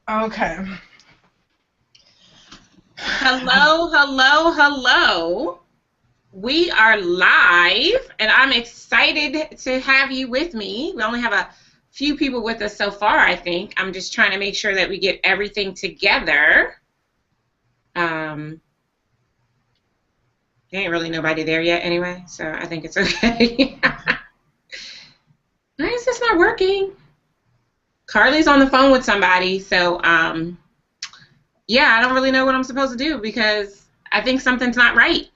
Okay. Hello, hello, hello. We are live, and I'm excited to have you with me. We only have a few people with us so far, I think. I'm just trying to make sure that we get everything together. Um, there ain't really nobody there yet anyway, so I think it's okay. Why is this not working? Carly's on the phone with somebody, so yeah, I don't really know what I'm supposed to do because I think something's not right,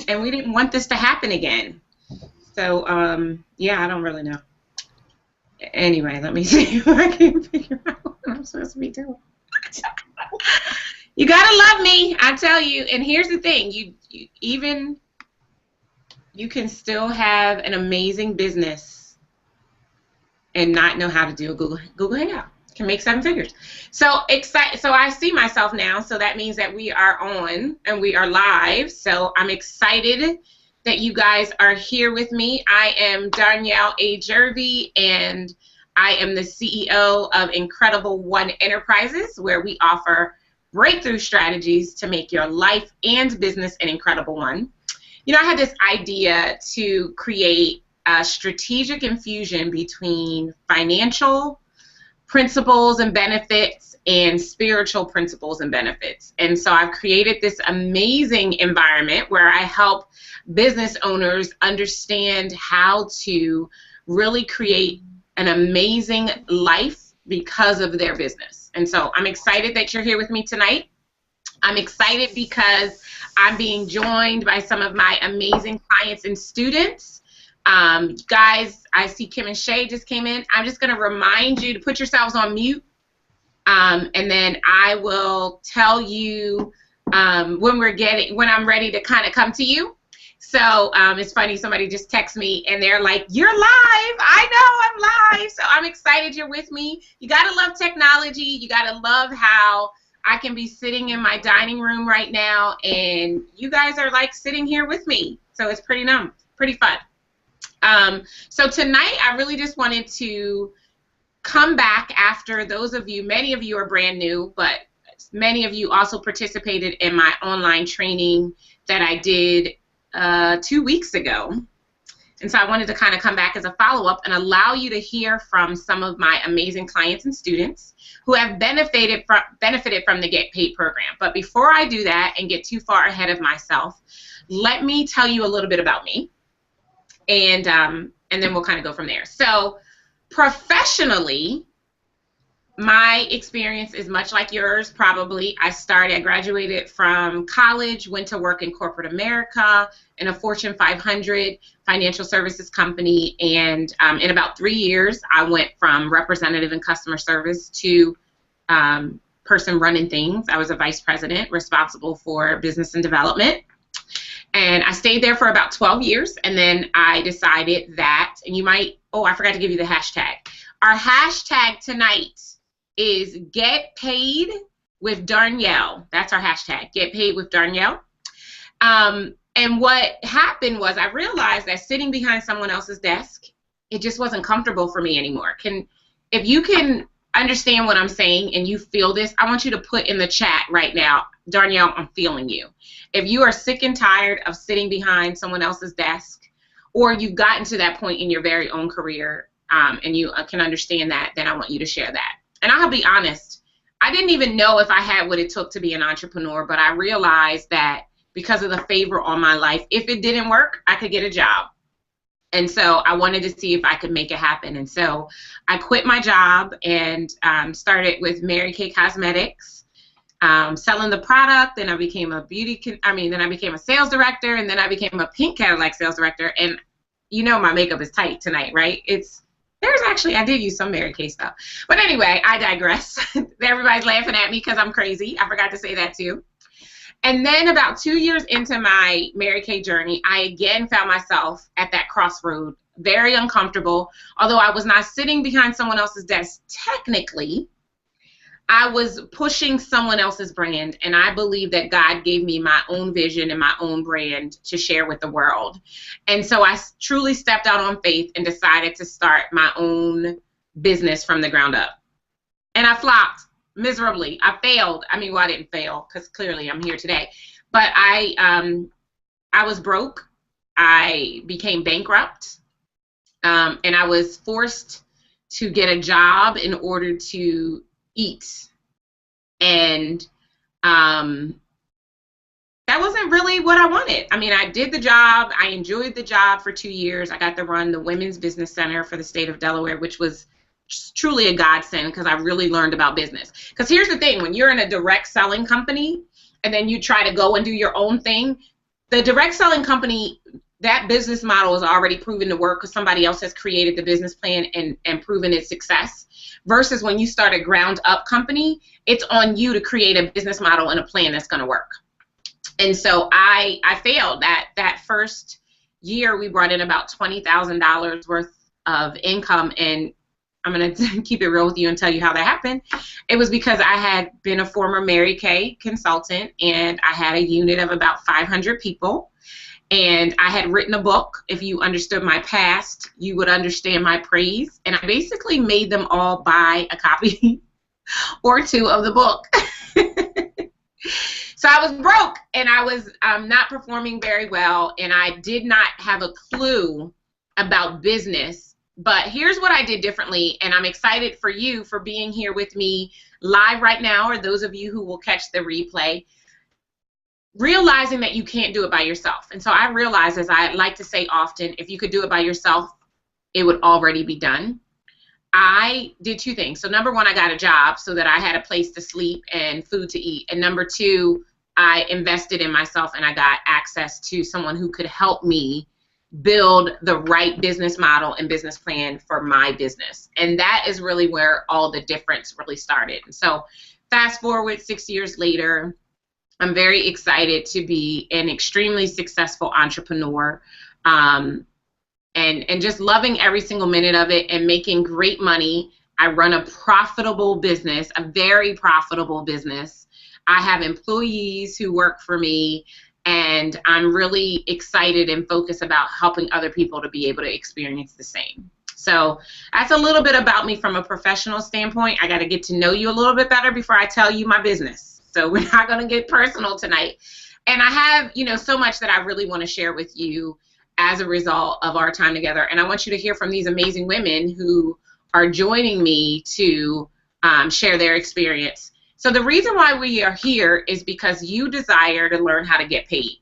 and we didn't want this to happen again. So, yeah, I don't really know. Anyway, let me see if I can figure out what I'm supposed to be doing. You gotta love me, I tell you. And here's the thing: you even you can still have an amazing business and not know how to do a Google Hangout. Can make seven figures. So excited. So I see myself now. So that means that we are on and we are live. So I'm excited that you guys are here with me. I am Danielle A. Jervy, and I am the CEO of Incredible One Enterprises, where we offer breakthrough strategies to make your life and business an incredible one. You know, I had this idea to create a strategic infusion between financial principles and benefits and spiritual principles and benefits. And so I've created this amazing environment where I help business owners understand how to really create an amazing life because of their business. And so I'm excited that you're here with me tonight. I'm excited because I'm being joined by some of my amazing clients and students. Guys, I see Kim and Shay just came in. I'm just going to remind you to put yourselves on mute, and then I will tell you when I'm ready to kind of come to you. So it's funny, somebody just texted me and they're like, "You're live." I know I'm live, so I'm excited you're with me. You gotta love technology. You gotta love how I can be sitting in my dining room right now, and you guys are like sitting here with me. So it's pretty fun. So tonight, I really just wanted to come back after those of you, many of you are brand new, but many of you also participated in my online training that I did 2 weeks ago. And so I wanted to kind of come back as a follow-up and allow you to hear from some of my amazing clients and students who have benefited from the Get Paid program. But before I do that and get too far ahead of myself, let me tell you a little bit about me. And then we'll kind of go from there. So professionally, my experience is much like yours, probably. I graduated from college, went to work in corporate America in a Fortune 500 financial services company, and in about 3 years, I went from representative in customer service to person running things. I was a vice president responsible for business and development. And I stayed there for about 12 years, and then I decided that, and you might, oh, I forgot to give you the hashtag. Our hashtag tonight is Get Paid with Danielle. That's our hashtag, Get Paid with Danielle. And what happened was I realized that sitting behind someone else's desk, it just wasn't comfortable for me anymore. If you can understand what I'm saying and you feel this, I want you to put in the chat right now, Danielle, I'm feeling you. If you are sick and tired of sitting behind someone else's desk, or you've gotten to that point in your very own career, and you can understand that, then I want you to share that. And I'll be honest, I didn't even know if I had what it took to be an entrepreneur, but I realized that because of the favor on my life, if it didn't work, I could get a job. And so I wanted to see if I could make it happen. And so I quit my job and started with Mary Kay Cosmetics, selling the product. Then I became then I became a sales director, and then I became a pink Cadillac sales director. And you know my makeup is tight tonight, right? I did use some Mary Kay stuff. But anyway, I digress. Everybody's laughing at me because I'm crazy. I forgot to say that too. And then about 2 years into my Mary Kay journey, I again found myself at that crossroad, very uncomfortable. Although I was not sitting behind someone else's desk technically, I was pushing someone else's brand, and I believe that God gave me my own vision and my own brand to share with the world. And so I truly stepped out on faith and decided to start my own business from the ground up. And I flopped. miserably. I failed. I mean, well, I didn't fail because clearly I'm here today. But I was broke. I became bankrupt. And I was forced to get a job in order to eat. And that wasn't really what I wanted. I mean, I did the job. I enjoyed the job for 2 years. I got to run the Women's Business Center for the state of Delaware, which was truly a godsend because I really learned about business. Because here's the thing, when you're in a direct selling company and then you try to go and do your own thing, the direct selling company, that business model is already proven to work because somebody else has created the business plan and proven its success. Versus when you start a ground up company, it's on you to create a business model and a plan that's going to work. And so I failed. That first year, we brought in about $20,000 worth of income, and I'm going to keep it real with you and tell you how that happened. It was because I had been a former Mary Kay consultant, and I had a unit of about 500 people, and I had written a book. If you understood my past, you would understand my praise, and I basically made them all buy a copy or two of the book. So I was broke, and I was not performing very well, and I did not have a clue about business. But here's what I did differently, and I'm excited for you for being here with me live right now, or those of you who will catch the replay, realizing that you can't do it by yourself. And so I realized, as I like to say often, if you could do it by yourself, it would already be done. I did two things. So number one, I got a job so that I had a place to sleep and food to eat. And number two, I invested in myself, and I got access to someone who could help me build the right business model and business plan for my business. And that is really where all the difference really started. And so fast forward 6 years later, I'm very excited to be an extremely successful entrepreneur, and just loving every single minute of it and making great money. I run a profitable business, a very profitable business. I have employees who work for me, and I'm really excited and focused about helping other people to be able to experience the same. So that's a little bit about me from a professional standpoint. I got to get to know you a little bit better before I tell you my business. So we're not going to get personal tonight. And I have, so much that I really want to share with you as a result of our time together. And I want you to hear from these amazing women who are joining me to share their experience. So the reason why we are here is because you desire to learn how to get paid.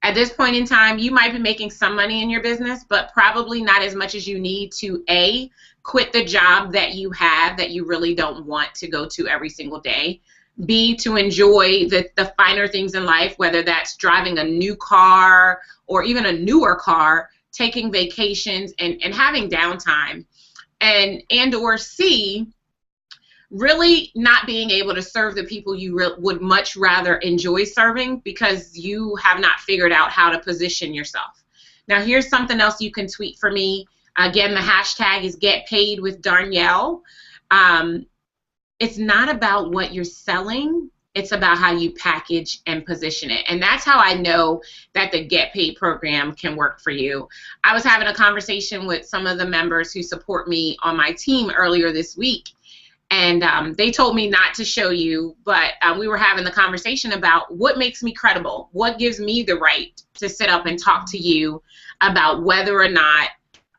At this point in time, you might be making some money in your business, but probably not as much as you need to, A, quit the job that you have that you really don't want to go to every single day. B, to enjoy the finer things in life, whether that's driving a new car or even a newer car, taking vacations and having downtime. And or C, really not being able to serve the people you would much rather enjoy serving because you have not figured out how to position yourself. Now, here's something else you can tweet for me. Again, the hashtag is Get Paid with Danielle. It's not about what you're selling. It's about how you package and position it. And that's how I know that the Get Paid program can work for you. I was having a conversation with some of the members who support me on my team earlier this week. And they told me not to show you, but we were having the conversation about what makes me credible, what gives me the right to sit up and talk to you about whether or not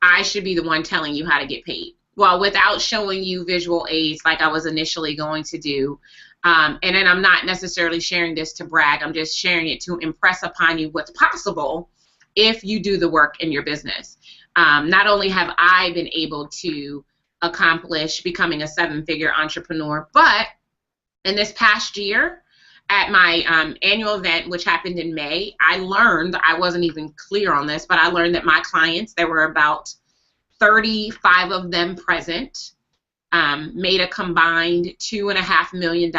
I should be the one telling you how to get paid. Well, without showing you visual aids like I was initially going to do. And then I'm not necessarily sharing this to brag. I'm just sharing it to impress upon you what's possible if you do the work in your business. Not only have I been able to accomplish becoming a 7-figure entrepreneur, but in this past year at my annual event, which happened in May, I learned, I wasn't even clear on this, but I learned that my clients, there were about 35 of them present, made a combined $2.5 million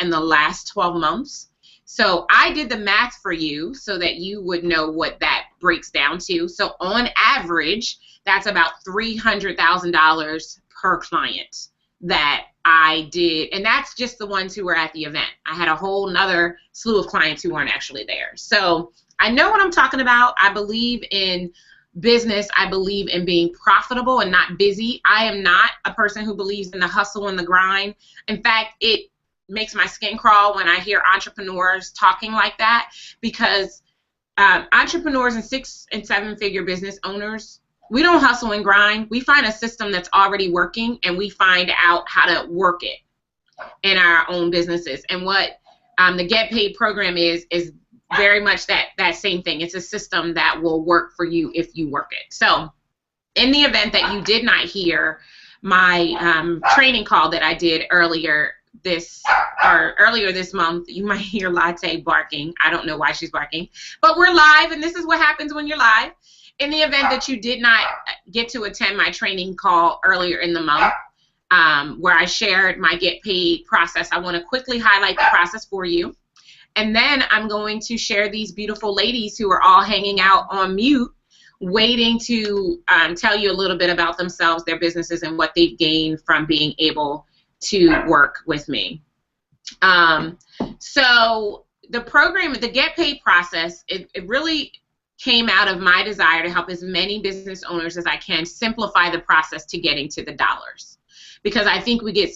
in the last 12 months. So I did the math for you so that you would know what that breaks down to. So on average, that's about $300,000 per client that I did. And that's just the ones who were at the event. I had a whole nother slew of clients who weren't actually there. So I know what I'm talking about. I believe in business, I believe in being profitable and not busy. I am not a person who believes in the hustle and the grind. In fact, it makes my skin crawl when I hear entrepreneurs talking like that, because entrepreneurs and 6- and 7-figure business owners, we don't hustle and grind. We find a system that's already working, and we find out how to work it in our own businesses. And what the Get Paid program is very much that same thing. It's a system that will work for you if you work it. So in the event that you did not hear my training call that I did earlier this month, you might hear Latte barking. I don't know why she's barking, but we're live, and this is what happens when you're live. In the event that you did not get to attend my training call earlier in the month, where I shared my Get Paid process, I want to quickly highlight the process for you. And then I'm going to share these beautiful ladies who are all hanging out on mute, waiting to tell you a little bit about themselves, their businesses, and what they've gained from being able to work with me. So the program, the Get Paid process, it really came out of my desire to help as many business owners as I can simplify the process to getting to the dollars. Because I think we get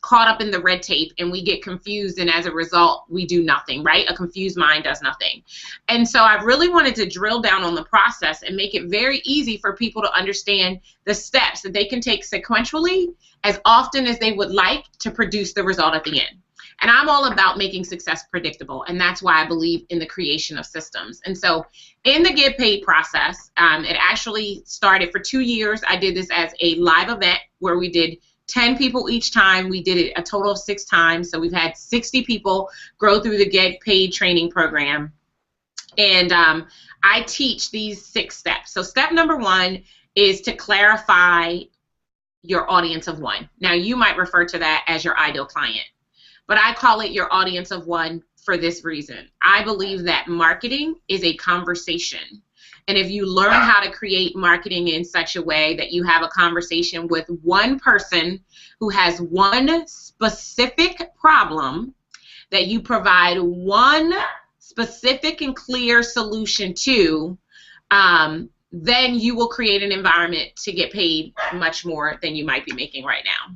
caught up in the red tape and we get confused, and as a result, we do nothing, right? A confused mind does nothing. And so I really wanted to drill down on the process and make it very easy for people to understand the steps that they can take sequentially as often as they would like to produce the result at the end. And I'm all about making success predictable, and that's why I believe in the creation of systems. And so in the Get Paid process, it actually started for 2 years. I did this as a live event where we did 10 people each time. We did it a total of 6 times. So we've had 60 people grow through the Get Paid training program. And I teach these 6 steps. So step number 1 is to clarify your audience of 1. Now, you might refer to that as your ideal client, but I call it your audience of 1 for this reason. I believe that marketing is a conversation. And if you learn how to create marketing in such a way that you have a conversation with one person who has one specific problem that you provide one specific and clear solution to, then you will create an environment to get paid much more than you might be making right now.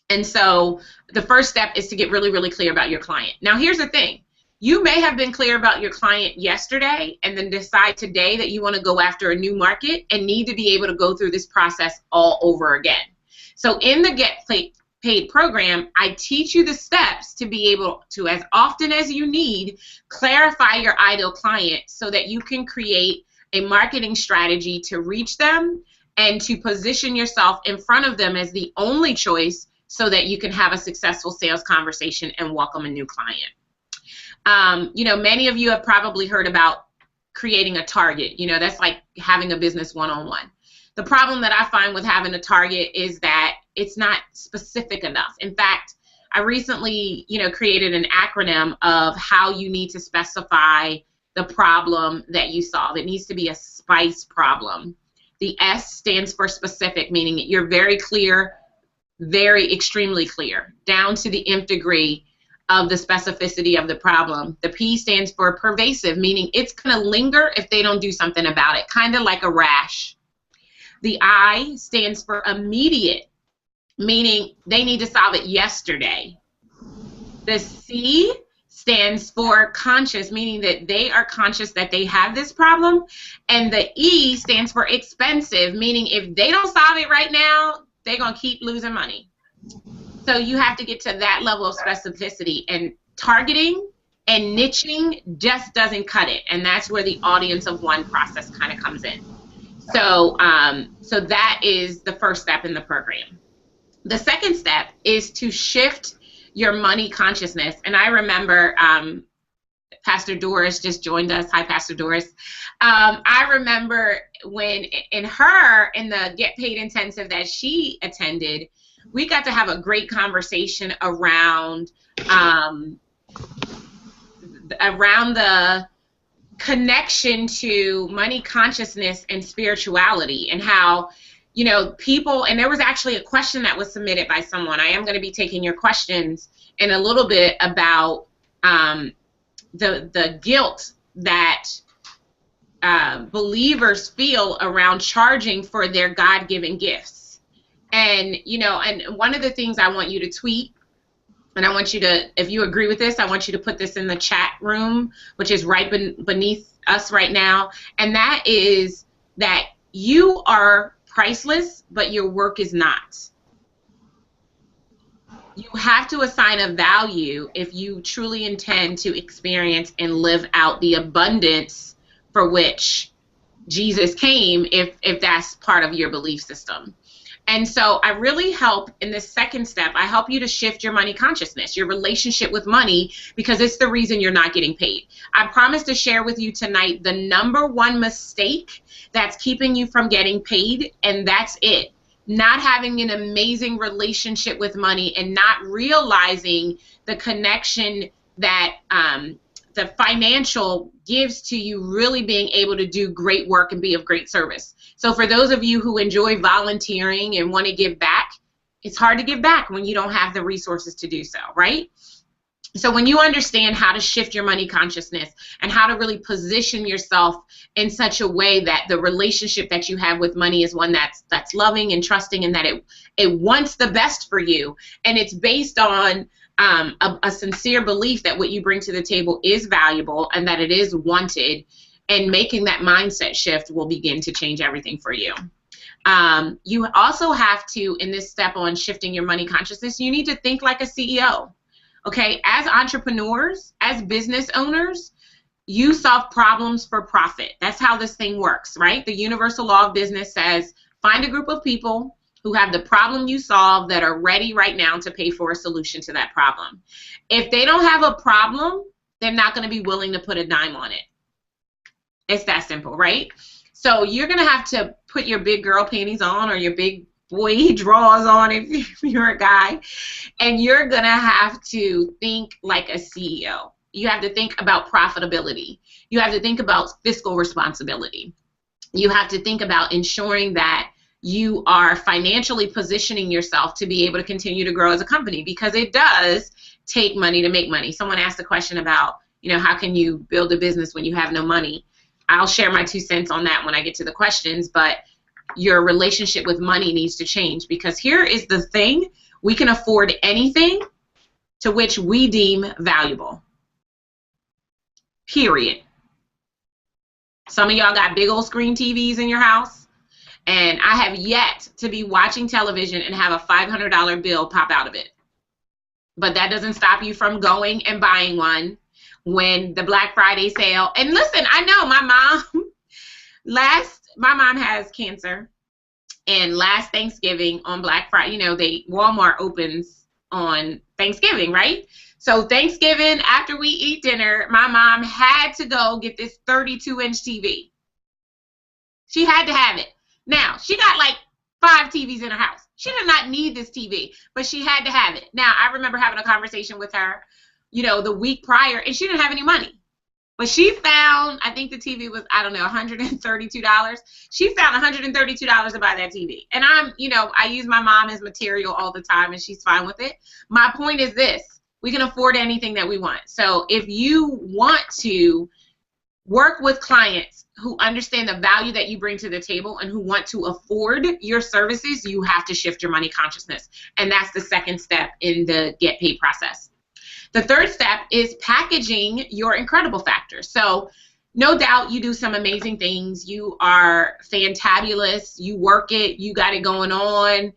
And so the first step is to get really, really clear about your client. Now, here's the thing. You may have been clear about your client yesterday and then decide today that you want to go after a new market and need to be able to go through this process all over again. So in the Get Paid program, I teach you the steps to be able to, as often as you need, clarify your ideal client so that you can create a marketing strategy to reach them and to position yourself in front of them as the only choice so that you can have a successful sales conversation and welcome a new client. Many of you have probably heard about creating a target. That's like having a business one-on-one. The problem that I find with having a target is that it's not specific enough. In fact, I recently, created an acronym of how you need to specify the problem that you solve. It needs to be a SPICE problem. The S stands for specific, meaning you're very clear, very extremely clear, down to the nth degree of the specificity of the problem. The P stands for pervasive, meaning it's going to linger if they don't do something about it, kind of like a rash. The I stands for immediate, meaning they need to solve it yesterday. The C stands for conscious, meaning that they are conscious that they have this problem. And the E stands for expensive, meaning if they don't solve it right now, they're going to keep losing money. So you have to get to that level of specificity, and targeting and niching just doesn't cut it. And that's where the audience of 1 process kind of comes in. So, so that is the first step in the program. The second step is to shift your money consciousness. And I remember Pastor Doris just joined us. Hi, Pastor Doris. I remember when in the Get Paid Intensive that she attended, we got to have a great conversation around the connection to money consciousness and spirituality, and how, people, and there was actually a question that was submitted by someone. I am going to be taking your questions in a little bit about the guilt that believers feel around charging for their God-given gifts. And, you know, and one of the things I want you to tweet, and I want you to, if you agree with this, I want you to put this in the chat room, which is right beneath us right now. And that is that you are priceless, but your work is not. You have to assign a value if you truly intend to experience and live out the abundance for which Jesus came, if that's part of your belief system. And so I really help in this second step, I help you to shift your money consciousness, your relationship with money, because it's the reason you're not getting paid. I promise to share with you tonight the #1 mistake that's keeping you from getting paid, and that's it. Not having an amazing relationship with money and not realizing the connection that the financial gives to you really being able to do great work and be of great service. So for those of you who enjoy volunteering and want to give back, it's hard to give back when you don't have the resources to do so, right? So when you understand how to shift your money consciousness and how to really position yourself in such a way that the relationship that you have with money is one that's loving and trusting, and that it wants the best for you, and it's based on a sincere belief that what you bring to the table is valuable and that it is wanted, and making that mindset shift will begin to change everything for you. You also have to, in this step on shifting your money consciousness, you need to think like a CEO. Okay, as entrepreneurs, as business owners, you solve problems for profit. That's how this thing works, right? The universal law of business says, find a group of people who have the problem you solve that are ready right now to pay for a solution to that problem. If they don't have a problem, they're not going to be willing to put a dime on it. It's that simple, right? So you're going to have to put your big girl panties on, or your big boy drawers on if you're a guy, and you're going to have to think like a CEO. You have to think about profitability. You have to think about fiscal responsibility. You have to think about ensuring that you are financially positioning yourself to be able to continue to grow as a company, because it does take money to make money. Someone asked a question about, you know, how can you build a business when you have no money? I'll share my 2 cents on that when I get to the questions, but your relationship with money needs to change, because here is the thing: we can afford anything to which we deem valuable. Period. Some of y'all got big old screen TVs in your house, and I have yet to be watching television and have a $500 bill pop out of it. But that doesn't stop you from going and buying one when the Black Friday sale. And listen, I know my mom has cancer, and last Thanksgiving on Black Friday, you know, Walmart opens on Thanksgiving, right? So Thanksgiving, after we eat dinner, my mom had to go get this 32-inch TV. She had to have it. Now, she got like 5 TVs in her house. She did not need this TV, but she had to have it. Now, I remember having a conversation with her, you know, the week prior, and she didn't have any money. But she found, I think the TV was, I don't know, $132. She found $132 to buy that TV. And I use my mom as material all the time, and she's fine with it. My point is this: we can afford anything that we want. So if you want to work with clients who understand the value that you bring to the table and who want to afford your services, you have to shift your money consciousness. And that's the second step in the get paid process. The third step is packaging your incredible factor. So no doubt you do some amazing things. You are fantabulous. You work it. You got it going on.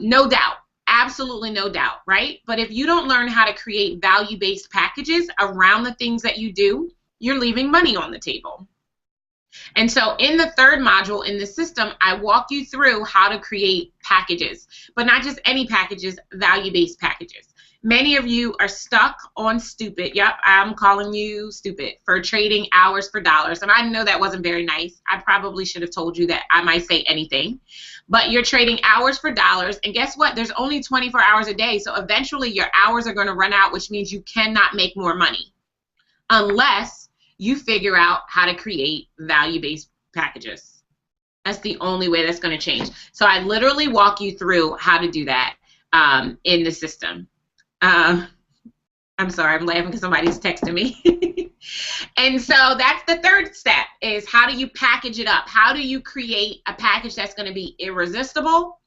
No doubt. Absolutely no doubt, right? But if you don't learn how to create value-based packages around the things that you do, you're leaving money on the table. And so in the third module in the system, I walk you through how to create packages, but not just any packages, value-based packages. Many of you are stuck on stupid. Yep, I'm calling you stupid for trading hours for dollars. And I know that wasn't very nice. I probably should have told you that I might say anything. But you're trading hours for dollars. And guess what? There's only 24 hours a day. So eventually your hours are going to run out, which means you cannot make more money unless you figure out how to create value-based packages. That's the only way that's going to change. So I literally walk you through how to do that in the system. I'm sorry, I'm laughing because somebody's texting me. And so that's the third step, is how do you package it up? How do you create a package that's going to be irresistible,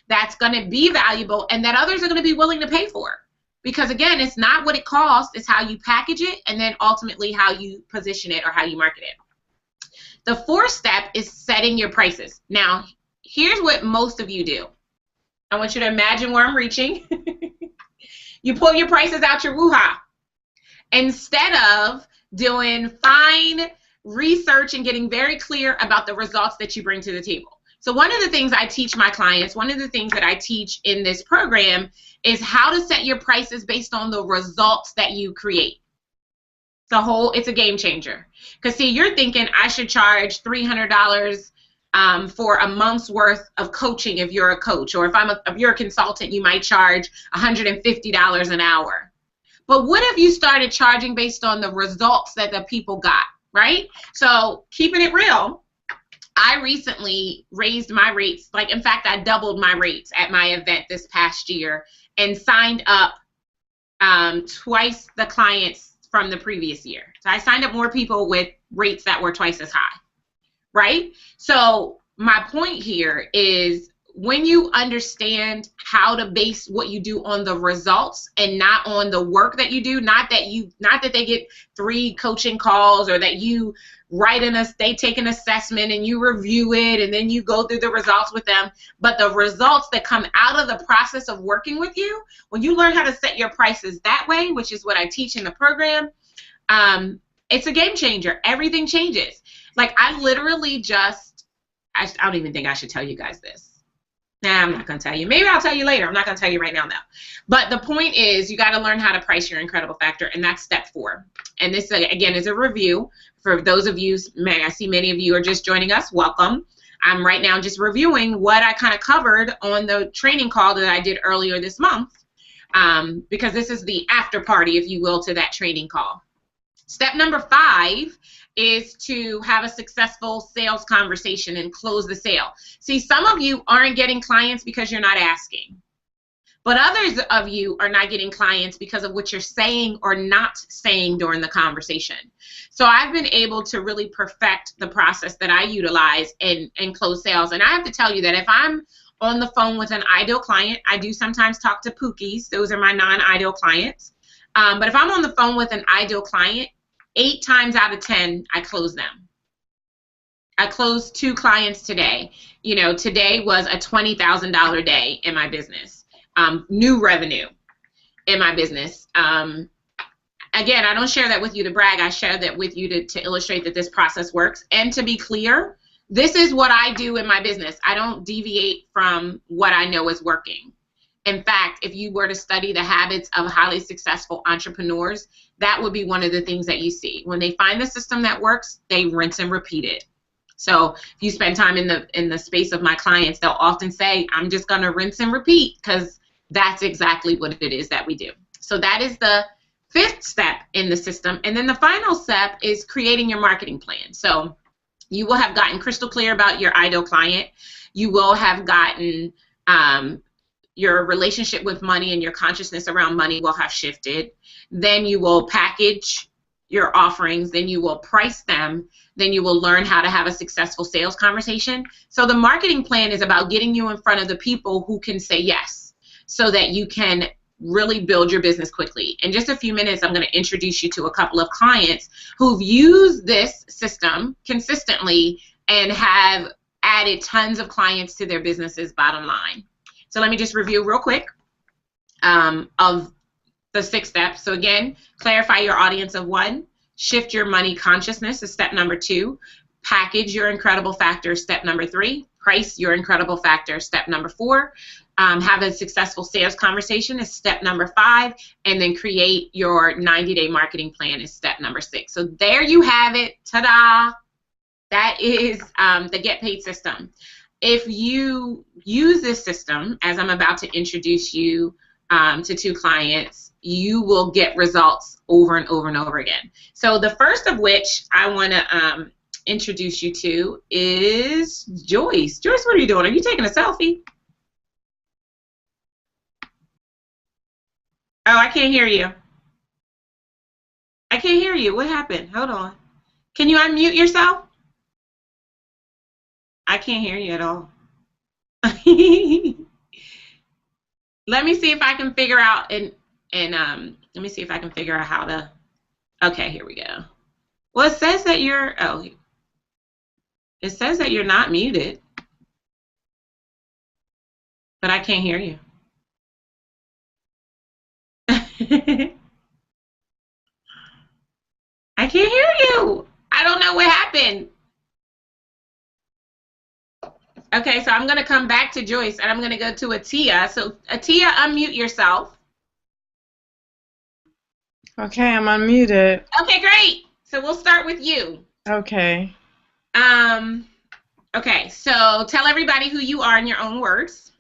that's going to be valuable, and that others are going to be willing to pay for? Because again, it's not what it costs, it's how you package it, and then ultimately how you position it or how you market it. The fourth step is setting your prices. Now, here's what most of you do. I want you to imagine where I'm reaching. You pull your prices out your woo-ha. Instead of doing fine research and getting very clear about the results that you bring to the table. So one of the things I teach my clients, one of the things that I teach in this program is how to set your prices based on the results that you create. It's a game changer. Because see, you're thinking I should charge $300 for a month's worth of coaching if you're a coach, or if you're a consultant, you might charge $150 an hour. But what if you started charging based on the results that the people got, right? So keeping it real, I recently raised my rates. Like, in fact, I doubled my rates at my event this past year and signed up twice the clients from the previous year. So I signed up more people with rates that were twice as high, right? So my point here is, when you understand how to base what you do on the results and not on the work that you do, not that they get 3 coaching calls, or that you they take an assessment and you review it and then you go through the results with them, but the results that come out of the process of working with you, when you learn how to set your prices that way, which is what I teach in the program, it's a game changer. Everything changes. Like, I literally I don't even think I should tell you guys this. Nah, I'm not going to tell you. Maybe I'll tell you later. I'm not going to tell you right now, though. But the point is, you got to learn how to price your incredible factor, and that's step 4. And this, again, is a review. For those of you, I see many of you are just joining us. Welcome. I'm right now just reviewing what I kind of covered on the training call that I did earlier this month, because this is the after party, if you will, to that training call. Step number 5 is to have a successful sales conversation and close the sale. See, some of you aren't getting clients because you're not asking. But others of you are not getting clients because of what you're saying or not saying during the conversation. So I've been able to really perfect the process that I utilize and close sales. And I have to tell you that if I'm on the phone with an ideal client, I do sometimes talk to Pookies. Those are my non-ideal clients. But if I'm on the phone with an ideal client, 8 times out of 10, I close them. I closed 2 clients today. You know, today was a $20,000 day in my business. New revenue in my business. Again, I don't share that with you to brag. I share that with you to illustrate that this process works. And to be clear, this is what I do in my business. I don't deviate from what I know is working. In fact, if you were to study the habits of highly successful entrepreneurs, that would be one of the things that you see. When they find the system that works, they rinse and repeat it. So if you spend time in the space of my clients, they'll often say, I'm just going to rinse and repeat, because that's exactly what it is that we do. So that is the 5th step in the system. And then the final step is creating your marketing plan. So you will have gotten crystal clear about your ideal client. You will have gotten your relationship with money and your consciousness around money will have shifted. Then you will package your offerings. Then you will price them. Then you will learn how to have a successful sales conversation. So the marketing plan is about getting you in front of the people who can say yes, so that you can really build your business quickly. In just a few minutes, I'm going to introduce you to a couple of clients who've used this system consistently and have added tons of clients to their businesses, bottom line. So let me just review real quick of the 6 steps. So again, clarify your audience of 1. Shift your money consciousness is step number 2. Package your incredible factor, step number 3. Price your incredible factor, step number 4. Have a successful sales conversation is step number 5. And then create your 90-day marketing plan is step number 6. So there you have it. Ta-da! That is the Get Paid system. If you use this system, as I'm about to introduce you to 2 clients, you will get results over and over and over again. So the first of which I want to introduce you to is Joyce. Joyce, what are you doing? Are you taking a selfie? Oh, I can't hear you. I can't hear you. What happened? Hold on. Can you unmute yourself? I can't hear you at all. Let me see if I can figure out let me see if I can figure out how to. Okay, here we go. Well, it says that it says that you're not muted, but I can't hear you. I can't hear you. I don't know what happened. Okay, so I'm going to come back to Joyce, and I'm going to go to Atia. So, Atia, unmute yourself. Okay, I'm unmuted. Okay, great. So we'll start with you. Okay. Okay, so tell everybody who you are in your own words.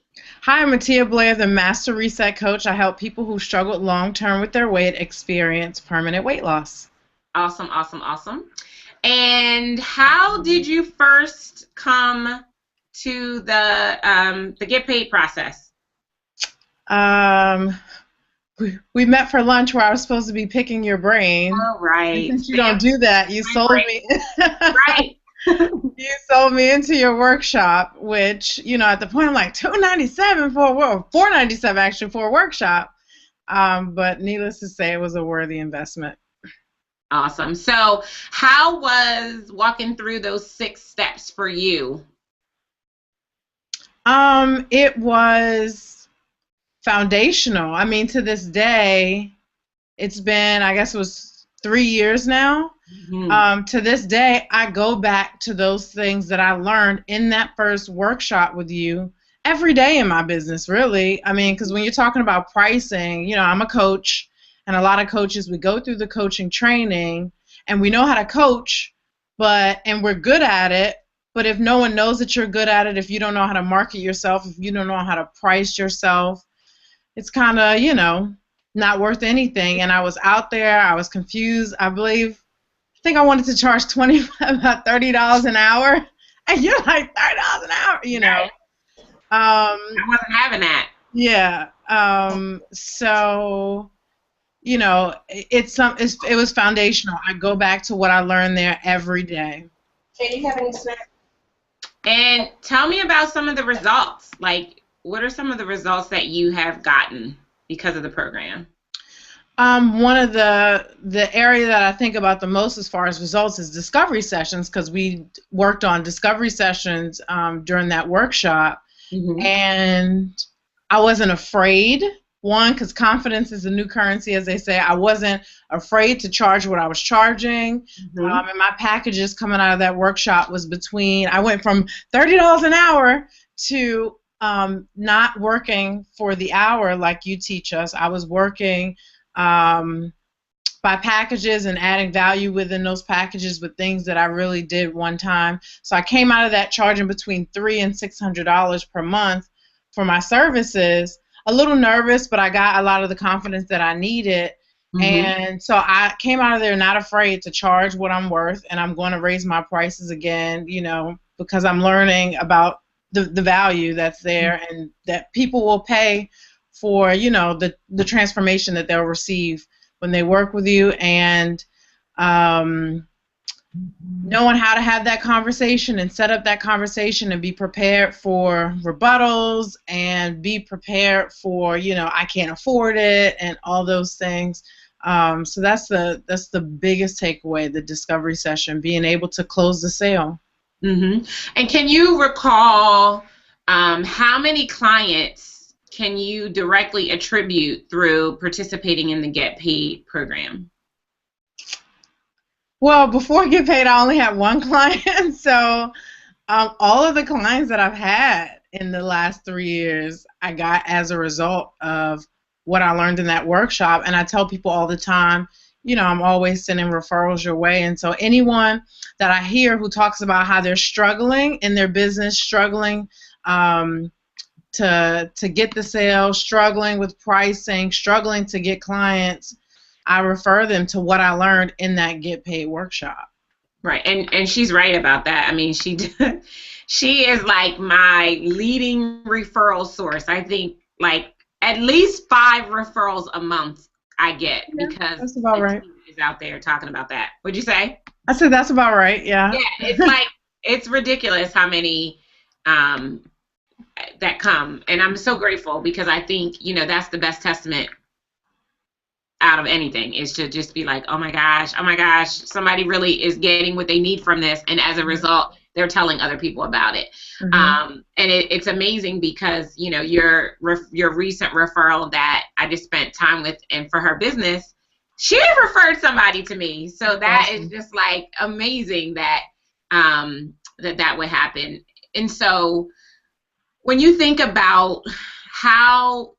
Hi, I'm Atia Blair, the Master Reset Coach. I help people who struggle long-term with their weight experience permanent weight loss. Awesome, awesome, awesome. And how did you first come to the get paid process? We met for lunch where I was supposed to be picking your brain. Oh, right. And since you don't do that, you sold me. Right. You sold me into your workshop, which, you know, at the point I'm like $297 $497 actually for a workshop. But needless to say, it was a worthy investment. Awesome. So how was walking through those 6 steps for you? It was foundational. I mean, to this day, it's been, I guess it was 3 years now. Mm-hmm. To this day, I go back to those things that I learned in that first workshop with you every day in my business, really. I mean, because when you're talking about pricing, you know, I'm a coach, and a lot of coaches, we go through the coaching training, and we know how to coach, and we're good at it. But if no one knows that you're good at it, if you don't know how to market yourself, if you don't know how to price yourself, it's kind of, you know, not worth anything. And I was out there, I was confused. I think I wanted to charge about $30 an hour, and you're like $30 an hour, you know. I wasn't having that. Yeah. So, you know, it was foundational. I go back to what I learned there every day. Can you have any snacks? And tell me about some of the results. Like, what are some of the results that you have gotten because of the program? One of the area that I think about the most as far as results is discovery sessions, because we worked on discovery sessions during that workshop. Mm-hmm. And I wasn't afraid. One, because confidence is a new currency, as they say. I wasn't afraid to charge what I was charging. Mm-hmm. And my packages coming out of that workshop was I went from $30 an hour to not working for the hour like you teach us. I was working by packages and adding value within those packages with things that I really did one time. So I came out of that charging between $300 and $600 per month for my services. A little nervous, but I got a lot of the confidence that I needed. Mm-hmm. And so I came out of there not afraid to charge what I'm worth, and I'm going to raise my prices again, you know, because I'm learning about the value that's there. Mm-hmm. And that people will pay for, you know, the transformation that they'll receive when they work with you, and knowing how to have that conversation and set up that conversation and be prepared for rebuttals and be prepared for, you know, I can't afford it and all those things. So that's the biggest takeaway, the discovery session, being able to close the sale. Mm-hmm. And can you recall how many clients can you directly attribute through participating in the Get Paid program? Well, before Get Paid, I only had one client. So all of the clients that I've had in the last 3 years, I got as a result of what I learned in that workshop. And I tell people all the time, you know, I'm always sending referrals your way. And so anyone that I hear who talks about how they're struggling in their business, struggling to get the sale, struggling with pricing, struggling to get clients, I refer them to what I learned in that Get Paid workshop. Right, and she's right about that. I mean, she is like my leading referral source. I think like at least 5 referrals a month I get, because that's about right. is out there talking about that. What'd you say? I said that's about right. Yeah. Yeah, it's like it's ridiculous how many that come, and I'm so grateful because I think that's the best testament out of anything is to just be like, oh my gosh, somebody really is getting what they need from this, and as a result, they're telling other people about it. And it's amazing because your recent referral that I just spent time with, and for her business, she referred somebody to me. So that is just like amazing that that would happen. And so when you think about how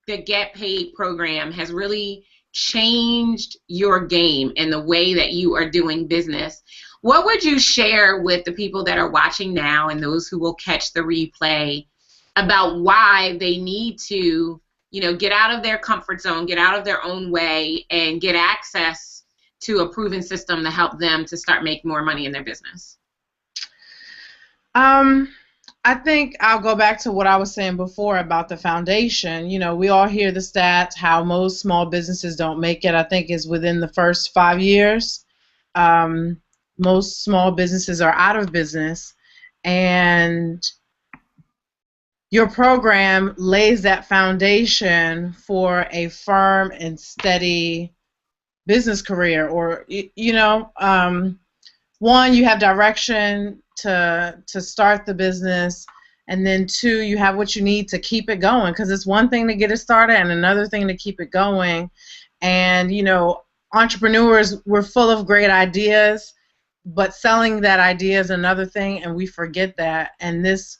the Get Paid program has really changed your game and the way that you are doing business, what would you share with the people that are watching now and those who will catch the replay about why they need to, get out of their comfort zone, get out of their own way, and get access to a proven system to help them to start making more money in their business? I think I'll go back to what I was saying before about the foundation. We all hear the stats, how most small businesses don't make it. I think is within the first 5 years. Most small businesses are out of business. And your program lays that foundation for a firm and steady business career. Or, one, you have direction to start the business, and then two, you have what you need to keep it going, because it's one thing to get it started and another thing to keep it going. And entrepreneurs, we're full of great ideas, but selling that idea is another thing, and we forget that. And this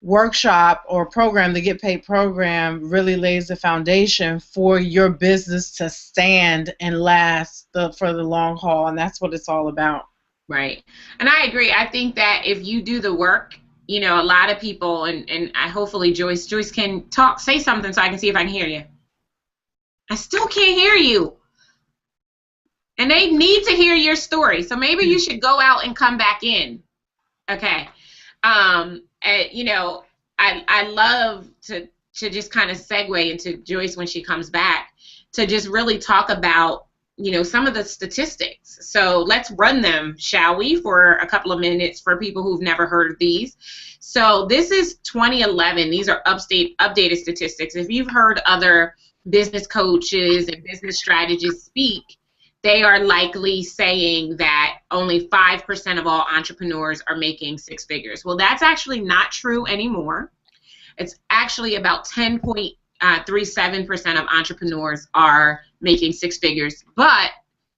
workshop or program, the Get Paid program, really lays the foundation for your business to stand and last for the long haul, and that's what it's all about. Right. And I agree. I think that if you do the work, a lot of people, and I hopefully Joyce can say something so I can see if I can hear you. I still can't hear you. And they need to hear your story. So maybe you should go out and come back in. Okay. I love to just kind of segue into Joyce when she comes back to just really talk about some of the statistics. So let's run them, shall we, for a couple of minutes for people who've never heard of these. So this is 2011. These are updated statistics. If you've heard other business coaches and business strategists speak, they are likely saying that only 5% of all entrepreneurs are making six figures. Well, that's actually not true anymore. It's actually about 10.37% of entrepreneurs are making six figures. But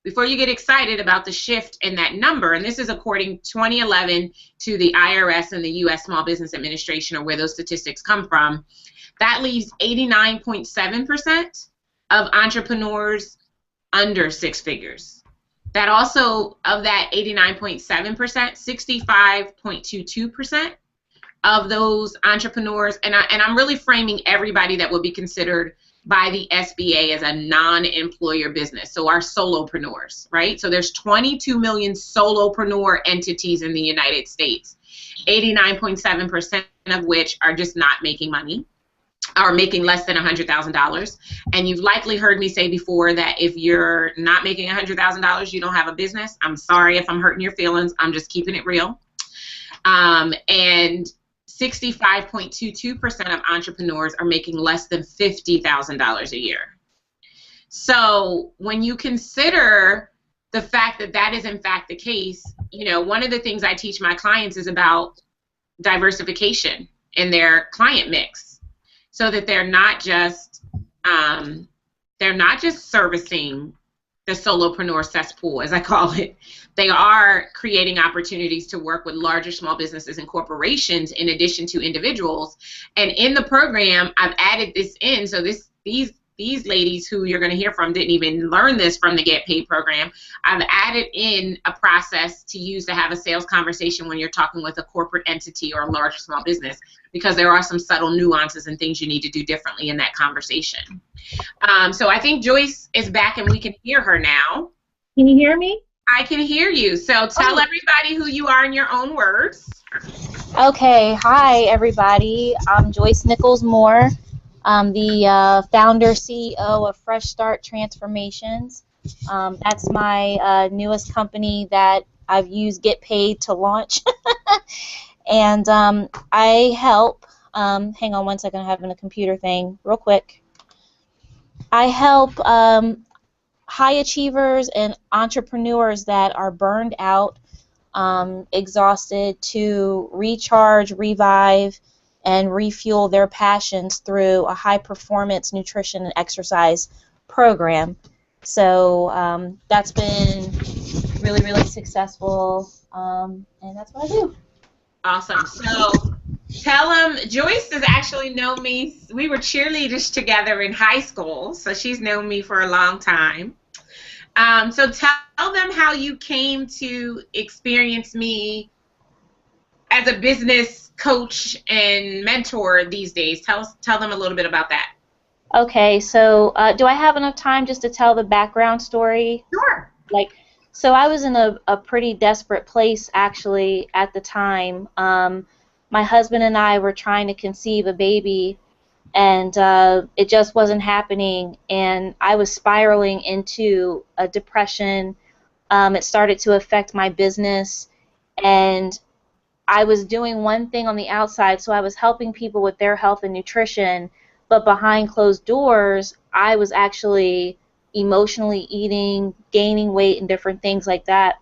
before you get excited about the shift in that number, and this is according 2011 to the IRS and the U.S. Small Business Administration, or where those statistics come from, that leaves 89.7% of entrepreneurs under six figures. That also, of that 89.7%, 65.22% of those entrepreneurs, and I'm really framing everybody that would be considered by the SBA as a non-employer business, so our solopreneurs, right? So there's 22 million solopreneur entities in the United States, 89.7% of which are just not making money, are making less than $100,000. And you've likely heard me say before that if you're not making $100,000, you don't have a business. I'm sorry if I'm hurting your feelings. I'm just keeping it real. And 65.22% of entrepreneurs are making less than $50,000 a year. So when you consider the fact that that is in fact the case, one of the things I teach my clients is about diversification in their client mix, so that they're not just servicing the solopreneur cesspool, as I call it. They are creating opportunities to work with larger small businesses and corporations in addition to individuals. And in the program, I've added this in. So these ladies who you're going to hear from didn't even learn this from the Get Paid program. I've added in a process to use to have a sales conversation when you're talking with a corporate entity or a large small business, because there are some subtle nuances and things you need to do differently in that conversation. So I think Joyce is back and we can hear her now. Can you hear me? I can hear you. So tell everybody who you are in your own words. Okay. Hi, everybody. I'm Joyce Nichols Moore. I'm the founder, CEO of Fresh Start Transformations. That's my newest company that I've used Get Paid to launch. And I help, hang on one second, I'm having a computer thing real quick. I help high achievers and entrepreneurs that are burned out, exhausted, to recharge, revive, and refuel their passions through a high-performance nutrition and exercise program. So that's been really, really successful, and that's what I do. Awesome. So tell them, Joyce has actually known me. We were cheerleaders together in high school, so she's known me for a long time. So tell them how you came to experience me as a business coach and mentor these days. Tell them a little bit about that. Okay, so do I have enough time just to tell the background story? Sure. So I was in a pretty desperate place, actually, at the time. My husband and I were trying to conceive a baby, and it just wasn't happening, and I was spiraling into a depression. It started to affect my business, and I was doing one thing on the outside, so I was helping people with their health and nutrition, but behind closed doors, I was actually emotionally eating, gaining weight, and different things like that.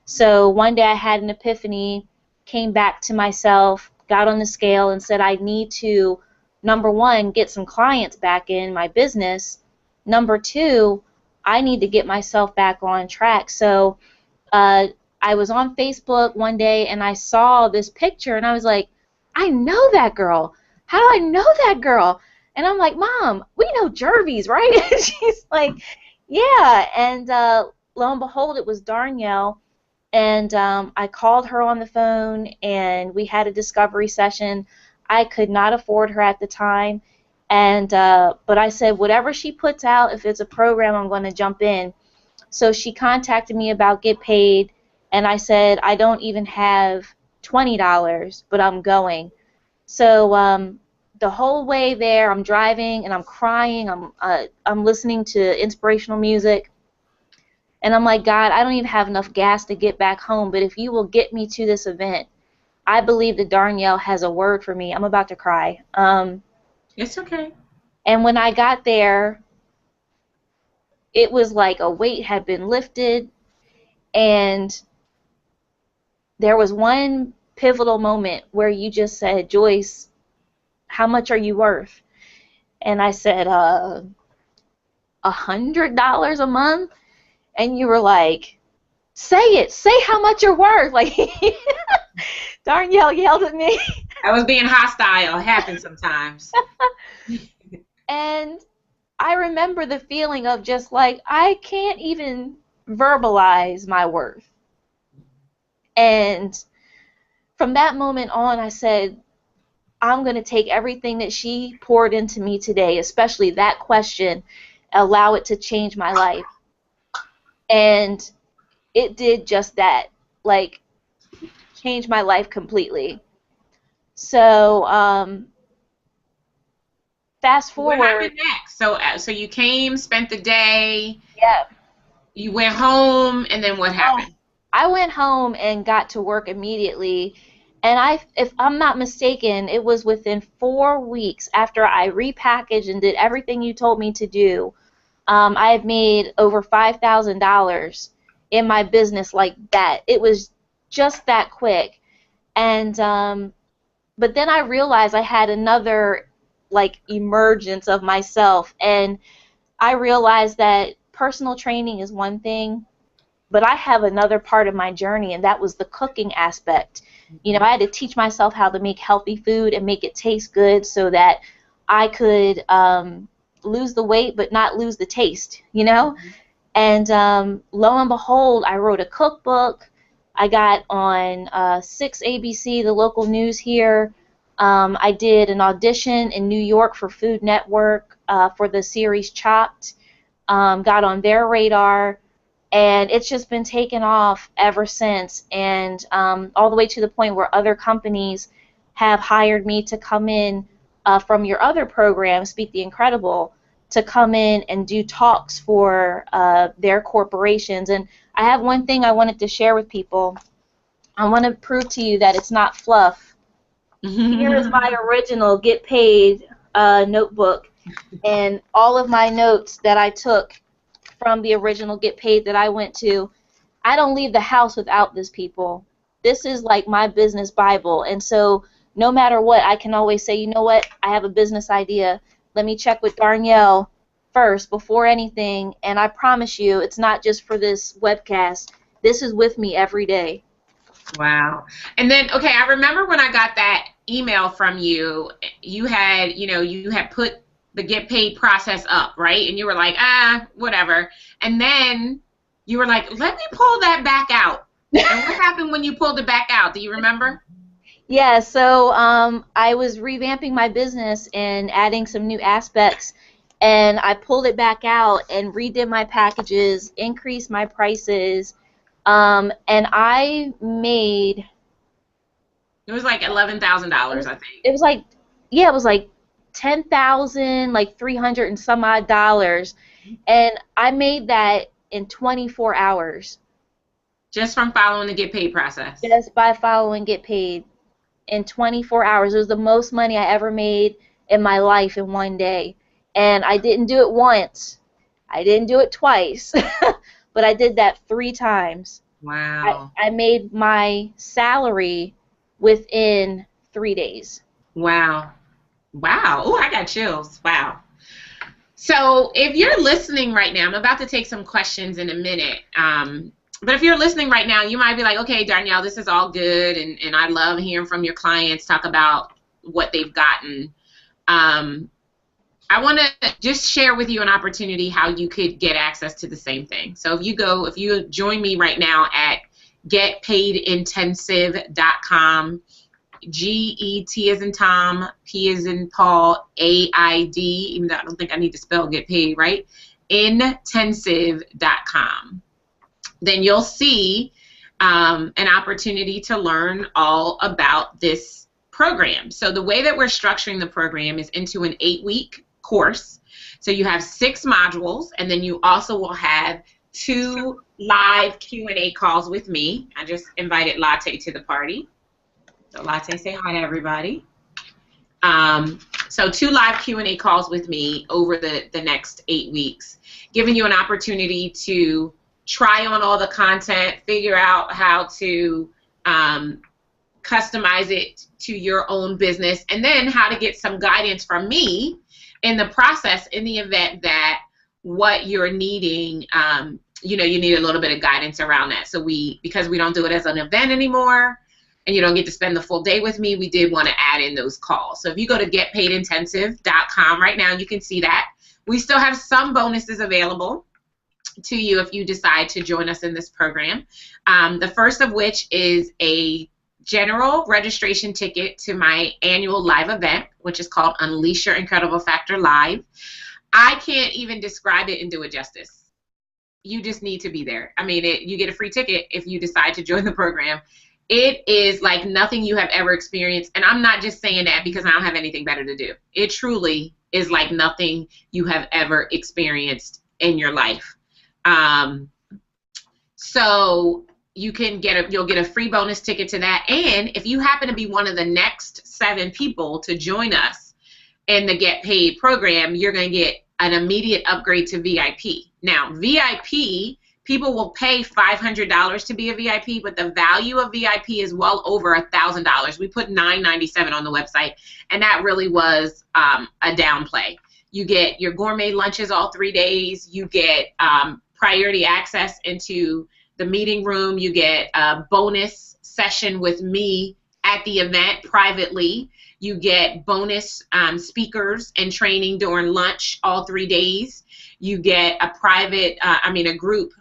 So one day I had an epiphany, came back to myself, got on the scale, and said I need to, number one, get some clients back in my business. Number two, I need to get myself back on track. So I was on Facebook one day and I saw this picture and I was like, I know that girl. How do I know that girl? And I'm like, Mom, we know Jervis, right? And she's like, yeah. And lo and behold, it was Danielle. And I called her on the phone and we had a discovery session. I could not afford her at the time. And but I said, whatever she puts out, if it's a program, I'm going to jump in. So she contacted me about Get Paid. And I said, I don't even have $20, but I'm going. So the whole way there, I'm driving and I'm crying. I'm listening to inspirational music. And I'm like, God, I don't even have enough gas to get back home. But if you will get me to this event, I believe that Danielle has a word for me. I'm about to cry. It's okay. And when I got there, it was like a weight had been lifted. And there was one pivotal moment where you just said, Joyce, how much are you worth? And I said, $100 a month. And you were like, say it. Say how much you're worth. Like, Danielle yelled at me. I was being hostile. It happens sometimes. And I remember the feeling of just like, I can't even verbalize my worth. And from that moment on, I said, I'm going to take everything that she poured into me today, especially that question, allow it to change my life. And it did just that, like, change my life completely. So, fast forward. What happened next? So you came, spent the day. Yeah. You went home, and then what happened? I went home and got to work immediately. And if I'm not mistaken, it was within 4 weeks after I repackaged and did everything you told me to do. I have made over $5,000 in my business like that. It was just that quick. And but then I realized I had another like emergence of myself, and I realized that personal training is one thing, but I have another part of my journey, and that was the cooking aspect. You know, I had to teach myself how to make healthy food and make it taste good so that I could lose the weight but not lose the taste, you know? And lo and behold, I wrote a cookbook. I got on 6 ABC, the local news here. I did an audition in New York for Food Network for the series Chopped. Got on their radar. And it's just been taken off ever since, and all the way to the point where other companies have hired me to come in from your other program, Speak the Incredible, to come in and do talks for their corporations. And I have one thing I wanted to share with people. I want to prove to you that it's not fluff. Here is my original Get Paid notebook, and all of my notes that I took from the original Get Paid that I went to. I don't leave the house without this, people. This is like my business Bible, and so no matter what, I can always say, you know what, I have a business idea. Let me check with Danielle first before anything, and I promise you it's not just for this webcast. This is with me every day. Wow. And then, okay, I remember when I got that email from you, you had put the Get Paid process up, right? And you were like, whatever. And then you were like, let me pull that back out. And what happened when you pulled it back out? Do you remember? Yeah, so I was revamping my business and adding some new aspects, and I pulled it back out and redid my packages, increased my prices, and I made... It was like $11,000, I think. It was like, yeah, it was like $10,000, like $300 and some odd dollars, and I made that in 24 hours. Just from following the Get Paid process? Just by following Get Paid in 24 hours. It was the most money I ever made in my life in one day. And I didn't do it once. I didn't do it twice. But I did that 3 times. Wow. I made my salary within 3 days. Wow. Wow. Oh, I got chills. Wow. So if you're listening right now, I'm about to take some questions in a minute. But if you're listening right now, you might be like, okay, Danielle, this is all good, and I love hearing from your clients talk about what they've gotten. I want to just share with you an opportunity how you could get access to the same thing. So if you join me right now at getpaidintensive.com, G-E-T as in Tom, P as in Paul, A-I-D, even though I don't think I need to spell get paid, right? Intensive.com. Then you'll see an opportunity to learn all about this program. So the way that we're structuring the program is into an 8-week course. So you have 6 modules, and then you also will have 2 live Q&A calls with me. I just invited Latte to the party. So Latte, say hi to everybody. So 2 live Q&A calls with me over the next 8 weeks, giving you an opportunity to try on all the content, figure out how to customize it to your own business, and then how to get some guidance from me in the process in the event that what you're needing, you need a little bit of guidance around that. So because we don't do it as an event anymore, and you don't get to spend the full day with me, we did want to add in those calls. So if you go to getpaidintensive.com right now, you can see that. We still have some bonuses available to you if you decide to join us in this program. The first of which is a general registration ticket to my annual live event, which is called Unleash Your Incredible Factor Live. I can't even describe it and do it justice. You just need to be there. I mean, you get a free ticket if you decide to join the program. It is like nothing you have ever experienced, and I'm not just saying that because I don't have anything better to do. It truly is like nothing you have ever experienced in your life. So you'll get a free bonus ticket to that, and if you happen to be one of the next 7 people to join us in the Get Paid program, you're going to get an immediate upgrade to VIP. Now, VIP, people will pay $500 to be a VIP, but the value of VIP is well over $1,000. We put $997 on the website, and that really was a downplay. You get your gourmet lunches all 3 days. You get priority access into the meeting room. You get a bonus session with me at the event privately. You get bonus speakers and training during lunch all 3 days. You get a a group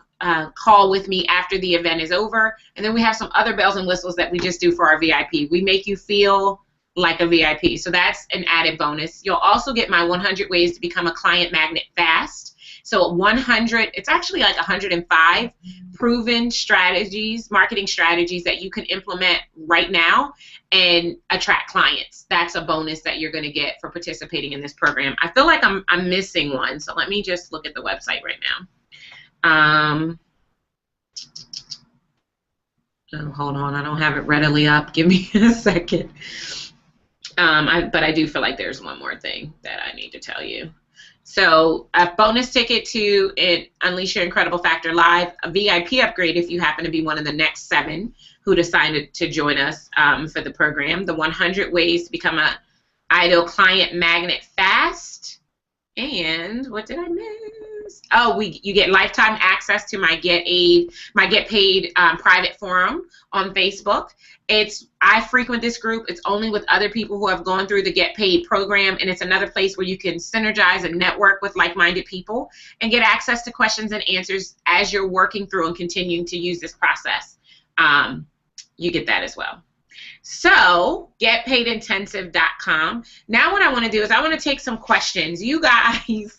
call with me after the event is over. And then we have some other bells and whistles that we just do for our VIP. We make you feel like a VIP. So that's an added bonus. You'll also get my 100 Ways to Become a Client Magnet Fast. So 100, it's actually like 105 proven strategies, marketing strategies that you can implement right now and attract clients. That's a bonus that you're going to get for participating in this program. I feel like I'm missing one, so let me just look at the website right now. Oh, hold on, I don't have it readily up. Give me a second. But I do feel like there's one more thing that I need to tell you. So a bonus ticket to Unleash Your Incredible Factor Live, a VIP upgrade if you happen to be one of the next 7 who decided to join us for the program, the 100 ways to become a ideal client magnet fast, and what did I miss? Oh, you get lifetime access to my Get Paid private forum on Facebook. I frequent this group. It's only with other people who have gone through the Get Paid program, and it's another place where you can synergize and network with like-minded people and get access to questions and answers as you're working through and continuing to use this process. You get that as well. So, getpaidintensive.com. Now what I want to do is I want to take some questions. You guys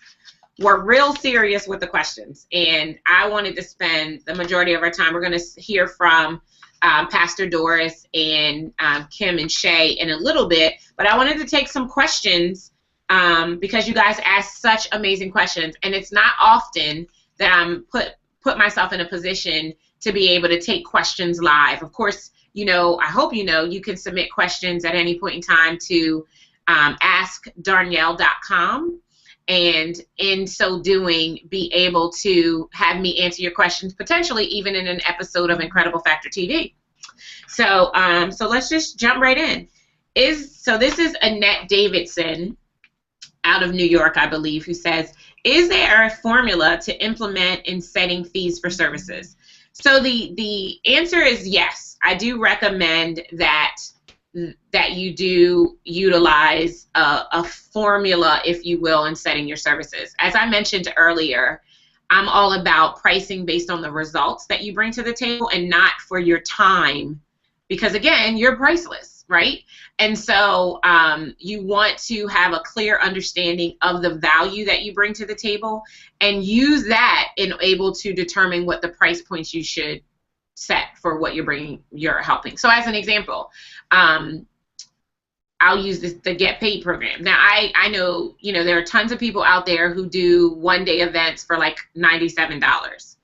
were real serious with the questions, and I wanted to spend the majority of our time. We're going to hear from Pastor Doris and Kim and Shay in a little bit, but I wanted to take some questions because you guys asked such amazing questions, and it's not often that I'm put myself in a position to be able to take questions live. Of course, I hope you can submit questions at any point in time to askdanielle.com, and in so doing, be able to have me answer your questions, potentially even in an episode of Incredible Factor TV. So let's just jump right in. So this is Annette Davidson out of New York, I believe, who says, is there a formula to implement in setting fees for services? So the answer is yes. I do recommend that you do utilize a formula, if you will, in setting your services. As I mentioned earlier, I'm all about pricing based on the results that you bring to the table and not for your time, because again, you're priceless, right? And so you want to have a clear understanding of the value that you bring to the table and use that in able to determine what the price points you should set for what you're helping. So as an example, I'll use the Get Paid program. Now I know, there are tons of people out there who do one-day events for like $97,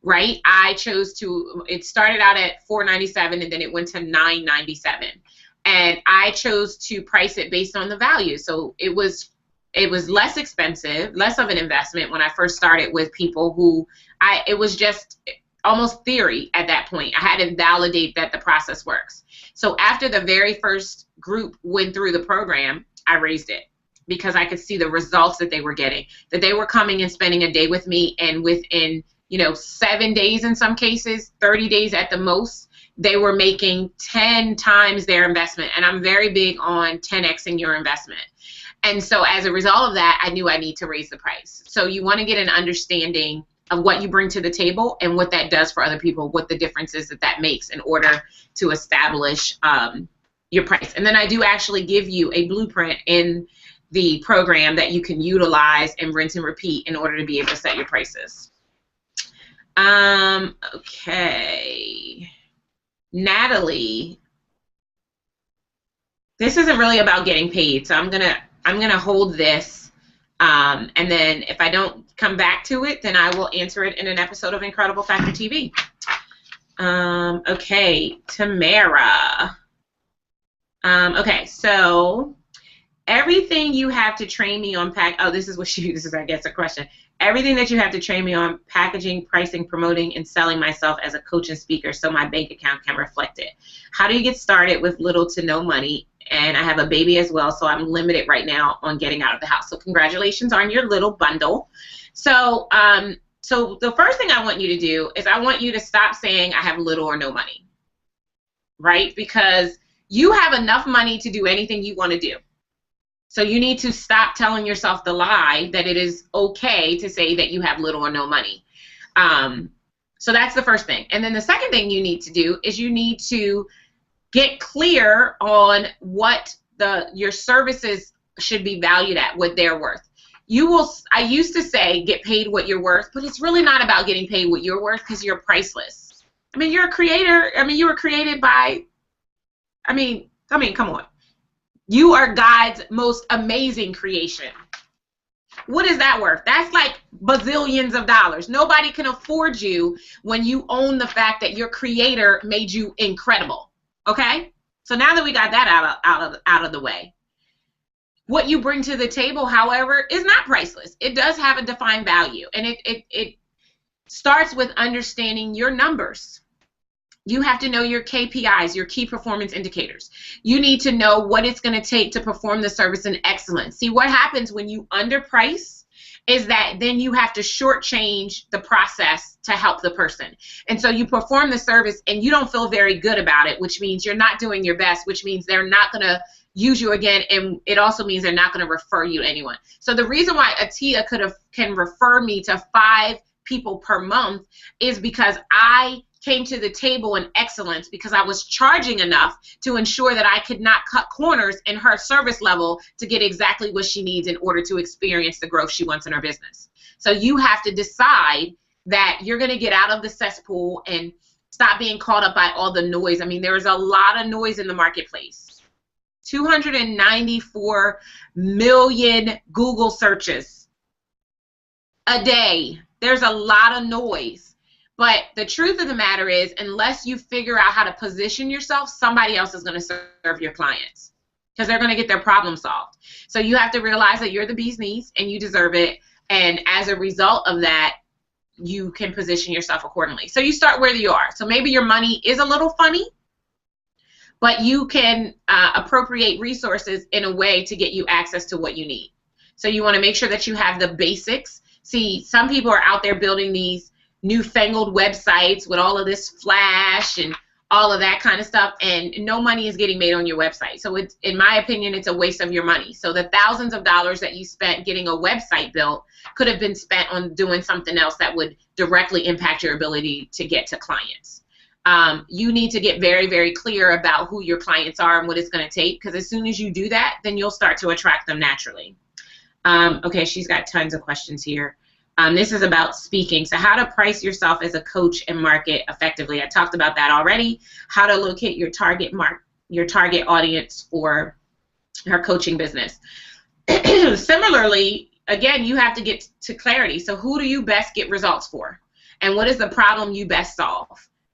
right? It started out at $4.97 and then it went to $9.97. And I chose to price it based on the value. So it was less expensive, less of an investment when I first started with people who it was just almost theory at that point. I had to validate that the process works. So after the very first group went through the program, I raised it because I could see the results that they were getting, that they were coming and spending a day with me, and within 7 days in some cases, 30 days at the most, they were making 10 times their investment. And I'm very big on 10xing your investment. And so as a result of that, I knew I need to raise the price. So you want to get an understanding of what you bring to the table and what that does for other people, what the difference is that makes in order to establish your price. And then I do actually give you a blueprint in the program that you can utilize and rinse and repeat in order to be able to set your prices. Okay. Natalie, this isn't really about getting paid, so I'm gonna hold this, and then if I don't come back to it, then I will answer it in an episode of Incredible Factor TV. Okay, Tamara. Okay, so everything you have to train me on this is I guess a question. Everything that you have to train me on packaging, pricing, promoting, and selling myself as a coach and speaker so my bank account can reflect it. How do you get started with little to no money? And I have a baby as well, so I'm limited right now on getting out of the house. So congratulations on your little bundle. So so the first thing I want you to do is I want you to stop saying I have little or no money, right? Because you have enough money to do anything you want to do. So you need to stop telling yourself the lie that it is okay to say that you have little or no money. So that's the first thing. And then the second thing you need to do is you need to get clear on what your services should be valued at, what they're worth. I used to say get paid what you're worth, but it's really not about getting paid what you're worth because you're priceless. I mean, you're a creator. I mean, you were created by, I mean, come on. You are God's most amazing creation. What is that worth? That's like bazillions of dollars. Nobody can afford you when you own the fact that your creator made you incredible. Okay? So now that we got that out of the way, what you bring to the table, however, is not priceless. It does have a defined value, and it starts with understanding your numbers. You have to know your KPIs, your key performance indicators. You need to know what it's going to take to perform the service in excellence. See, what happens when you underprice is that then you have to shortchange the process to help the person. And so you perform the service and you don't feel very good about it, which means you're not doing your best, which means they're not going to use you again, and it also means they're not going to refer you to anyone. So the reason why Atia can refer me to 5 people per month is because I came to the table in excellence, because I was charging enough to ensure that I could not cut corners in her service level to get exactly what she needs in order to experience the growth she wants in her business. So you have to decide that you're going to get out of the cesspool and stop being caught up by all the noise. I mean, there is a lot of noise in the marketplace. 294 million Google searches a day. There's a lot of noise. But the truth of the matter is, unless you figure out how to position yourself, somebody else is going to serve your clients because they're going to get their problem solved. So you have to realize that you're the bee's knees and you deserve it. And as a result of that, you can position yourself accordingly. So you start where you are. So maybe your money is a little funny, but you can appropriate resources in a way to get you access to what you need. So you want to make sure that you have the basics. See, some people are out there building these newfangled websites with all of this flash and all of that kind of stuff, and no money is getting made on your website. So it's, in my opinion, it's a waste of your money. So the thousands of dollars that you spent getting a website built could have been spent on doing something else that would directly impact your ability to get to clients. You need to get very, very clear about who your clients are and what it's going to take, because as soon as you do that, then you'll start to attract them naturally. Okay, she's got tons of questions here. This is about speaking. So how to price yourself as a coach and market effectively. I talked about that already. How to locate your target audience for her coaching business. Similarly, again, you have to get to clarity. So who do you best get results for? And what is the problem you best solve?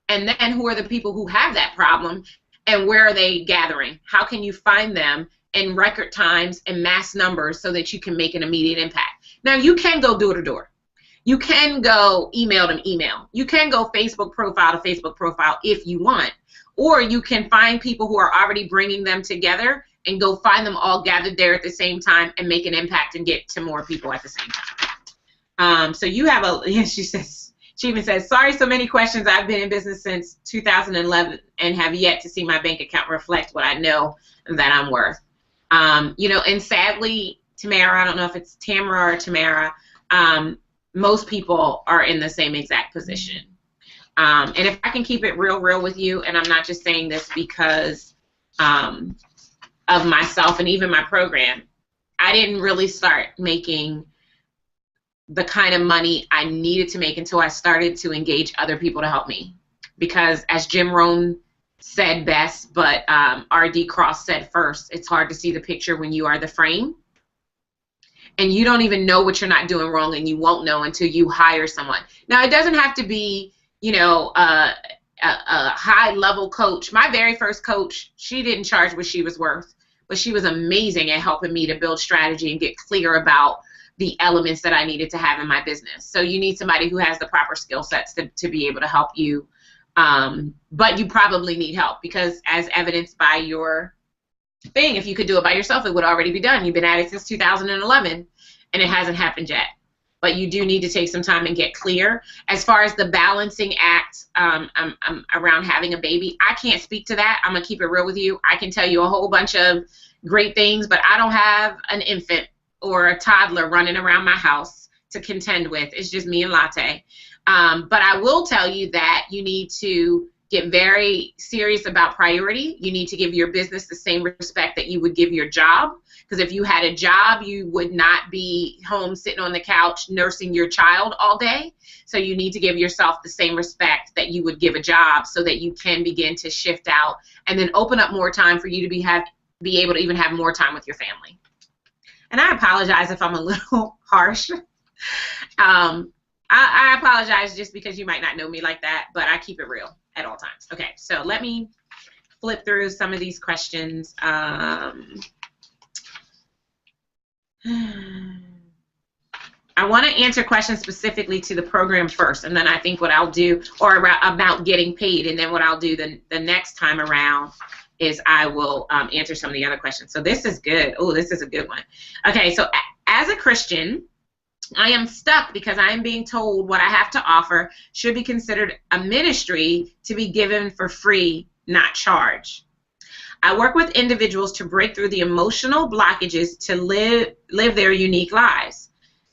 And then who are the people who have that problem, and where are they gathering? How can you find them in record times and mass numbers so that you can make an immediate impact? Now, you can go door to door. You can go email to email. You can go Facebook profile to Facebook profile if you want. Or you can find people who are already bringing them together and go find them all gathered there at the same time and make an impact and get to more people at the same time. So you have a, she even says, sorry, so many questions. I've been in business since 2011 and have yet to see my bank account reflect what I know that I'm worth. You know, and sadly, Tamara, I don't know if it's Tamara or Tamara, most people are in the same exact position. And if I can keep it real with you, and I'm not just saying this because of myself and even my program, I didn't really start making the kind of money I needed to make until I started to engage other people to help me. Because as Jim Rohn said best, but R.D. Cross said first, it's hard to see the picture when you are the frame. And you don't even know what you're not doing wrong, and you won't know until you hire someone. Now, it doesn't have to be, you know, a high-level coach. My very first coach, she didn't charge what she was worth, but she was amazing at helping me to build strategy and get clear about the elements that I needed to have in my business. So you need somebody who has the proper skill sets to be able to help you. But you probably need help, because as evidenced by your thing, if you could do it by yourself, it would already be done. You've been at it since 2011 and it hasn't happened yet. But you do need to take some time and get clear. As far as the balancing act around having a baby, I can't speak to that. I'm going to keep it real with you. I can tell you a whole bunch of great things, but I don't have an infant or a toddler running around my house to contend with. It's just me and Latte. But I will tell you that you need to get very serious about priority. You need to give your business the same respect that you would give your job, Because if you had a job, you would not be home sitting on the couch nursing your child all day. So you need to give yourself the same respect that you would give a job, so that you can begin to shift out and then open up more time for you to be able to even have more time with your family. And I apologize if I'm a little harsh. I apologize just because you might not know me like that, but I keep it real at all times. Okay, so let me flip through some of these questions. I want to answer questions specifically to the program first, and then I think what I'll do, or about getting paid, and then what I'll do the next time around is I will answer some of the other questions. So this is good. Oh, this is a good one. Okay, so as a Christian, I am stuck because I am being told what I have to offer should be considered a ministry to be given for free, not charge. I work with individuals to break through the emotional blockages to live their unique lives.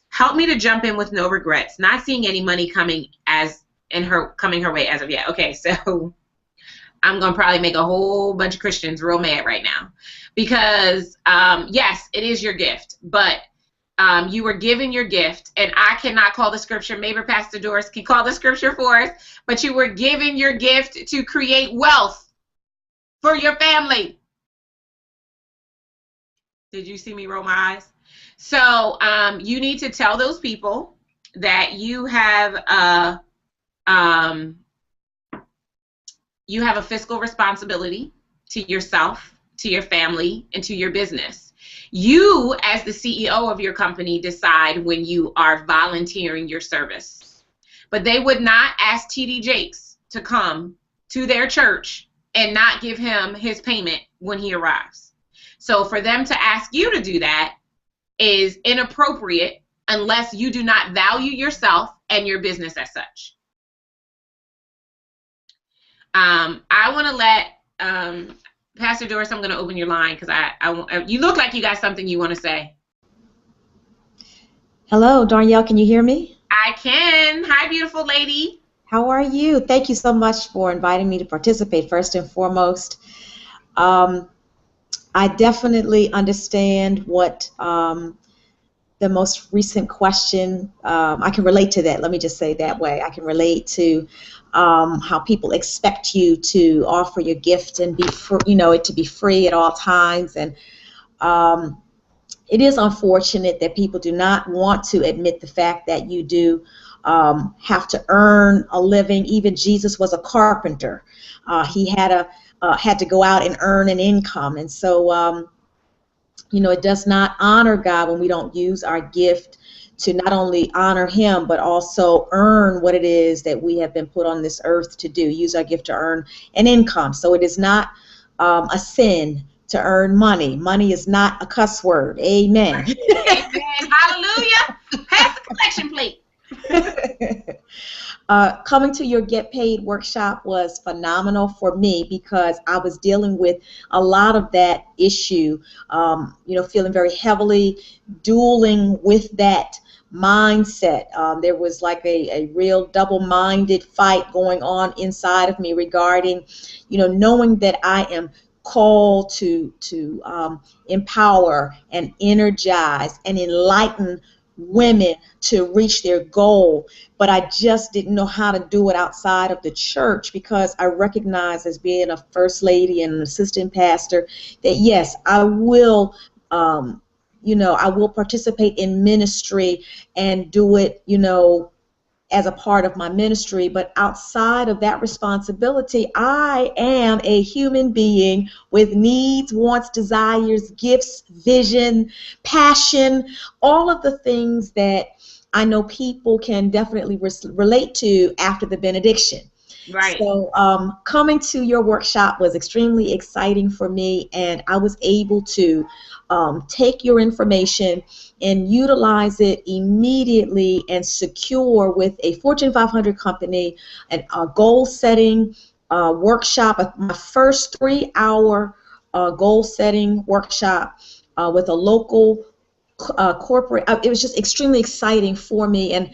Help me to jump in with no regrets, not seeing any money coming her way as of yet. Okay, so I'm going to probably make a whole bunch of Christians real mad right now, because yes, it is your gift, but you were given your gift, and I cannot call the scripture. Maybe Pastor Doris can call the scripture for us, but you were given your gift to create wealth for your family. Did you see me roll my eyes? So you need to tell those people that you have a fiscal responsibility to yourself, to your family, and to your business. You, as the CEO of your company, decide when you are volunteering your service. But they would not ask T.D. Jakes to come to their church and not give him his payment when he arrives. So for them to ask you to do that is inappropriate unless you do not value yourself and your business as such. I want to let Pastor Doris, I'm going to open your line because you look like you got something you want to say. Hello, Danielle, can you hear me? I can. Hi, beautiful lady. How are you? Thank you so much for inviting me to participate, first and foremost. I definitely understand what the most recent question, I can relate to that. Let me just say that way. I can relate to how people expect you to offer your gift and it to be free at all times. And it is unfortunate that people do not want to admit the fact that you do have to earn a living. Even Jesus was a carpenter. He had to go out and earn an income. And so, it does not honor God when we don't use our gift to not only honor him, but also earn what it is that we have been put on this earth to do, use our gift to earn an income. So it is not a sin to earn money. Money is not a cuss word. Amen. Amen. Hallelujah. Pass the collection plate. Coming to your Get Paid workshop was phenomenal for me because I was dealing with a lot of that issue, feeling very heavily, dueling with that mindset. There was like a real double-minded fight going on inside of me regarding, knowing that I am called to empower and energize and enlighten women to reach their goal, but I just didn't know how to do it outside of the church because I recognize, as being a first lady and an assistant pastor, that yes, I will I will participate in ministry and do it, as a part of my ministry, but outside of that responsibility, I am a human being with needs, wants, desires, gifts, vision, passion, all of the things that I know people can definitely relate to after the benediction. Right. So coming to your workshop was extremely exciting for me, and I was able to take your information and utilize it immediately and secure with a Fortune 500 company a goal-setting workshop, my first 3-hour goal-setting workshop with a local corporate. It was just extremely exciting for me, and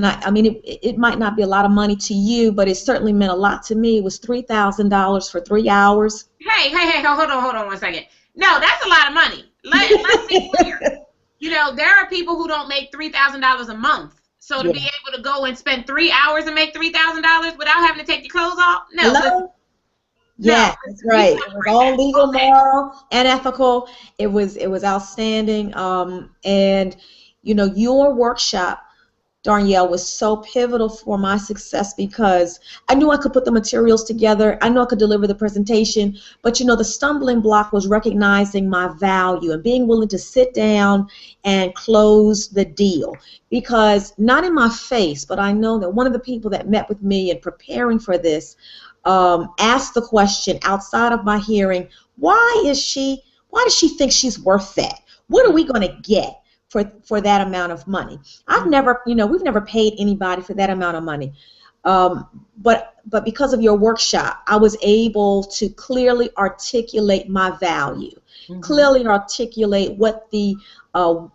I mean it might not be a lot of money to you, but it certainly meant a lot to me. It was $3,000 for 3 hours. Hey, hold on 1 second. No, that's a lot of money. Let's be clear. You know, there are people who don't make $3,000 a month. So to be able to go and spend 3 hours and make $3,000 without having to take your clothes off, no. Hello? Yes, that's right. It was all legal, moral, and ethical. It was outstanding. And you know, your workshop, Danielle, was so pivotal for my success because I knew I could put the materials together. I knew I could deliver the presentation. But, you know, the stumbling block was recognizing my value and being willing to sit down and close the deal. Because not in my face, but I know that one of the people that met with me in preparing for this asked the question outside of my hearing, why does she think she's worth that? What are we going to get for that amount of money? I've never, you know, we've never paid anybody for that amount of money. But because of your workshop, I was able to clearly articulate my value, clearly articulate what the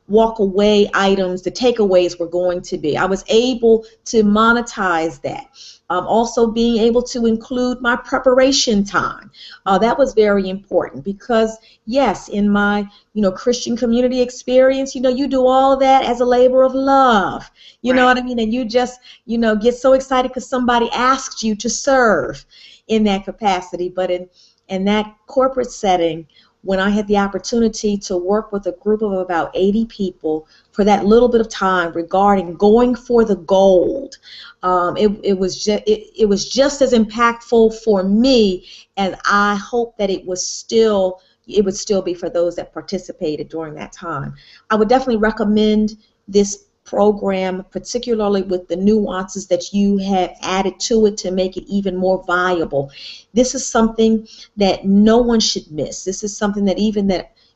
walk away items, the takeaways were going to be. I was able to monetize that. Also being able to include my preparation time. That was very important because, yes, in my, you know, Christian community experience, you know, you do all that as a labor of love. You know what I mean? And you just, you know, get so excited because somebody asked you to serve in that capacity. But in that corporate setting, when I had the opportunity to work with a group of about 80 people for that little bit of time regarding going for the gold, it was just as impactful for me as I hope that it would still be for those that participated during that time. I would definitely recommend this program, particularly with the nuances that you have added to it to make it even more viable. This is something that no one should miss. This is something that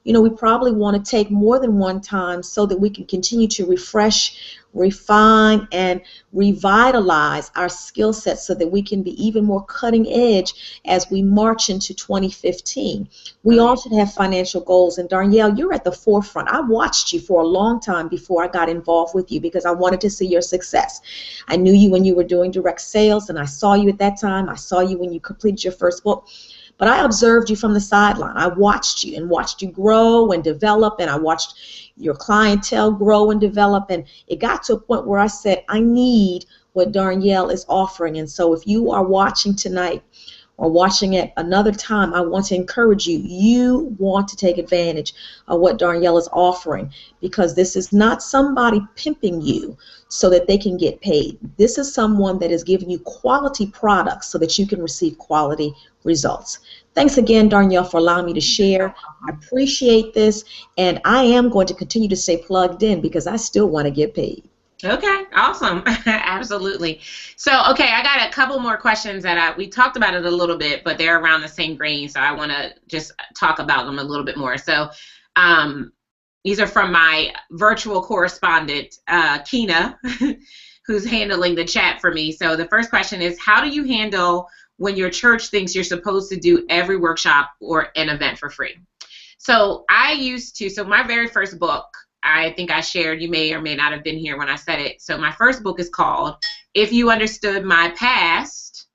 you know, we probably want to take more than one time so that we can continue to refresh, refine, and revitalize our skill sets so that we can be even more cutting edge as we march into 2015. We all should have financial goals, and Danielle, you're at the forefront. I watched you for a long time before I got involved with you because I wanted to see your success. I knew you when you were doing direct sales, and I saw you at that time. I saw you when you completed your first book. But I observed you from the sideline. I watched you grow and develop, and I watched your clientele grow and develop, and it got to a point where I said, I need what Danielle is offering. And so if you are watching tonight or watching at another time, I want to encourage you. You want to take advantage of what Danielle is offering because this is not somebody pimping you so that they can get paid. This is someone that is giving you quality products so that you can receive quality results. Thanks again, Danielle, for allowing me to share. I appreciate this, and I am going to continue to stay plugged in because I still want to get paid. Okay, awesome. Absolutely. So, okay, I got a couple more questions that we talked about it a little bit, but they're around the same grain, so I want to just talk about them a little bit more. So, these are from my virtual correspondent, Kina, who's handling the chat for me. So the first question is, how do you handle when your church thinks you're supposed to do every workshop or an event for free? So so my very first book, I think I shared, you may or may not have been here when I said it. So my first book is called If You Understood My Past,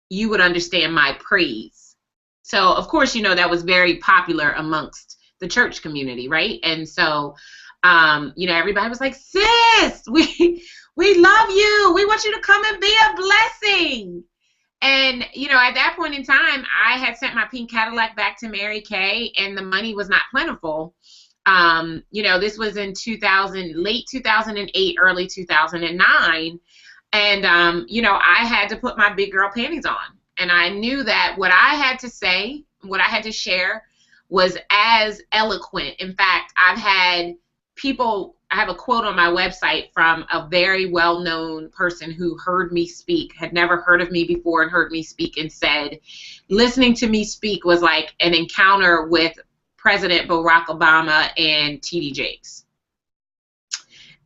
You Would Understand My Praise. So of course, you know, that was very popular amongst the church community, right? And so, you know, everybody was like, sis, we love you. We want you to come and be a blessing. And, you know, at that point in time, I had sent my pink Cadillac back to Mary Kay, and the money was not plentiful. You know, this was in late 2008, early 2009. And, you know, I had to put my big girl panties on. And I knew that what I had to say, what I had to share was as eloquent. In fact, I have a quote on my website from a very well-known person who heard me speak, had never heard of me before and heard me speak, and said, listening to me speak was like an encounter with President Barack Obama and T.D. Jakes.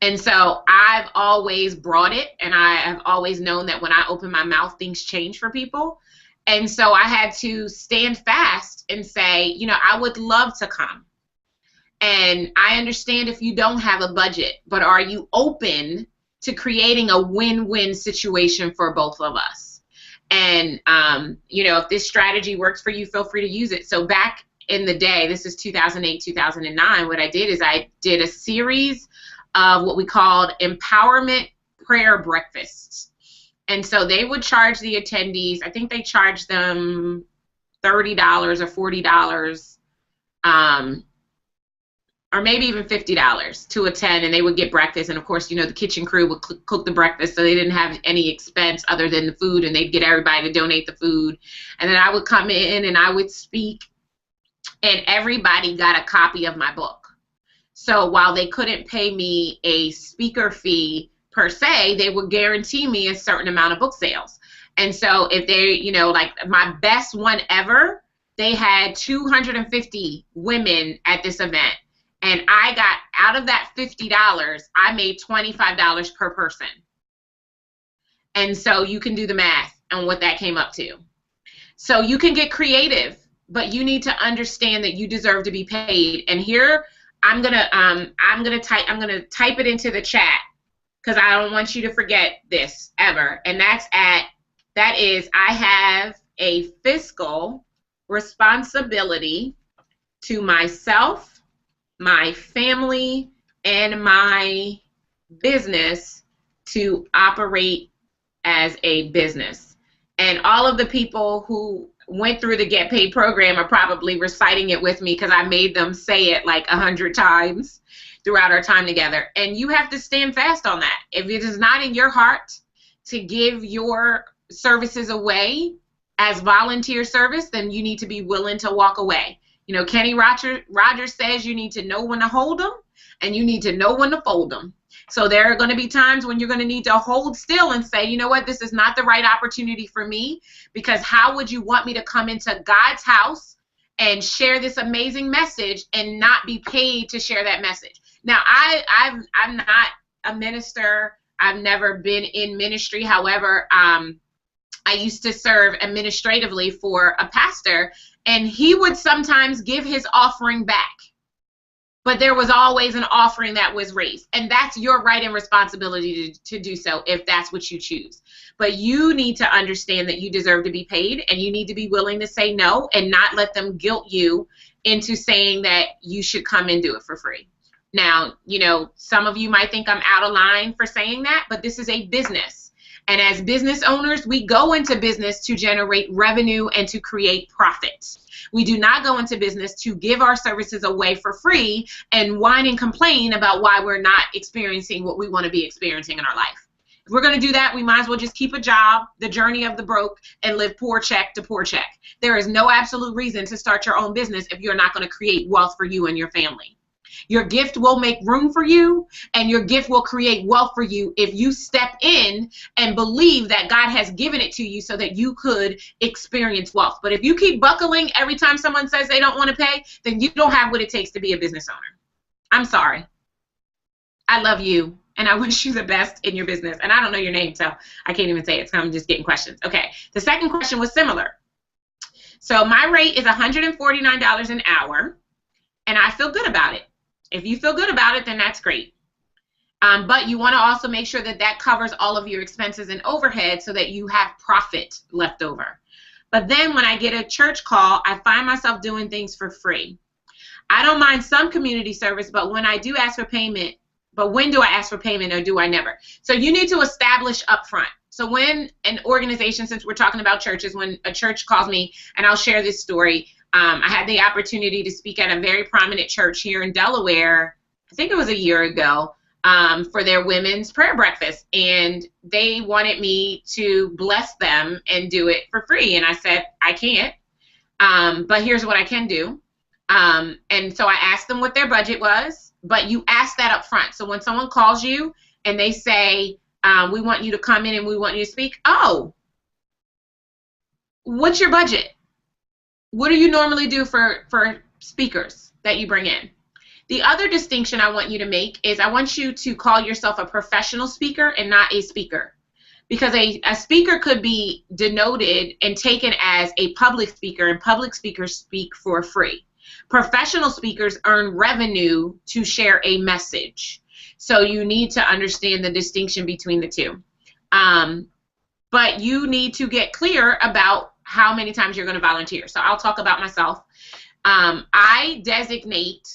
And so I've always brought it, and I have always known that when I open my mouth, things change for people. And so I had to stand fast and say, you know, I would love to come. And I understand if you don't have a budget, but are you open to creating a win-win situation for both of us? And, you know, if this strategy works for you, feel free to use it. So back in the day, this is 2008, 2009, what I did is I did a series of what we called empowerment prayer breakfasts. And so they would charge the attendees, I think they charged them $30 or $40, or maybe even $50 to attend, and they would get breakfast. And of course, you know, the kitchen crew would cook the breakfast, so they didn't have any expense other than the food, and they'd get everybody to donate the food. And then I would come in and I would speak, and everybody got a copy of my book. So while they couldn't pay me a speaker fee per se, they would guarantee me a certain amount of book sales. And so if they, you know, like my best one ever, they had 250 women at this event. And I got, out of that $50, I made $25 per person. And so you can do the math on what that came up to. So you can get creative, but you need to understand that you deserve to be paid. And here I'm gonna type it into the chat because I don't want you to forget this ever. And that is I have a fiscal responsibility to myself, my family, and my business to operate as a business. And all of the people who went through the Get Paid program are probably reciting it with me because I made them say it like 100 times throughout our time together. And you have to stand fast on that. If it is not in your heart to give your services away as volunteer service, then you need to be willing to walk away. You know, Kenny Rogers says you need to know when to hold them and you need to know when to fold them. So there are going to be times when you're going to need to hold still and say, you know what, this is not the right opportunity for me, because how would you want me to come into God's house and share this amazing message and not be paid to share that message? Now, I'm not a minister. I've never been in ministry. However, I used to serve administratively for a pastor, and he would sometimes give his offering back. But there was always an offering that was raised. And that's your right and responsibility to do so if that's what you choose. But you need to understand that you deserve to be paid, and you need to be willing to say no and not let them guilt you into saying that you should come and do it for free. Now, you know, some of you might think I'm out of line for saying that, but this is a business. And as business owners, we go into business to generate revenue and to create profits. We do not go into business to give our services away for free and whine and complain about why we're not experiencing what we want to be experiencing in our life. If we're going to do that, we might as well just keep a job, the journey of the broke, and live poor check to poor check. There is no absolute reason to start your own business if you're not going to create wealth for you and your family. Your gift will make room for you, and your gift will create wealth for you if you step in and believe that God has given it to you so that you could experience wealth. But if you keep buckling every time someone says they don't want to pay, then you don't have what it takes to be a business owner. I'm sorry. I love you, and I wish you the best in your business. And I don't know your name, so I can't even say it, so I'm just getting questions. Okay, the second question was similar. So my rate is $149 an hour, and I feel good about it. If you feel good about it, then that's great. But you want to also make sure that that covers all of your expenses and overhead so that you have profit left over. But then when I get a church call, I find myself doing things for free. I don't mind some community service, but when I do ask for payment, but when do I ask for payment, or do I never? So you need to establish upfront. So when an organization, since we're talking about churches, when a church calls me, and I'll share this story, I had the opportunity to speak at a very prominent church here in Delaware, I think it was a year ago, for their women's prayer breakfast. And they wanted me to bless them and do it for free. And I said, I can't, but here's what I can do. And so I asked them what their budget was, but you ask that up front. So when someone calls you and they say, we want you to come in and we want you to speak, oh, what's your budget? What do you normally do for speakers that you bring in? The other distinction I want you to make is I want you to call yourself a professional speaker and not a speaker. Because a speaker could be denoted and taken as a public speaker, and public speakers speak for free. Professional speakers earn revenue to share a message. So you need to understand the distinction between the two. But you need to get clear about how many times you're going to volunteer. So I'll talk about myself. I designate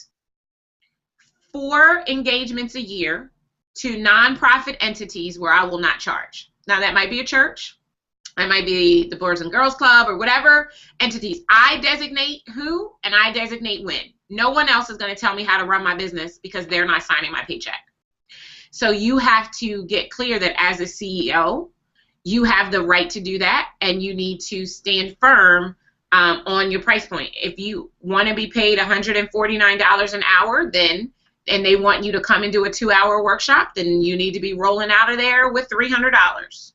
4 engagements a year to nonprofit entities where I will not charge. Now, that might be a church. It might be the Boys and Girls Club or whatever entities. I designate who and I designate when. No one else is going to tell me how to run my business because they're not signing my paycheck. So you have to get clear that as a CEO, you have the right to do that, and you need to stand firm on your price point. If you want to be paid $149 an hour, then and they want you to come and do a 2-hour workshop, then you need to be rolling out of there with $300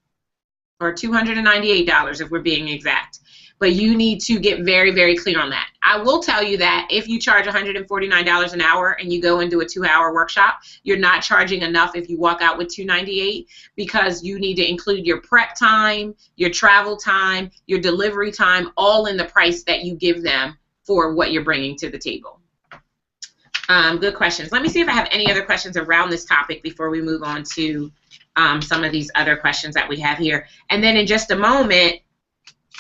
or $298 if we're being exact. But you need to get very, very clear on that. I will tell you that if you charge $149 an hour and you go and do a 2-hour workshop, you're not charging enough if you walk out with $298, because you need to include your prep time, your travel time, your delivery time, all in the price that you give them for what you're bringing to the table. Good questions. Let me see if I have any other questions around this topic before we move on to some of these other questions that we have here. And then in just a moment,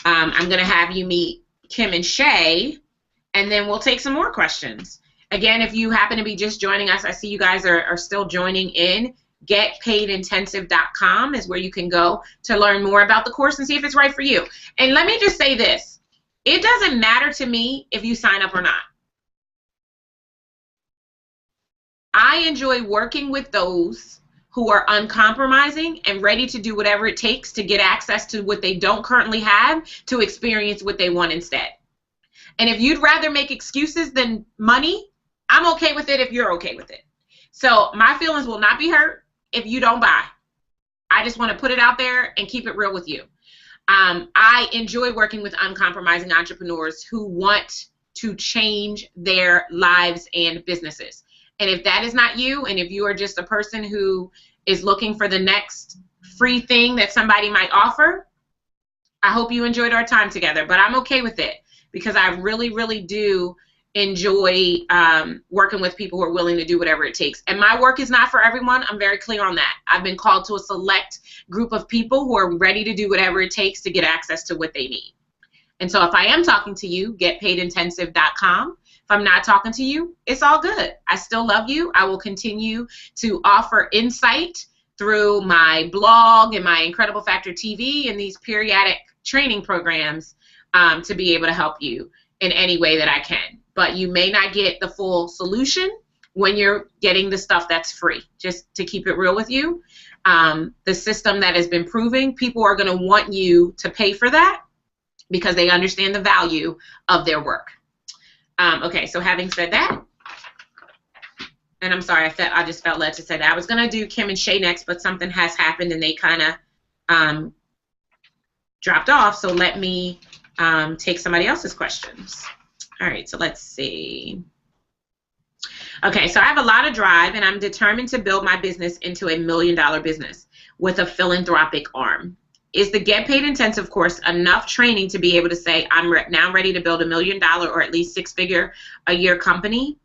I'm going to have you meet Kim and Shay, and then we'll take some more questions. Again, if you happen to be just joining us, I see you guys are still joining in. GetPaidIntensive.com is where you can go to learn more about the course and see if it's right for you. And let me just say this. It doesn't matter to me if you sign up or not. I enjoy working with those who are uncompromising and ready to do whatever it takes to get access to what they don't currently have to experience what they want instead. And if you'd rather make excuses than money, I'm okay with it if you're okay with it. So my feelings will not be hurt if you don't buy. I just want to put it out there and keep it real with you. I enjoy working with uncompromising entrepreneurs who want to change their lives and businesses. And if that is not you, and if you are just a person who is looking for the next free thing that somebody might offer, I hope you enjoyed our time together. But I'm okay with it because I really, really do enjoy working with people who are willing to do whatever it takes. And my work is not for everyone. I'm very clear on that. I've been called to a select group of people who are ready to do whatever it takes to get access to what they need. And so if I am talking to you, getpaidintensive.com. If I'm not talking to you, it's all good. I still love you. I will continue to offer insight through my blog and my Incredible Factor TV and these periodic training programs to be able to help you in any way that I can. But you may not get the full solution when you're getting the stuff that's free. Just to keep it real with you, the system that has been proving, people are going to want you to pay for that because they understand the value of their work. Okay, so having said that, and I'm sorry, I just felt led to say that. I was going to do Kim and Shay next, but something has happened and they kind of dropped off, so let me take somebody else's questions. All right, so let's see. Okay, so I have a lot of drive, and I'm determined to build my business into $1 million business with a philanthropic arm. Is the Get Paid Intensive course enough training to be able to say I'm now ready to build $1 million or at least 6-figure a year company?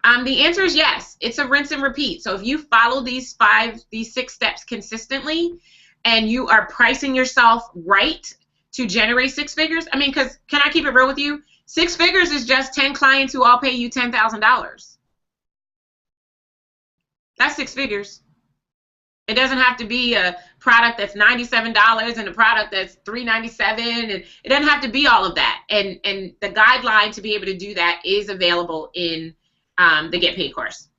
The answer is yes. It's a rinse and repeat. So if you follow these 6 steps consistently and you are pricing yourself right to generate 6 figures, I mean, because can I keep it real with you? 6 figures is just 10 clients who all pay you $10,000. That's 6 figures. It doesn't have to be a product that's $97 and a product that's $397, and it doesn't have to be all of that. And the guideline to be able to do that is available in the Get Paid course.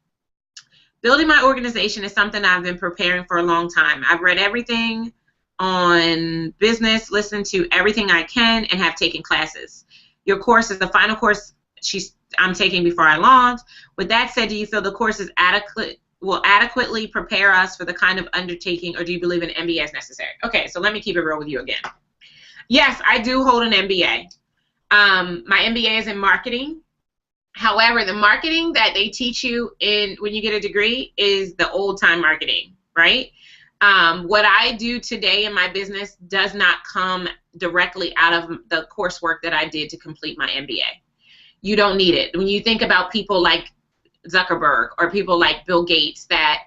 Building my organization is something I've been preparing for a long time. I've read everything on business, listened to everything I can, and have taken classes. Your course is the final course I'm taking before I launch. With that said, do you feel the course is will adequately prepare us for the kind of undertaking, or do you believe an MBA is necessary? Okay, so let me keep it real with you again. Yes, I do hold an MBA. My MBA is in marketing. However, the marketing that they teach you when you get a degree is the old-time marketing, right? What I do today in my business does not come directly out of the coursework that I did to complete my MBA. You don't need it. When you think about people like Zuckerberg or people like Bill Gates that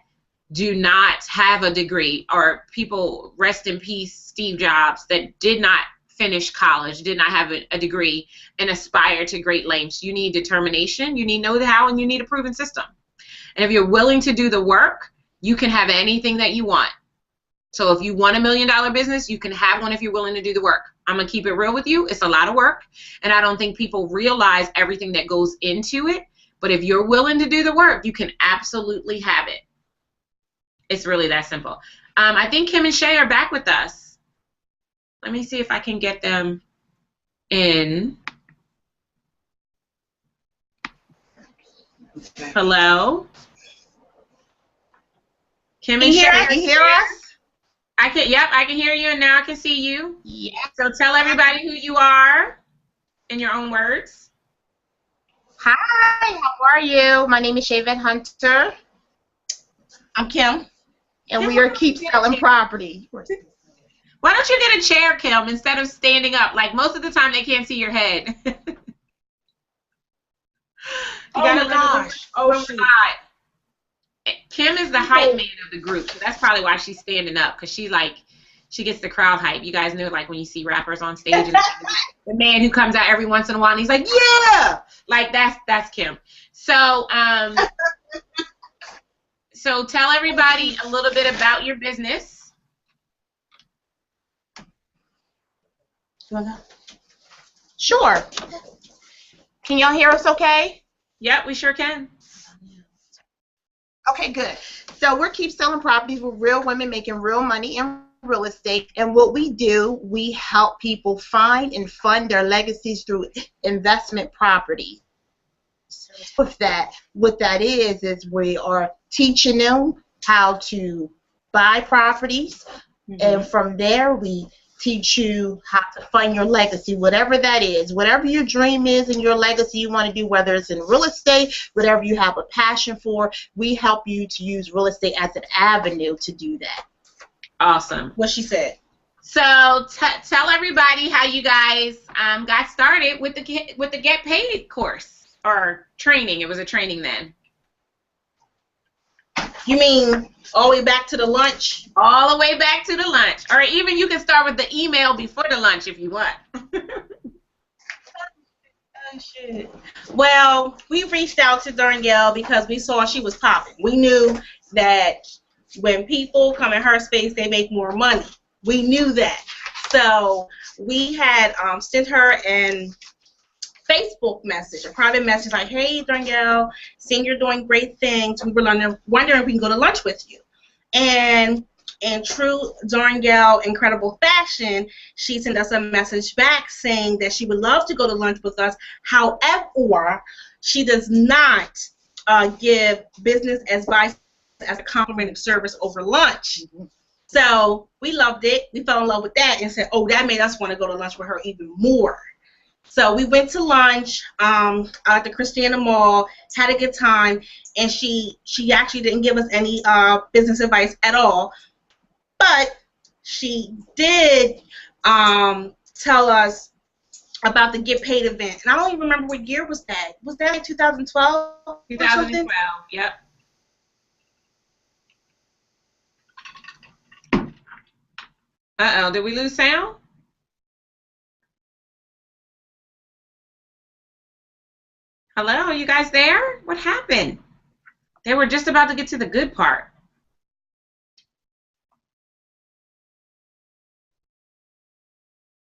do not have a degree, or people, rest in peace, Steve Jobs, that did not finish college, did not have a degree, and aspire to great lengths. You need determination, you need know-how, and you need a proven system. And if you're willing to do the work, you can have anything that you want. So if you want $1 million business, you can have one if you're willing to do the work. I'm going to keep it real with you. It's a lot of work, and I don't think people realize everything that goes into it. But if you're willing to do the work, you can absolutely have it. It's really that simple. I think Kim and Shay are back with us. Let me see if I can get them in. Okay. Hello? Kim and Shay. Can you hear us? I can hear you, and now I can see you. Yeah. So tell everybody who you are in your own words. Hi, how are you? My name is Shay Hunter. I'm Kim, and we are Keep Selling Property. Why don't you get a chair, Kim, instead of standing up? Like, most of the time they can't see your head. Oh my gosh. Oh, shoot. Kim is the hype man of the group, so that's probably why she's standing up, because she gets the crowd hype. You guys know, like, when you see rappers on stage, and the man who comes out every once in a while, and he's like, yeah! Like, that's Kim. So, so tell everybody a little bit about your business. Sure. Can y'all hear us okay? Yep, we sure can. Okay, good. So we're Keep Selling Properties. We're real women making real money in real estate. And what we do, we help people find and fund their legacies through investment property. With that, what that is we are teaching them how to buy properties. And from there, we teach you how to fund your legacy, whatever that is, whatever your dream is and your legacy you want to do, whether it's in real estate, whatever you have a passion for, we help you to use real estate as an avenue to do that. Awesome. What she said. So tell everybody how you guys got started with the Get Paid course or training. It was a training then. You mean all the way back to the lunch? All the way back to the lunch. Or even you can start with the email before the lunch if you want. Well, we reached out to Danielle because we saw she was popping. We knew that when people come in her space, they make more money. We knew that. So we had sent her an Facebook message, a private message like, hey, Danielle, seeing you're doing great things. We were wondering if we can go to lunch with you. And in true Danielle incredible fashion, she sent us a message back saying that she would love to go to lunch with us. However, she does not give business advice as a complimentary service over lunch. So we loved it. We fell in love with that and said, oh, that made us want to go to lunch with her even more. So we went to lunch at the Christiana Mall, had a good time, and she actually didn't give us any business advice at all. But she did tell us about the Get Paid event. And I don't even remember what year was that. Was that like 2012? 2012, yep. Uh-oh, did we lose sound? Hello, are you guys there? What happened? They were just about to get to the good part.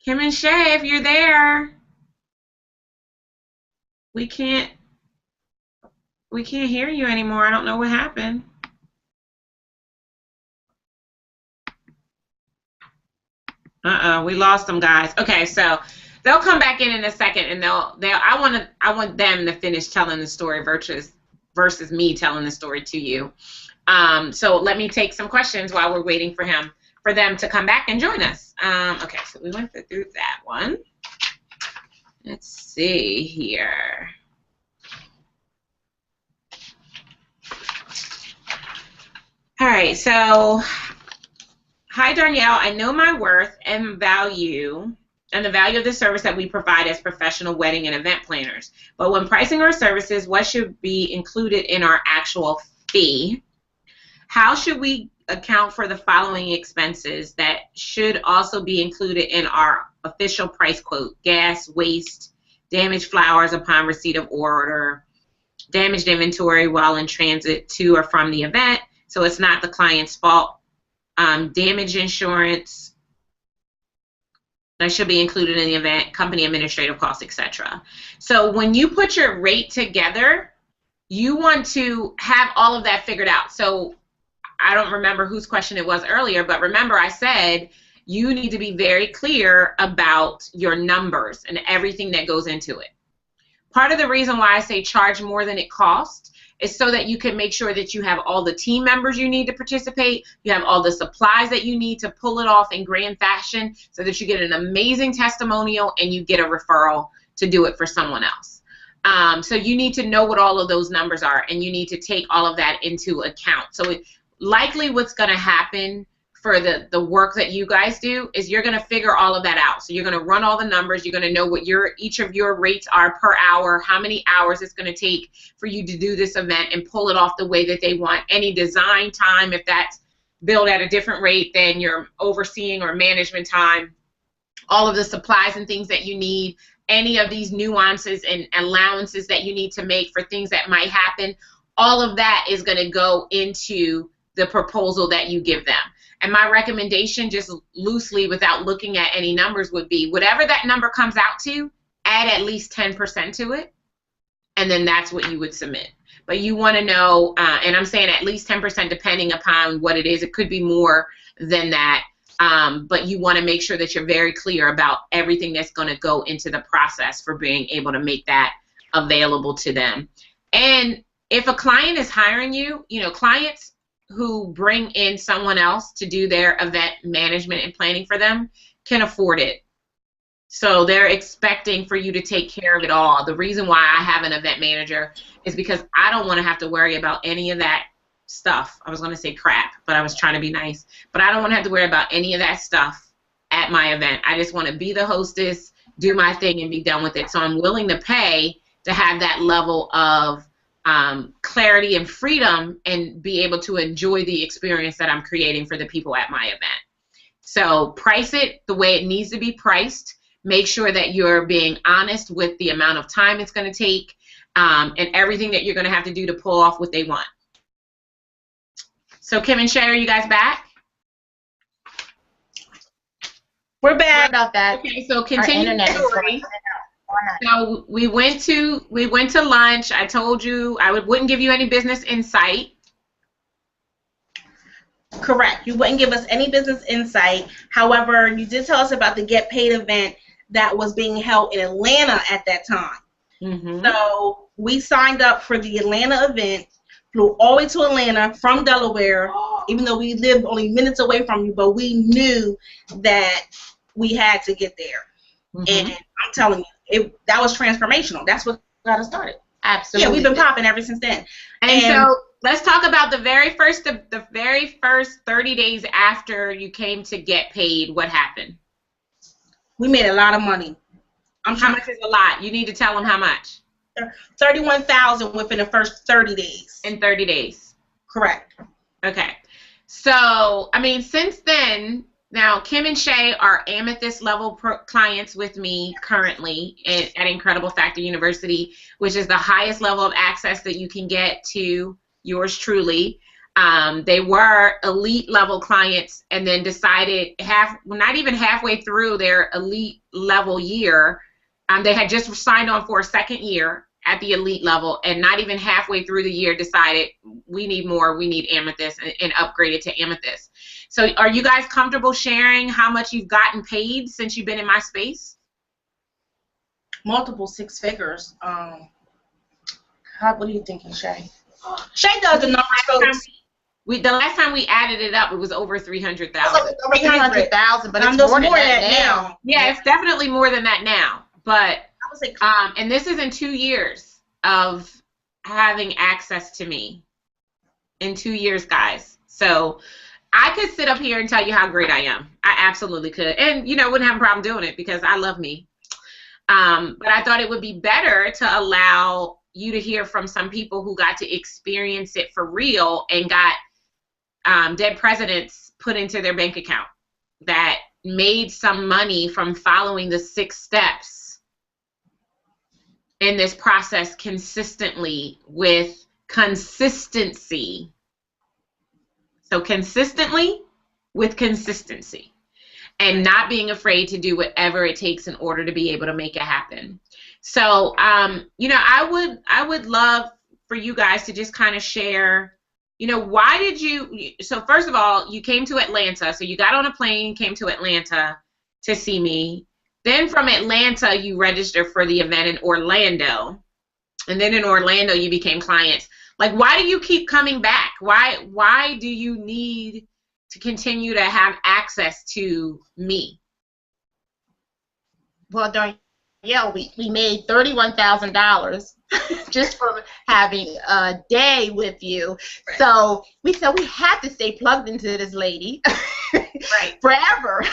Kim and Shay, if you're there, we can't hear you anymore. I don't know what happened. We lost them, guys. Okay, so they'll come back in a second, and I want them to finish telling the story versus me telling the story to you. So let me take some questions while we're waiting for them to come back and join us. Okay, so we went through that one. Let's see here. All right, so hi, Danielle. I know my worth and value and the value of the service that we provide as professional wedding and event planners. But when pricing our services, what should be included in our actual fee? How should we account for the following expenses that should also be included in our official price quote: gas, waste, damaged flowers upon receipt of order, damaged inventory while in transit to or from the event, so it's not the client's fault, damage insurance that should be included in the event, company administrative costs, etc. So when you put your rate together, you want to have all of that figured out. So I don't remember whose question it was earlier, but remember I said you need to be very clear about your numbers and everything that goes into it. Part of the reason why I say charge more than it costs is so that you can make sure that you have all the team members you need to participate, you have all the supplies that you need to pull it off in grand fashion so that you get an amazing testimonial and you get a referral to do it for someone else. So you need to know what all of those numbers are, and you need to take all of that into account. So likely what's going to happen for the work that you guys do is you're going to figure all of that out. So you're going to run all the numbers. You're going to know what each of your rates are per hour, how many hours it's going to take for you to do this event and pull it off the way that they want. Any design time, if that's billed at a different rate than your overseeing or management time, all of the supplies and things that you need, any of these nuances and allowances that you need to make for things that might happen, all of that is going to go into the proposal that you give them. And my recommendation, just loosely without looking at any numbers, would be whatever that number comes out to, add at least 10% to it, and then that's what you would submit. But you want to know, and I'm saying at least 10% depending upon what it is. It could be more than that, but you want to make sure that you're very clear about everything that's going to go into the process for being able to make that available to them. And if a client is hiring you, clients who bring in someone else to do their event management and planning for them can afford it. So they're expecting for you to take care of it all. The reason why I have an event manager is because I don't want to have to worry about any of that stuff. I was going to say crap, but I was trying to be nice. But I don't want to have to worry about any of that stuff at my event. I just want to be the hostess, do my thing, and be done with it. So I'm willing to pay to have that level of clarity and freedom and be able to enjoy the experience that I'm creating for the people at my event. So price it the way it needs to be priced. Make sure that you're being honest with the amount of time it's going to take and everything that you're going to have to do to pull off what they want. So Kim and Shay, are you guys back? We're back. About that. Okay, so continue the story. So we went to lunch. I told you I wouldn't give you any business insight. Correct. You wouldn't give us any business insight. However, you did tell us about the Get Paid event that was being held in Atlanta at that time. Mm-hmm. So we signed up for the Atlanta event, flew all the way to Atlanta from Delaware, even though we lived only minutes away from you, but we knew that we had to get there. Mm-hmm. And I'm telling you, that was transformational. That's what got us started. Absolutely. Yeah, we've been popping ever since then. And so let's talk about the very first 30 days after you came to Get Paid. What happened? We made a lot of money. How much is a lot? You need to tell them how much. $31,000 within the first 30 days. In 30 days. Correct. Okay. So, I mean, since then, now Kim and Shay are amethyst level clients with me currently at Incredible Factor University, which is the highest level of access that you can get to yours truly. They were elite level clients and then decided not even halfway through their elite level year, they had just signed on for a second year at the elite level, and not even halfway through the year decided we need more, we need amethyst, and upgraded to amethyst. So are you guys comfortable sharing how much you've gotten paid since you've been in my space? Multiple six figures. What are you thinking, Shay? Shay does the numbers. The last time we added it up, it was over 300,000. Over 300,000, but it's more than that now. Yeah, it's definitely more than that now. But and this is in 2 years of having access to me. In 2 years, guys. So I could sit up here and tell you how great I am. I absolutely could. And, wouldn't have a problem doing it because I love me. But I thought it would be better to allow you to hear from some people who got to experience it for real and got dead presidents put into their bank account that made some money from following the 6 steps in this process consistently with consistency. So consistently with consistency, and not being afraid to do whatever it takes in order to be able to make it happen. So, you know, I would love for you guys to just kind of share, you know, why did you, so first of all, you came to Atlanta, so you got on a plane, came to Atlanta to see me. Then from Atlanta, you registered for the event in Orlando. And then in Orlando, you became clients. Like, why do you keep coming back? Why do you need to continue to have access to me? Well, Danielle, we made $31,000 just from having a day with you. Right. So we said we had to stay plugged into this lady Right. forever,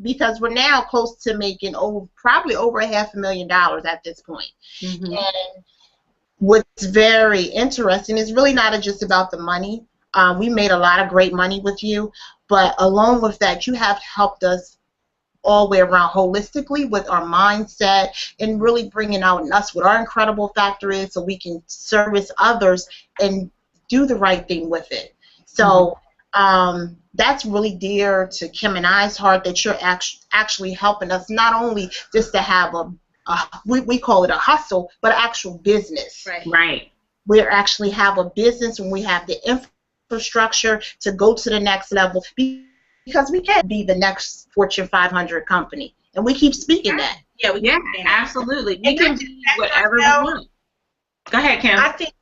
because we're now close to making probably over $500,000 at this point. Mm-hmm. And what's very interesting is really not just about the money. We made a lot of great money with you, but along with that, you have helped us all the way around holistically with our mindset and really bringing out in us what our incredible factor is, so we can service others and do the right thing with it. So that's really dear to Kim and I's heart, that you're actually helping us not only just to have we call it a hustle, but an actual business. Right. Right. We actually have a business, and we have the infrastructure to go to the next level, because we can be the next Fortune 500 company, and we keep speaking that. Yeah, Yeah, absolutely. We can do whatever we want. Go ahead, Kim. I think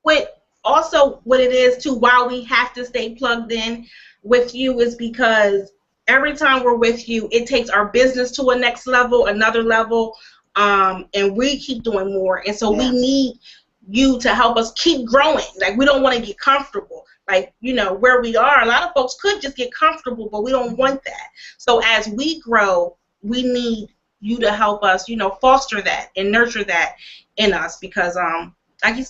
what it is too, why we have to stay plugged in with you, is because every time we're with you, it takes our business to a next level, another level, and we keep doing more. And so we need you to help us keep growing. Like, we don't want to get comfortable. Like, you know, where we are, a lot of folks could just get comfortable, but we don't want that. So as we grow, we need you to help us, you know, foster that and nurture that in us, because like we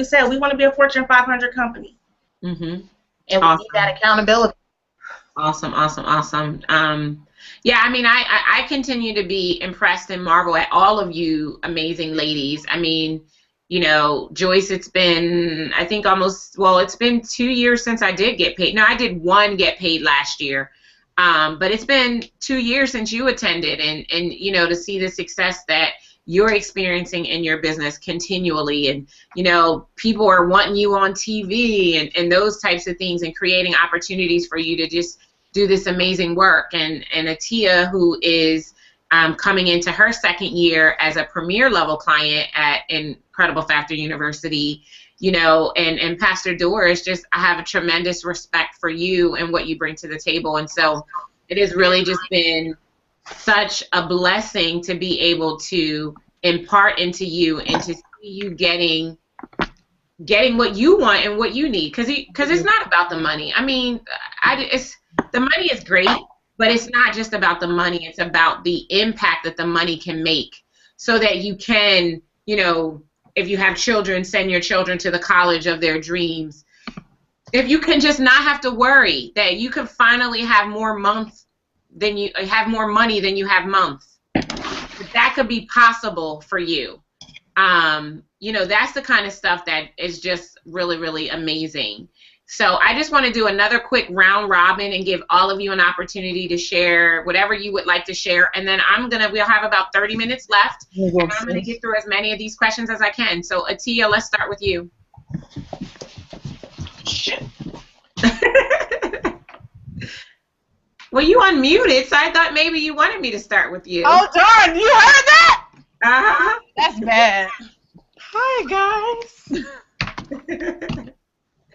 said, we want to be a Fortune 500 company. Mm-hmm. And we need that accountability. Awesome. Yeah, I mean, I continue to be impressed and marvel at all of you amazing ladies. I mean, you know, Joyce, it's been, I think it's been 2 years since I did get paid. No, I did one get paid last year. But it's been 2 years since you attended, and you know, to see the success that you're experiencing in your business continually, and you know, people are wanting you on TV and those types of things, and creating opportunities for you to just do this amazing work. And Atia, who is coming into her 2nd year as a premier level client at Incredible Factor University, you know, and Pastor Doris, just, I have a tremendous respect for you and what you bring to the table. And so it has really just been such a blessing to be able to impart into you and to see you getting what you want and what you need, because it's not about the money. I mean, the money is great, but it's not just about the money. It's about the impact that the money can make, so that you can, you know, if you have children, send your children to the college of their dreams. If you can just not have to worry that you can finally have more money than you have months. That could be possible for you. You know, that's the kind of stuff that is just really, really amazing. So I just want to do another quick round robin and give all of you an opportunity to share whatever you would like to share. And then we'll have about 30 minutes left, and I'm going to get through as many of these questions as I can. So Atia, let's start with you. Well, you unmuted, so I thought maybe you wanted me to start with you. Oh, darn, you heard that? Uh-huh. That's bad. Hi, guys.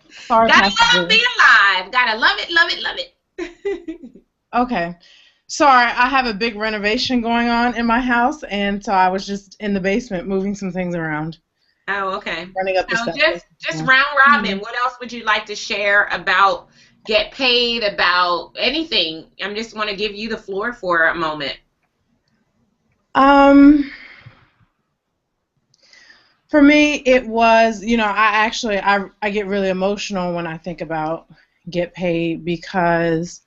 Sorry, Gotta love being alive. Gotta love it, love it, love it. Okay. Sorry, I have a big renovation going on in my house, and so I was just in the basement moving some things around. Oh, okay. Running up the steps. Just round robin. What else would you like to share about get paid, about anything? I just want to give you the floor for a moment. For me, it was, you know, I get really emotional when I think about get paid because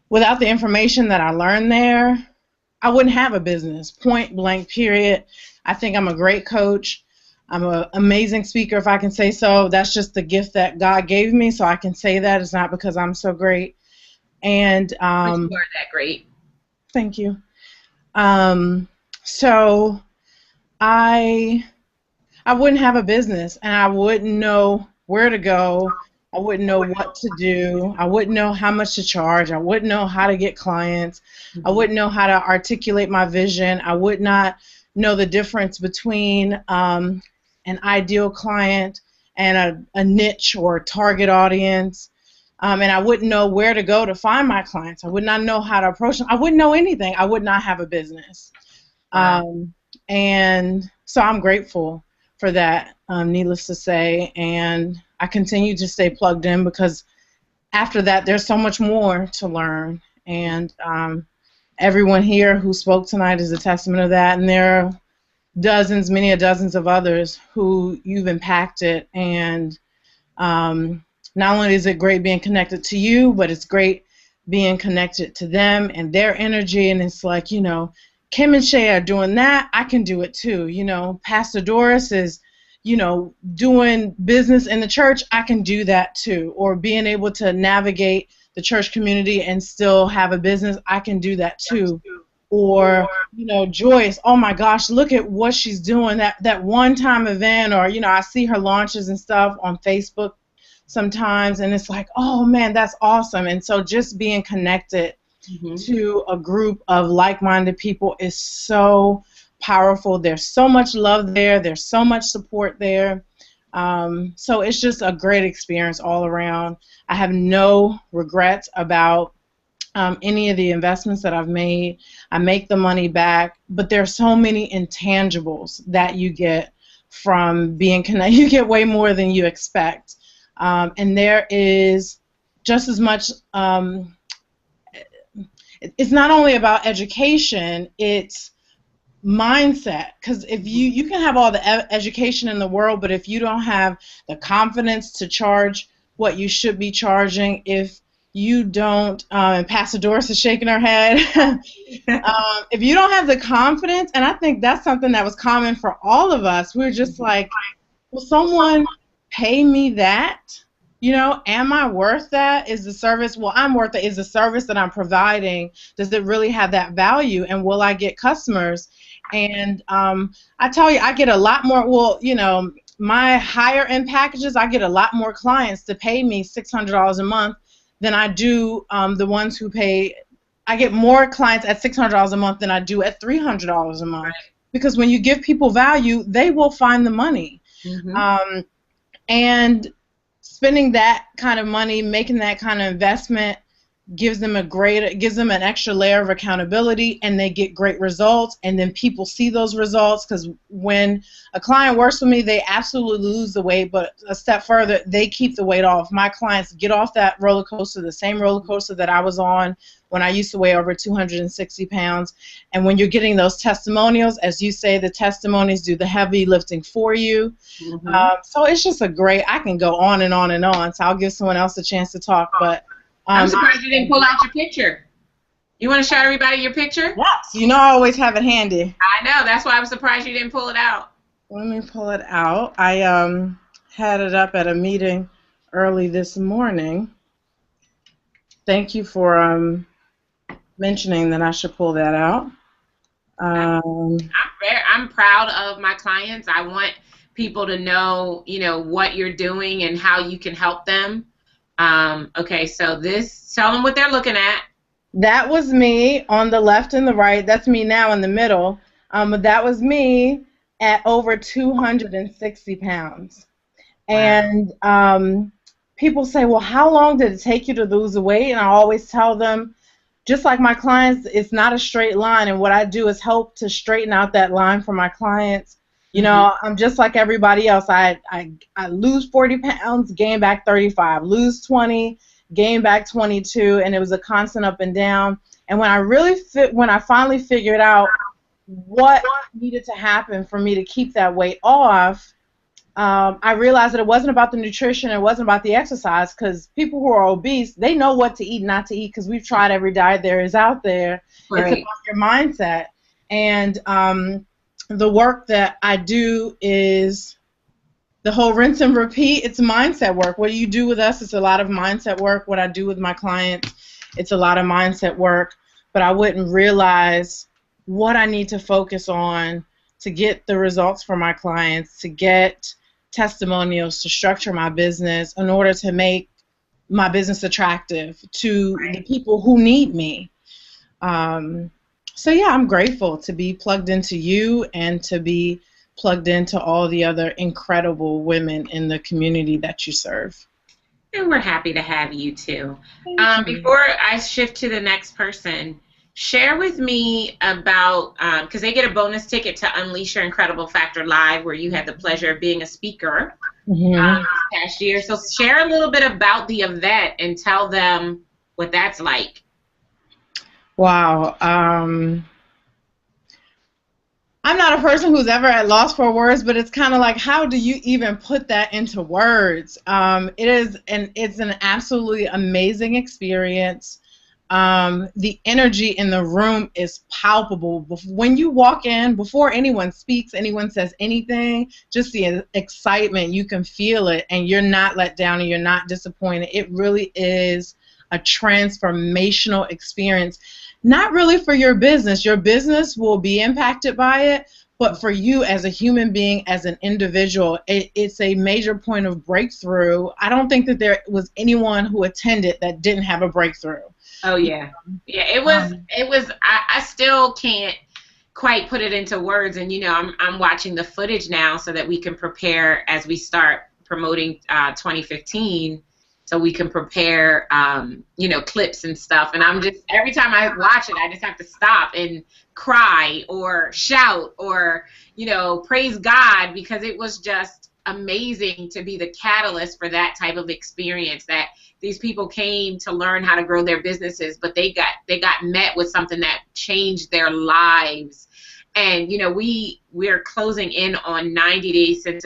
without the information that I learned there, I wouldn't have a business, point blank, period. I think I'm a great coach. I'm an amazing speaker, if I can say so. That's just the gift that God gave me, so I can say that. It's not because I'm so great. And But you are that great. Thank you. So I wouldn't have a business, and I wouldn't know where to go. I wouldn't know what to do. I wouldn't know how much to charge. I wouldn't know how to get clients. I wouldn't know how to articulate my vision. I would not know the difference between an ideal client and a niche or target audience. And I wouldn't know where to go to find my clients. I would not know how to approach them. I wouldn't know anything. I would not have a business. And so I'm grateful for that, needless to say. And I continue to stay plugged in because after that, there's so much more to learn. And everyone here who spoke tonight is a testament of that. And there are dozens, many dozens of others who you've impacted. And not only is it great being connected to you, but it's great being connected to them and their energy. And it's like, you know, Kim and Shay are doing that. I can do it too. You know, Pastor Doris is, you know, doing business in the church. I can do that too. Or being able to navigate the church community and still have a business. I can do that too. Or, you know, Joyce, oh my gosh, look at what she's doing. That one-time event, or, you know, I see her launches and stuff on Facebook sometimes, and it's like, oh man, that's awesome. And so just being connected to a group of like-minded people is so powerful. There's so much love there. There's so much support there. So it's just a great experience all around. I have no regrets about any of the investments that I've made. I make the money back, but there's so many intangibles that you get from being connected. You get way more than you expect. And there is just as much, it's not only about education, it's mindset. Because if you can have all the education in the world, but if you don't have the confidence to charge what you should be charging, if you don't, and Pastor Doris is shaking her head, if you don't have the confidence, and I think that's something that was common for all of us, we're just like, will someone pay me that? You know, am I worth that? Is the service, well, I'm worth it. Is the service that I'm providing, does it really have that value? And will I get customers? And I tell you, I get a lot more, well, you know, my higher end packages, I get a lot more clients to pay me $600 a month than I do the ones who pay. I get more clients at $600 a month than I do at $300 a month. Right. Because when you give people value, they will find the money. And spending that kind of money, making that kind of investment, gives them an extra layer of accountability, and they get great results. And then people see those results, because when a client works with me, they absolutely lose the weight, but a step further, they keep the weight off. My clients get off that roller coaster, the same roller coaster that I was on when I used to weigh over 260 pounds. And when you're getting those testimonials, as you say, the testimonies do the heavy lifting for you. So it's just I can go on and on and on. So I'll give someone else a chance to talk. But I'm surprised you didn't pull out your picture. You want to show everybody your picture? Yes. You know I always have it handy. I know. That's why I'm surprised you didn't pull it out. Let me pull it out. I had it up at a meeting early this morning. Thank you for mentioning that I should pull that out. I'm proud of my clients. I want people to know, you know, what you're doing and how you can help them. Okay, so tell them what they're looking at. That was me on the left and the right. That's me now in the middle. But that was me at over 260 pounds. Wow. And people say, well, how long did it take you to lose the weight? And I always tell them, just like my clients, it's not a straight line. And what I do is help to straighten out that line for my clients. You know, I'm just like everybody else. I lose 40 pounds, gain back 35, lose 20, gain back 22, and it was a constant up and down. And when I finally figured out what needed to happen for me to keep that weight off, I realized that it wasn't about the nutrition, it wasn't about the exercise, because people who are obese, they know what to eat and not to eat, because we've tried every diet there is out there. Right. It's about your mindset. And the work that I do is the whole rinse and repeat. It's mindset work. What you do with us, it's a lot of mindset work. What I do with my clients, it's a lot of mindset work. But I wouldn't realize what I need to focus on to get the results for my clients, to get testimonials, to structure my business in order to make my business attractive to the people who need me. So yeah, I'm grateful to be plugged into you and to be plugged into all the other incredible women in the community that you serve. And we're happy to have you too. Before I shift to the next person, share with me about, because they get a bonus ticket to Unleash Your Incredible Factor Live, where you had the pleasure of being a speaker this past year. So share a little bit about the event and tell them what that's like. Wow. I'm not a person who's ever at loss for words, but it's kind of like, how do you even put that into words? It's an absolutely amazing experience. The energy in the room is palpable. When you walk in, before anyone speaks, anyone says anything, just the excitement, you can feel it, and you're not let down and you're not disappointed. It really is a transformational experience. Not really for your business. Your business will be impacted by it, but for you as a human being, as an individual, it's a major point of breakthrough. I don't think that there was anyone who attended that didn't have a breakthrough. Oh yeah, yeah. It was. I still can't quite put it into words, and I'm watching the footage now so that we can prepare as we start promoting 2015. So we can prepare, clips and stuff. And I'm just, every time I watch it, I just have to stop and cry or shout or, praise God, because it was just amazing to be the catalyst for that type of experience, that these people came to learn how to grow their businesses, but they got met with something that changed their lives. And, we're closing in on 90 days since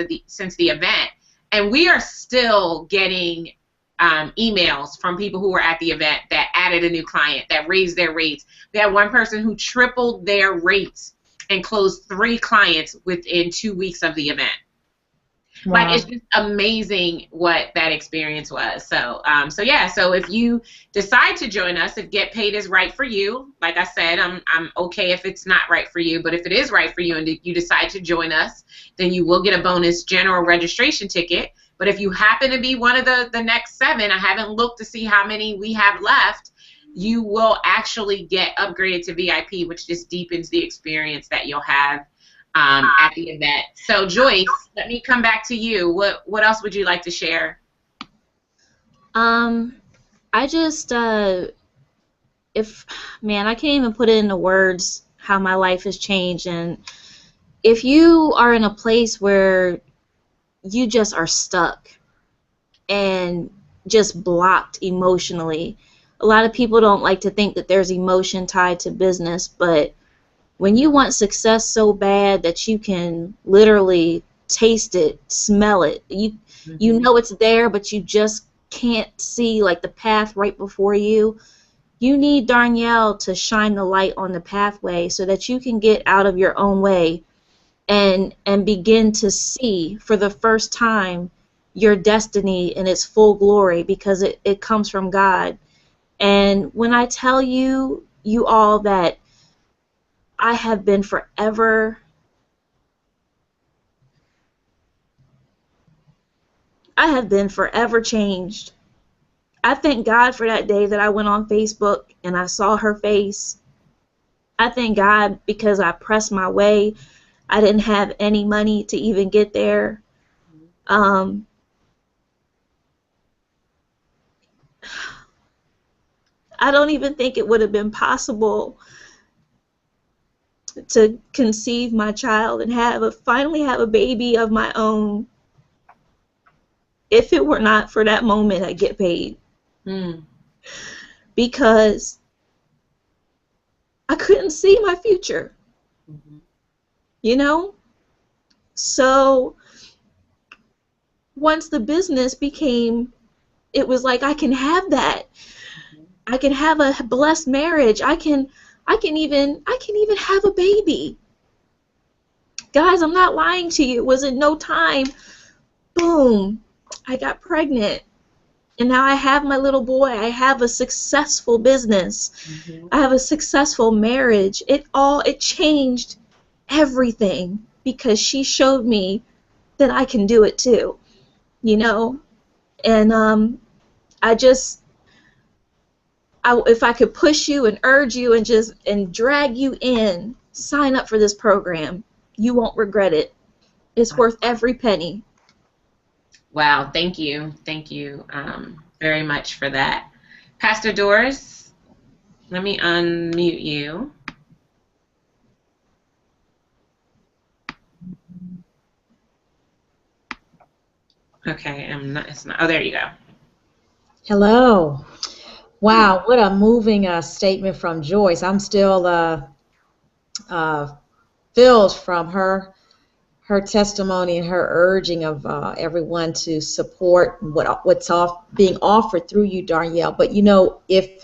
the event, and we are still getting emails from people who were at the event that added a new client, that raised their rates. We had one person who tripled their rates and closed 3 clients within 2 weeks of the event. Wow. Like, it's just amazing what that experience was. So if you decide to join us, if Get Paid is right for you, like I said, I'm okay if it's not right for you, but if it is right for you and you decide to join us, then you will get a bonus general registration ticket. But if you happen to be one of the next 7, I haven't looked to see how many we have left, you will actually get upgraded to VIP, which just deepens the experience that you'll have at the event. So Joyce, let me come back to you. What else would you like to share? I just, I can't even put it into words how my life has changed. And if you are in a place where you just are stuck and just blocked emotionally. A lot of people don't like to think that there's emotion tied to business, but when you want success so bad that you can literally taste it, smell it, you know it's there, but you just can't see like the path right before you, you need Danielle to shine the light on the pathway so that you can get out of your own way and begin to see for the first time your destiny in its full glory, because it comes from God. And when I tell you all that I have been forever changed. I thank God for that day that I went on Facebook and I saw her face. I thank God because I pressed my way. I didn't have any money to even get there. I don't even think it would have been possible to conceive my child and finally have a baby of my own if it were not for that moment I Get Paid. Because I couldn't see my future. So once the business became, it was like I can have that. I can have a blessed marriage. I can even have a baby. Guys, I'm not lying to you. It was in no time. Boom, I got pregnant. And now I have my little boy. I have a successful business. I have a successful marriage. It changed everything because she showed me that I can do it too, you know. And if I could push you and urge you and drag you in, sign up for this program. You won't regret it. It's worth every penny. Wow, thank you very much for that. Pastor Doris, let me unmute you. Okay, oh, there you go. Hello. Wow, what a moving statement from Joyce. I'm still filled from her testimony and her urging of everyone to support what's being offered through you, Danielle. But you know, if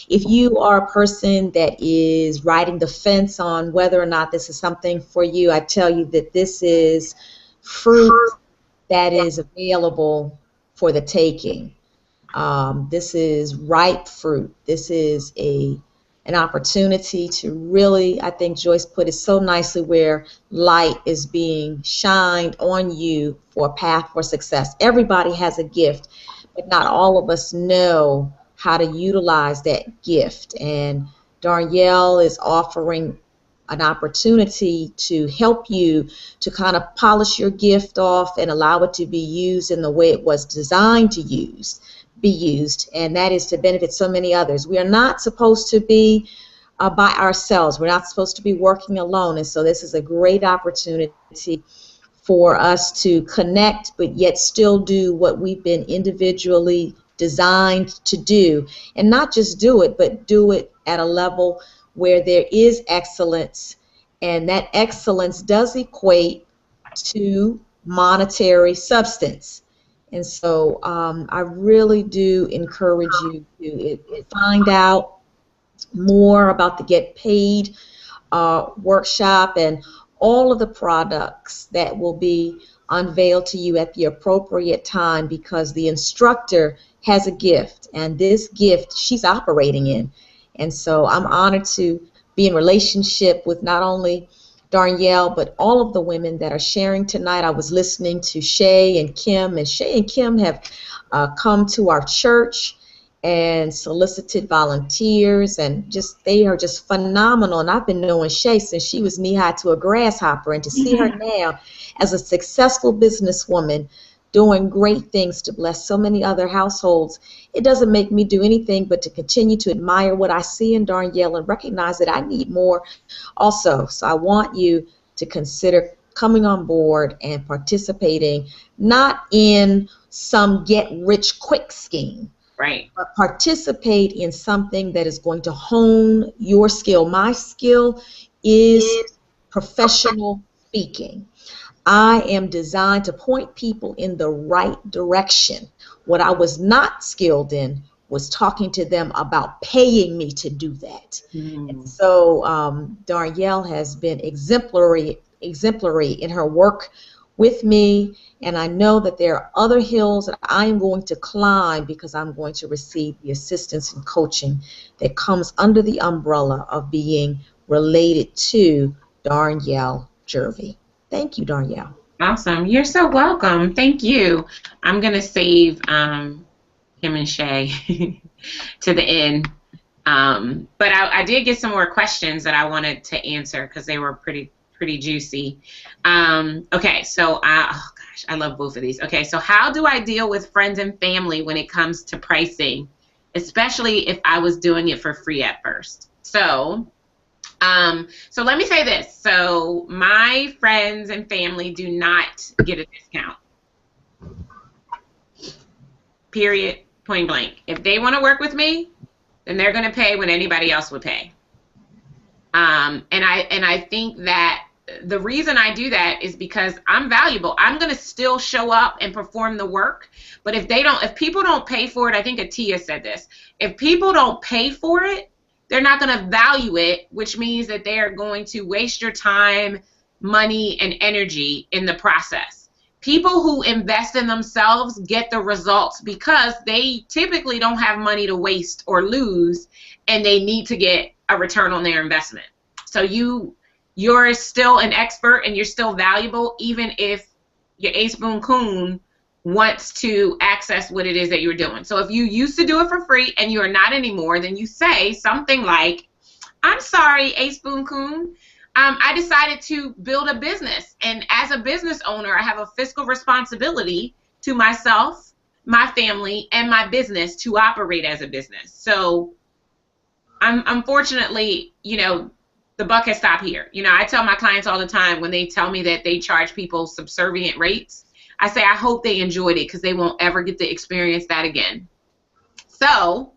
you are a person that is riding the fence on whether or not this is something for you, I tell you that this is fruit that is available for the taking. This is ripe fruit. This is an opportunity to really, I think Joyce put it so nicely, where light is being shined on you for a path for success. Everybody has a gift, but not all of us know how to utilize that gift. And Danielle is offering an opportunity to help you to kind of polish your gift off and allow it to be used in the way it was designed to be used, and that is to benefit so many others. We are not supposed to be by ourselves. We're not supposed to be working alone, and so this is a great opportunity for us to connect, but yet still do what we've been individually designed to do, and not just do it, but do it at a level where there is excellence, and that excellence does equate to monetary substance. And so I really do encourage you to find out more about the Get Paid workshop and all of the products that will be unveiled to you at the appropriate time, because the instructor has a gift, and this gift she's operating in. And so I'm honored to be in relationship with not only Danielle, but all of the women that are sharing tonight. I was listening to Shay and Kim, and Shay and Kim have come to our church and solicited volunteers, and they are just phenomenal. And I've been knowing Shay since she was knee-high to a grasshopper, and to see her now as a successful businesswoman doing great things to bless so many other households, it doesn't make me do anything but to continue to admire what I see in Danielle and recognize that I need more also. So I want you to consider coming on board and participating, not in some get-rich-quick scheme, right, but participate in something that is going to hone your skill. My skill is professional speaking. I am designed to point people in the right direction. What I was not skilled in was talking to them about paying me to do that. And so Danielle has been exemplary in her work with me, and I know that there are other hills that I am going to climb, because I'm going to receive the assistance and coaching that comes under the umbrella of being related to Danielle Jervey. Thank you, Danielle. Awesome. You're so welcome. Thank you. I'm going to save Kim and Shay to the end. But I did get some more questions that I wanted to answer because they were pretty juicy. Okay, so oh gosh, I love both of these. Okay, so how do I deal with friends and family when it comes to pricing, especially if I was doing it for free at first? So let me say this. So my friends and family do not get a discount. Period. Point blank. If they want to work with me, then they're going to pay what anybody else would pay. And I think that the reason I do that is because I'm valuable. I'm going to still show up and perform the work. But if people don't pay for it, I think Atia said this, if people don't pay for it, they're not going to value it, which means that they are going to waste your time, money, and energy in the process. People who invest in themselves get the results because they typically don't have money to waste or lose, and they need to get a return on their investment. So you're still an expert and you're still valuable, even if your ace boon coon wants to access what it is that you're doing. So if you used to do it for free and you're not anymore, then you say something like, I'm sorry, ace boon coon, I decided to build a business, and as a business owner, I have a fiscal responsibility to myself, my family, and my business to operate as a business. So unfortunately, the buck has stopped here. I tell my clients all the time when they tell me that they charge people subservient rates, I say I hope they enjoyed it because they won't ever get to experience that again. So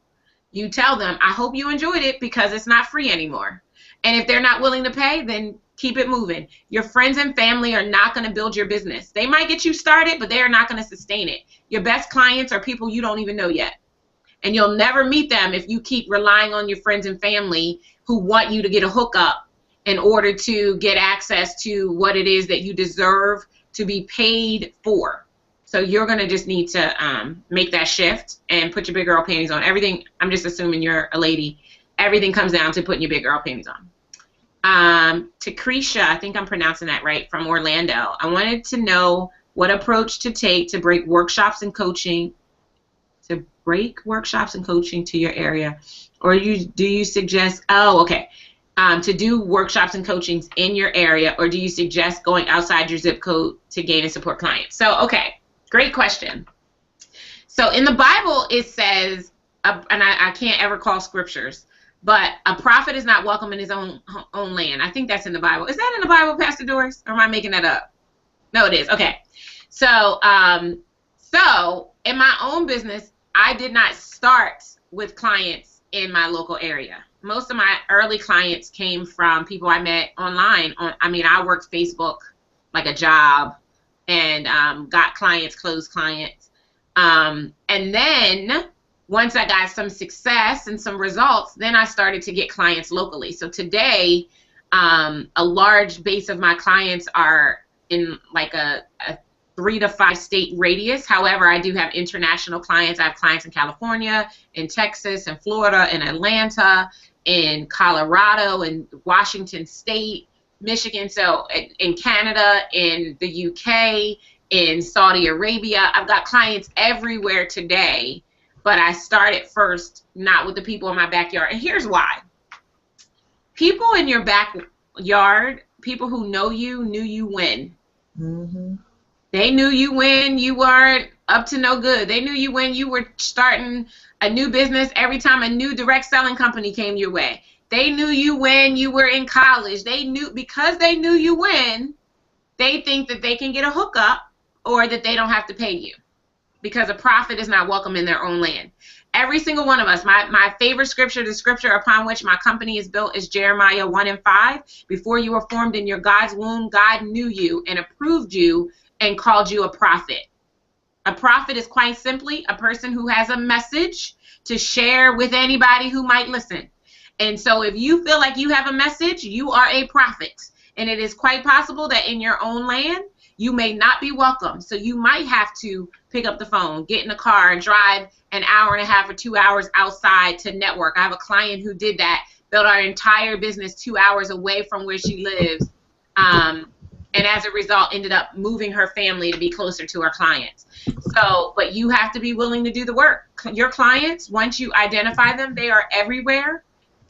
you tell them, I hope you enjoyed it because it's not free anymore. And if they're not willing to pay, then keep it moving. Your friends and family are not going to build your business. They might get you started, but they are not going to sustain it. Your best clients are people you don't even know yet. And you'll never meet them if you keep relying on your friends and family who want you to get a hookup in order to get access to what it is that you deserve to be paid for. So you're going to just need to make that shift and put your big girl panties on. Everything, I'm just assuming you're a lady, everything comes down to putting your big girl panties on. To Krisha, I think I'm pronouncing that right, from Orlando. I wanted to know what approach to take to bring workshops and coaching to your area, or do you suggest, to do workshops and coachings in your area, or do you suggest going outside your zip code to gain and support clients? So, okay, great question. So in the Bible it says, and I can't ever call scriptures, but a prophet is not welcome in his own land. I think that's in the Bible. Is that in the Bible, Pastor Doris, or am I making that up? No, it is. Okay. So, so in my own business, I did not start with clients in my local area. Most of my early clients came from people I met online. I worked Facebook like a job and got clients, closed clients. And then once I got some success and some results, then I started to get clients locally. So today, a large base of my clients are in like a 3 to 5 state radius. However, I do have international clients. I have clients in California, in Texas, in Florida, in Atlanta, in Colorado, in Washington State, Michigan, so in Canada, in the UK, in Saudi Arabia. I've got clients everywhere today, but I started first not with the people in my backyard. And here's why. People in your backyard, people who know you, knew you when. Mm-hmm. They knew you when you were up to no good. They knew you when you were starting a new business every time a new direct selling company came your way. They knew you when you were in college. Because they knew you when, they think that they can get a hookup or that they don't have to pay you because a prophet is not welcome in their own land. Every single one of us, my favorite scripture, the scripture upon which my company is built, is Jeremiah 1:5. Before you were formed in your God's womb, God knew you and approved you and called you a prophet. A prophet is quite simply a person who has a message to share with anybody who might listen. And so if you feel like you have a message, you are a prophet. And it is quite possible that in your own land, you may not be welcome. So you might have to pick up the phone, get in a car, and drive an hour and a half or 2 hours outside to network. I have a client who did that, built our entire business 2 hours away from where she lives. And as a result, ended up moving her family to be closer to her clients. So, but you have to be willing to do the work. Your clients, once you identify them, they are everywhere.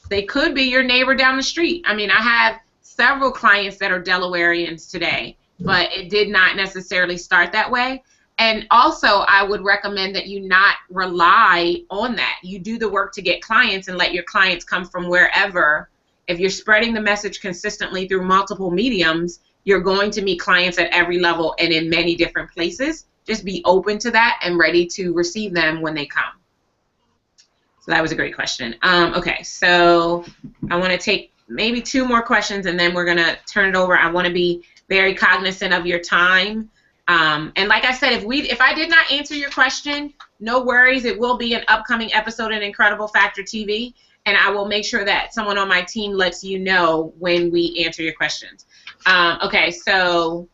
They could be your neighbor down the street. I have several clients that are Delawareans today, but it did not necessarily start that way. And also, I would recommend that you not rely on that. You do the work to get clients and let your clients come from wherever. If you're spreading the message consistently through multiple mediums, you're going to meet clients at every level and in many different places. Just be open to that and ready to receive them when they come. So that was a great question. Okay, so I want to take maybe 2 more questions, and then we're going to turn it over. I want to be very cognizant of your time. And like I said, if I did not answer your question, no worries. It will be an upcoming episode in Incredible Factor TV, and I will make sure that someone on my team lets you know when we answer your questions. Okay, so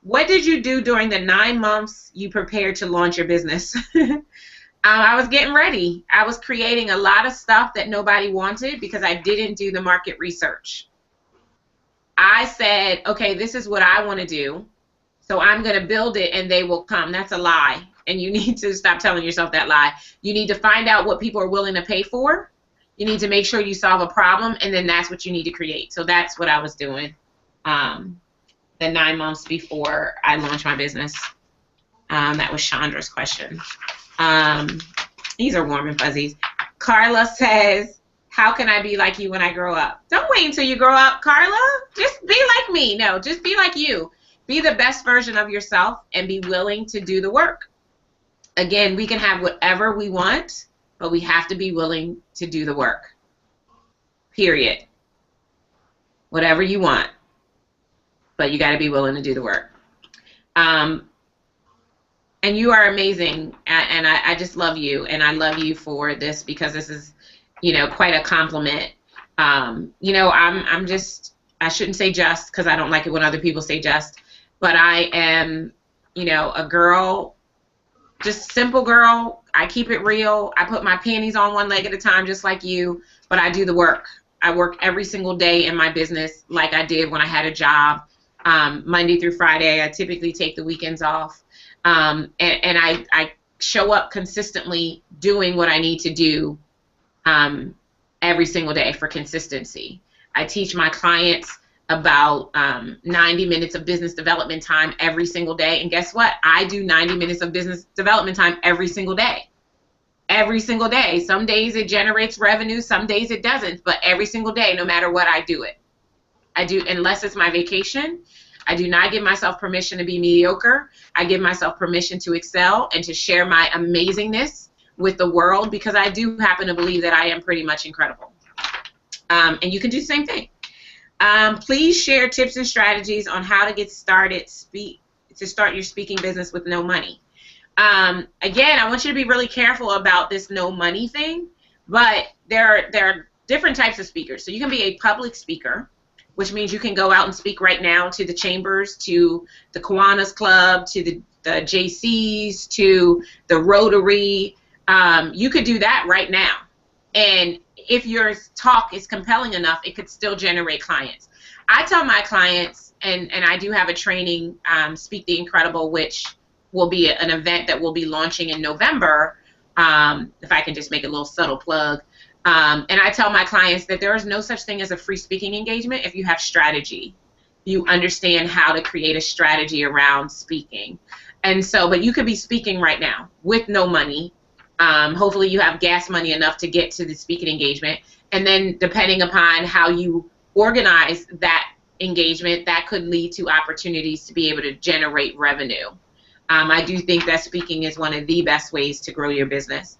what did you do during the 9 months you prepared to launch your business? I was getting ready. I was creating a lot of stuff that nobody wanted because I didn't do the market research. I said, okay, this is what I want to do, so I'm going to build it and they will come. That's a lie, and you need to stop telling yourself that lie. You need to find out what people are willing to pay for. You need to make sure you solve a problem, and then that's what you need to create. So that's what I was doing the 9 months before I launched my business. That was Chandra's question. These are warm and fuzzies. Carla says, how can I be like you when I grow up? Don't wait until you grow up, Carla. Just be like me. No, just be like you. Be the best version of yourself and be willing to do the work. Again, we can have whatever we want, but we have to be willing to do the work. Period. Whatever you want, but you got to be willing to do the work. And you are amazing, and I just love you, and I love you for this because this is, you know, quite a compliment. You know, I'm just, I shouldn't say just because I don't like it when other people say just, but I am, you know, a girl, just simple girl. I keep it real. I put my panties on one leg at a time just like you, but I do the work. I work every single day in my business like I did when I had a job, Monday through Friday. I typically take the weekends off. And I show up consistently doing what I need to do every single day for consistency. I teach my clients about 90 minutes of business development time every single day. And guess what? I do 90 minutes of business development time every single day. Every single day. Some days it generates revenue, some days it doesn't, but every single day, no matter what, I do it. I do, unless it's my vacation. I do not give myself permission to be mediocre. I give myself permission to excel and to share my amazingness with the world because I do happen to believe that I am pretty much incredible. And you can do the same thing. Please share tips and strategies on how to get started to start your speaking business with no money. Again, I want you to be really careful about this no money thing, but there are different types of speakers. So you can be a public speaker, which means you can go out and speak right now to the chambers, to the Kiwanis Club, to the JCs, to the Rotary. You could do that right now. And if your talk is compelling enough, it could still generate clients. I tell my clients, and I do have a training, Speak the Incredible, which will be an event that we'll be launching in November, if I can just make a little subtle plug. And I tell my clients that there is no such thing as a free speaking engagement if you have strategy. You understand how to create a strategy around speaking. And so, but you could be speaking right now with no money. Hopefully you have gas money enough to get to the speaking engagement. And then depending upon how you organize that engagement, that could lead to opportunities to be able to generate revenue. I do think that speaking is one of the best ways to grow your business.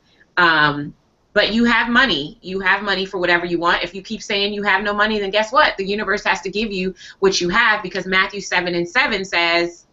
But you have money. You have money for whatever you want. If you keep saying you have no money, then guess what? The universe has to give you what you have because Matthew 7:7 says,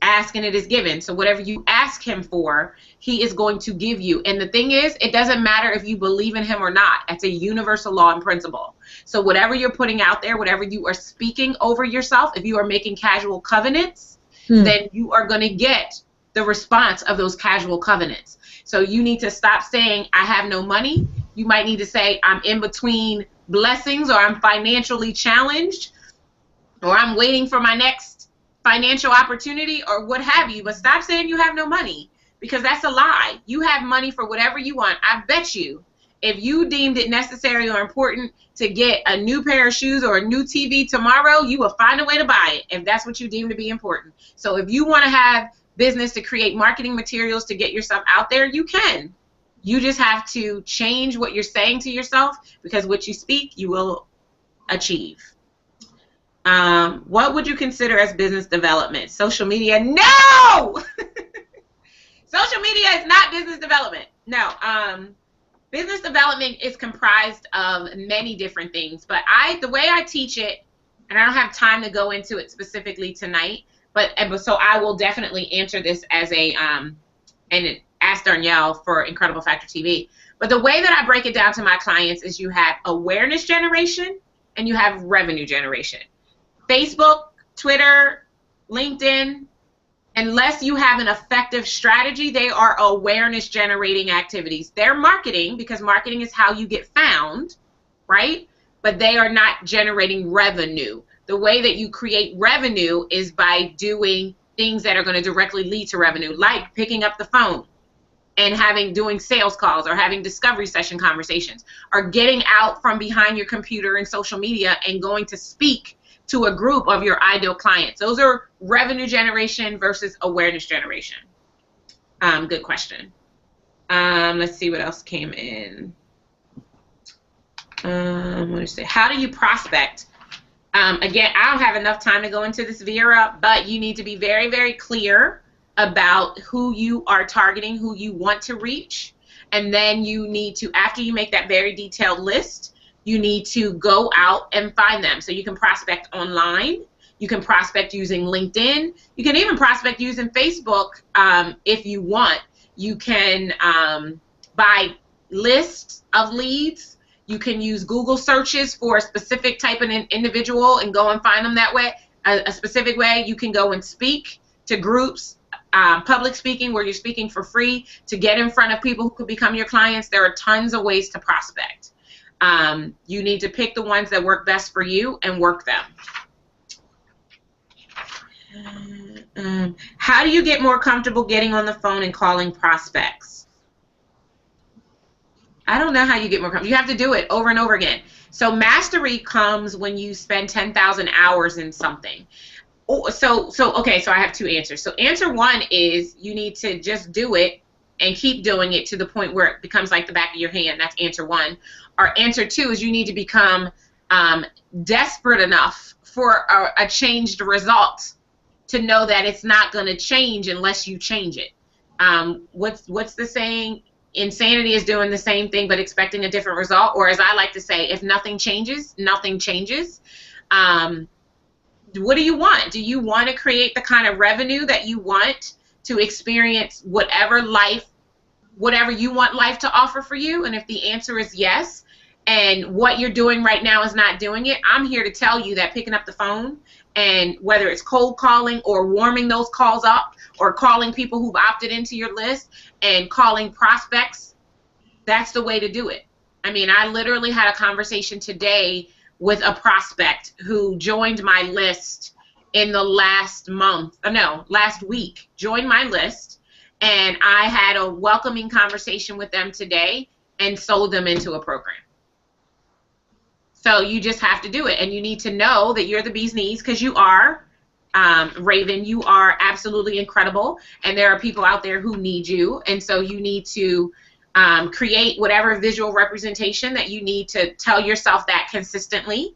ask and it is given. So whatever you ask him for, he is going to give you. And the thing is, it doesn't matter if you believe in him or not. It's a universal law and principle. So whatever you're putting out there, whatever you are speaking over yourself, if you are making casual covenants, then you are going to get the response of those casual covenants. So you need to stop saying, I have no money. You might need to say, I'm in between blessings, or I'm financially challenged, or I'm waiting for my next financial opportunity, or what have you. But stop saying you have no money, because that's a lie. You have money for whatever you want. I bet you, if you deemed it necessary or important to get a new pair of shoes or a new TV tomorrow, you will find a way to buy it if that's what you deem to be important. So if you want to have business to create marketing materials to get yourself out there, you can. You just have to change what you're saying to yourself, because what you speak, you will achieve. What would you consider as business development? Social media? No! Social media is not business development. No. business development is comprised of many different things, but the way I teach it, and I don't have time to go into it specifically tonight, but so I will definitely answer this as and ask Danielle for Incredible Factor TV. But the way that I break it down to my clients is you have awareness generation and you have revenue generation. Facebook, Twitter, LinkedIn, unless you have an effective strategy, they are awareness generating activities. They're marketing, because marketing is how you get found, right? But they are not generating revenue. The way that you create revenue is by doing things that are going to directly lead to revenue, like picking up the phone and doing sales calls, or having discovery session conversations, or getting out from behind your computer and social media and going to speak to a group of your ideal clients. Those are revenue generation versus awareness generation. Good question. Let's see what else came in. What did I say? How do you prospect? Again, I don't have enough time to go into this, Vera, but you need to be very, very clear about who you are targeting, who you want to reach, and then you need to, after you make that very detailed list, you need to go out and find them. So you can prospect online. You can prospect using LinkedIn. You can even prospect using Facebook if you want. You can buy lists of leads. You can use Google searches for a specific type of individual and go and find them that way, a specific way. You can go and speak to groups, public speaking, where you're speaking for free, to get in front of people who could become your clients. There are tons of ways to prospect. You need to pick the ones that work best for you and work them. How do you get more comfortable getting on the phone and calling prospects? I don't know how you get more comfortable. You have to do it over and over again. So mastery comes when you spend 10,000 hours in something. Okay, so I have two answers. So answer one is you need to just do it and keep doing it to the point where it becomes like the back of your hand. That's answer one. Or answer two is you need to become desperate enough for a changed result to know that it's not going to change unless you change it. What's the saying? Insanity is doing the same thing but expecting a different result. Or as I like to say, if nothing changes, nothing changes. What do you want? Do you want to create the kind of revenue that you want to experience whatever you want life to offer for you? And if the answer is yes, and what you're doing right now is not doing it, I'm here to tell you that picking up the phone, and whether it's cold calling or warming those calls up, or calling people who've opted into your list and calling prospects, that's the way to do it. I mean, I literally had a conversation today with a prospect who joined my list in the last week, joined my list, and I had a welcoming conversation with them today and sold them into a program. So you just have to do it, and you need to know that you're the bee's knees, because you are, Raven, you are absolutely incredible, and there are people out there who need you, and so you need to create whatever visual representation that you need to tell yourself that consistently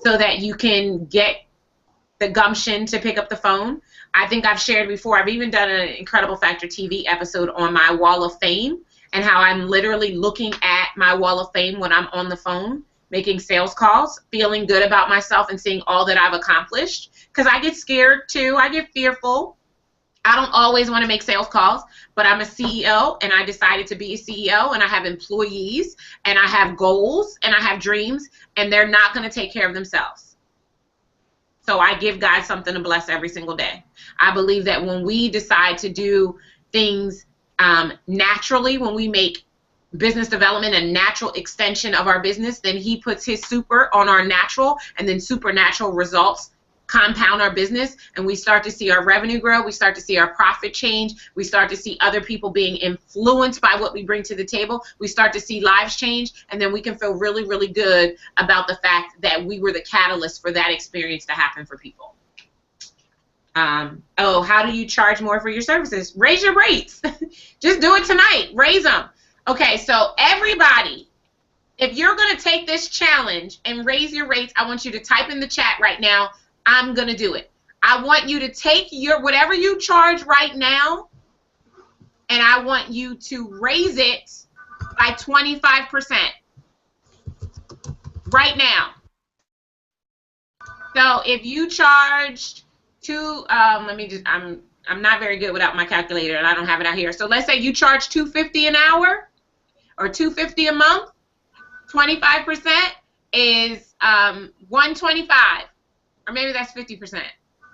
so that you can get the gumption to pick up the phone. I think I've shared before, I've even done an Incredible Factor TV episode on my wall of fame and how I'm literally looking at my wall of fame when I'm on the phone, making sales calls, feeling good about myself and seeing all that I've accomplished. Because I get scared too, I get fearful. I don't always want to make sales calls, but I'm a CEO, and I decided to be a CEO, and I have employees, and I have goals, and I have dreams, and they're not going to take care of themselves. So I give God something to bless every single day. I believe that when we decide to do things naturally, when we make business development a natural extension of our business, then He puts His super on our natural, and then supernatural results compound our business, and we start to see our revenue grow, we start to see our profit change, we start to see other people being influenced by what we bring to the table, we start to see lives change, and then we can feel really, really good about the fact that we were the catalyst for that experience to happen for people. How do you charge more for your services? Raise your rates. Just do it tonight. Raise them. Okay, so everybody, if you're going to take this challenge and raise your rates, I want you to type in the chat right now, I'm going to do it. I want you to take your whatever you charge right now, and I want you to raise it by 25% right now. So if you charged I'm not very good without my calculator, and I don't have it out here. So let's say you charge $250 an hour or $250 a month. 25% is $125, or maybe that's 50%.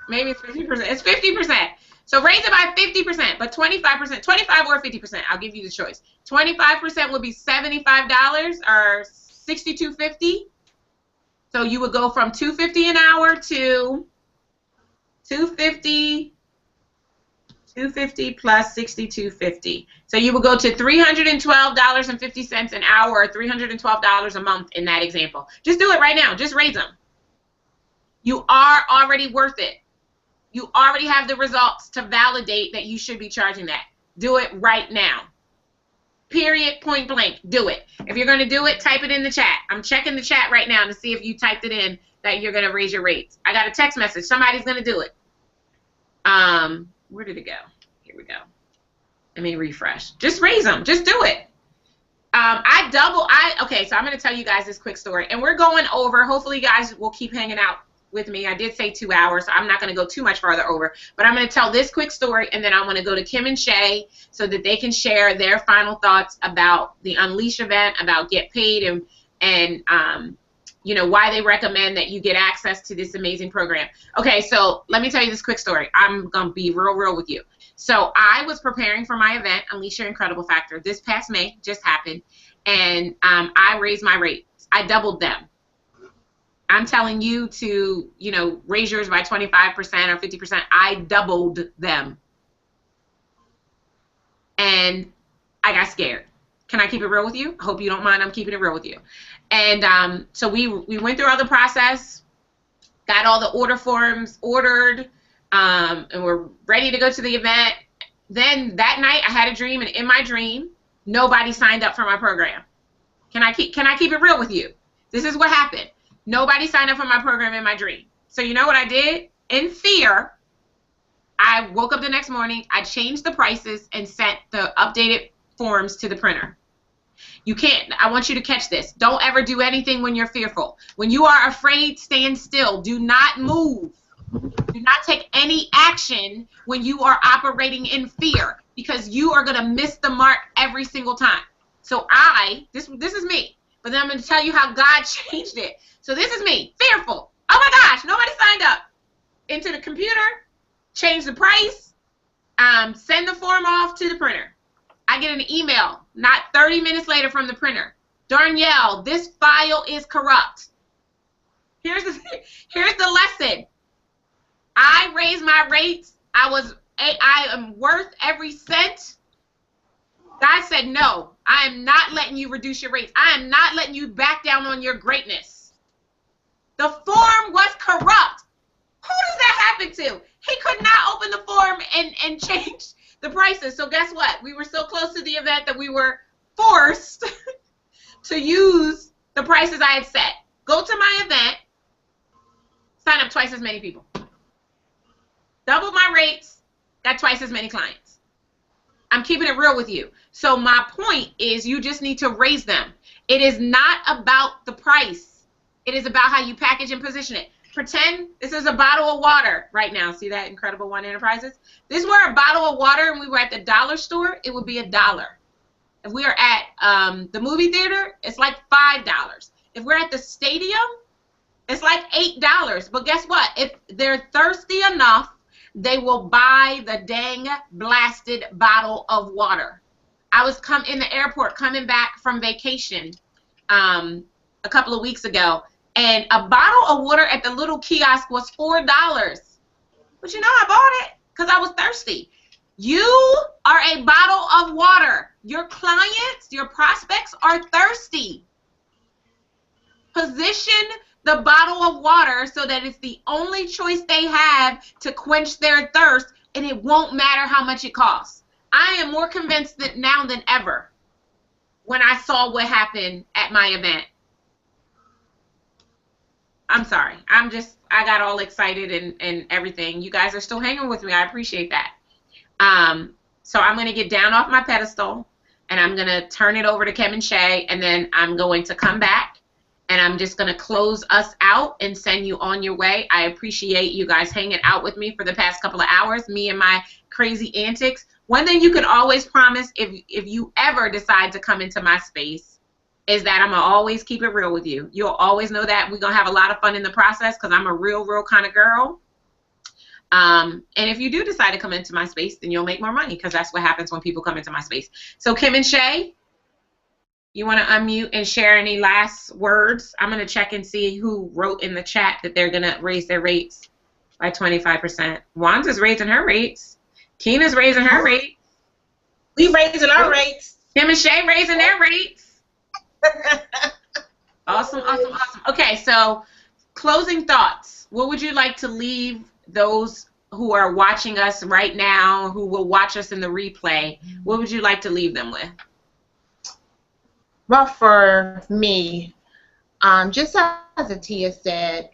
Maybe it's 50%. It's 50%. So raise it by 50%, but 25%, 25 or 50%. I'll give you the choice. 25% would be $75 or $62.50. So you would go from $250 an hour to $250 plus $62.50. So you would go to $312.50 an hour, or $312 a month in that example. Just do it right now. Just raise them. You are already worth it. You already have the results to validate that you should be charging that. Do it right now. Period, point blank. Do it. If you're going to do it, type it in the chat. I'm checking the chat right now to see if you typed it in that you're going to raise your rates. I got a text message. Somebody's going to do it. Where did it go? Here we go. Let me refresh. Just raise them. Just do it. Okay, so I'm going to tell you guys this quick story. And we're going over. Hopefully, you guys will keep hanging out with me. I did say 2 hours, so I'm not going to go too much farther over. But I'm going to tell this quick story, and then I want to go to Kim and Shay so that they can share their final thoughts about the Unleash event, about Get Paid, and you know, why they recommend that you get access to this amazing program. Okay, so let me tell you this quick story. I'm going to be real with you. So I was preparing for my event, Unleash Your Incredible Factor. This past May just happened, and I raised my rates. I doubled them. I'm telling you to, you know, raise yours by 25% or 50%. I doubled them. And I got scared. Can I keep it real with you? I hope you don't mind. I'm keeping it real with you. And so we went through all the process, got all the order forms ordered, and we're ready to go to the event. Then that night I had a dream, and in my dream, nobody signed up for my program. Can I keep it real with you? This is what happened. Nobody signed up for my program in my dream. So you know what I did? In fear, I woke up the next morning, I changed the prices and sent the updated forms to the printer. You can't, I want you to catch this. Don't ever do anything when you're fearful. When you are afraid, stand still. Do not move. Do not take any action when you are operating in fear, because you are going to miss the mark every single time. So this is me. But then I'm going to tell you how God changed it. So this is me, fearful. Oh my gosh, nobody signed up. Into the computer, change the price, send the form off to the printer. I get an email not 30 minutes later from the printer. Danielle, this file is corrupt. Here's the lesson. I raised my rates. I am worth every cent. God said, no, I am not letting you reduce your rates. I am not letting you back down on your greatness. The form was corrupt. Who does that happen to? He could not open the form and change the prices. So guess what? We were so close to the event that we were forced to use the prices I had set. Go to my event, sign up twice as many people. Double my rates, got twice as many clients. I'm keeping it real with you. So my point is, you just need to raise them. It is not about the price. It is about how you package and position it. Pretend this is a bottle of water right now. See that Incredible One Enterprises? This were a bottle of water and we were at the dollar store, it would be $1. If we are at the movie theater, it's like $5. If we're at the stadium, it's like $8. But guess what? If they're thirsty enough, they will buy the dang blasted bottle of water. I was in the airport coming back from vacation a couple of weeks ago, and a bottle of water at the little kiosk was $4. But you know, I bought it because I was thirsty. You are a bottle of water. Your clients, your prospects are thirsty. Position the bottle of water so that it's the only choice they have to quench their thirst, and it won't matter how much it costs. I am more convinced that now than ever when I saw what happened at my event. I'm sorry. I got all excited and everything. You guys are still hanging with me. I appreciate that. So I'm going to get down off my pedestal. and I'm going to turn it over to Kim and Shay, and then I'm going to come back, and I'm just going to close us out and send you on your way. I appreciate you guys hanging out with me for the past couple of hours, me and my crazy antics. One thing you can always promise if you ever decide to come into my space is that I'm going to always keep it real with you. You'll always know that. We're going to have a lot of fun in the process because I'm a real kind of girl. And if you do decide to come into my space, then you'll make more money because that's what happens when people come into my space. So Kim and Shay, you want to unmute and share any last words? I'm going to check and see who wrote in the chat that they're going to raise their rates by 25%. Wanda's raising her rates. Tina's raising her rates. We raising our rates. Kim and Shay raising their rates. Awesome. Okay, so closing thoughts. What would you like to leave those who are watching us right now, who will watch us in the replay? What would you like to leave them with? Well, for me, just as Atia said,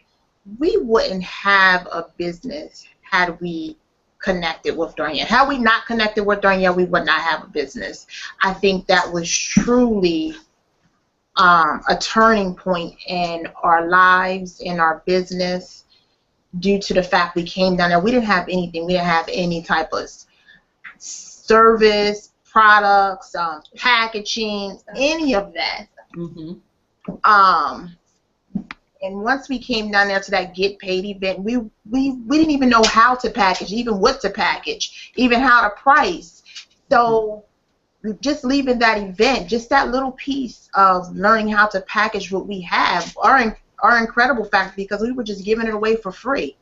we wouldn't have a business had we connected with Danielle. Had we not connected with Danielle, we would not have a business. I think that was truly a turning point in our lives, in our business, due to the fact we came down there. We didn't have anything. We didn't have any type of service, products, packaging, any of that. And once we came down there to that Get Paid event, we didn't even know how to package, even what to package, even how to price. So just leaving that event, just that little piece of learning how to package what we have, our incredible factor, because we were just giving it away for free.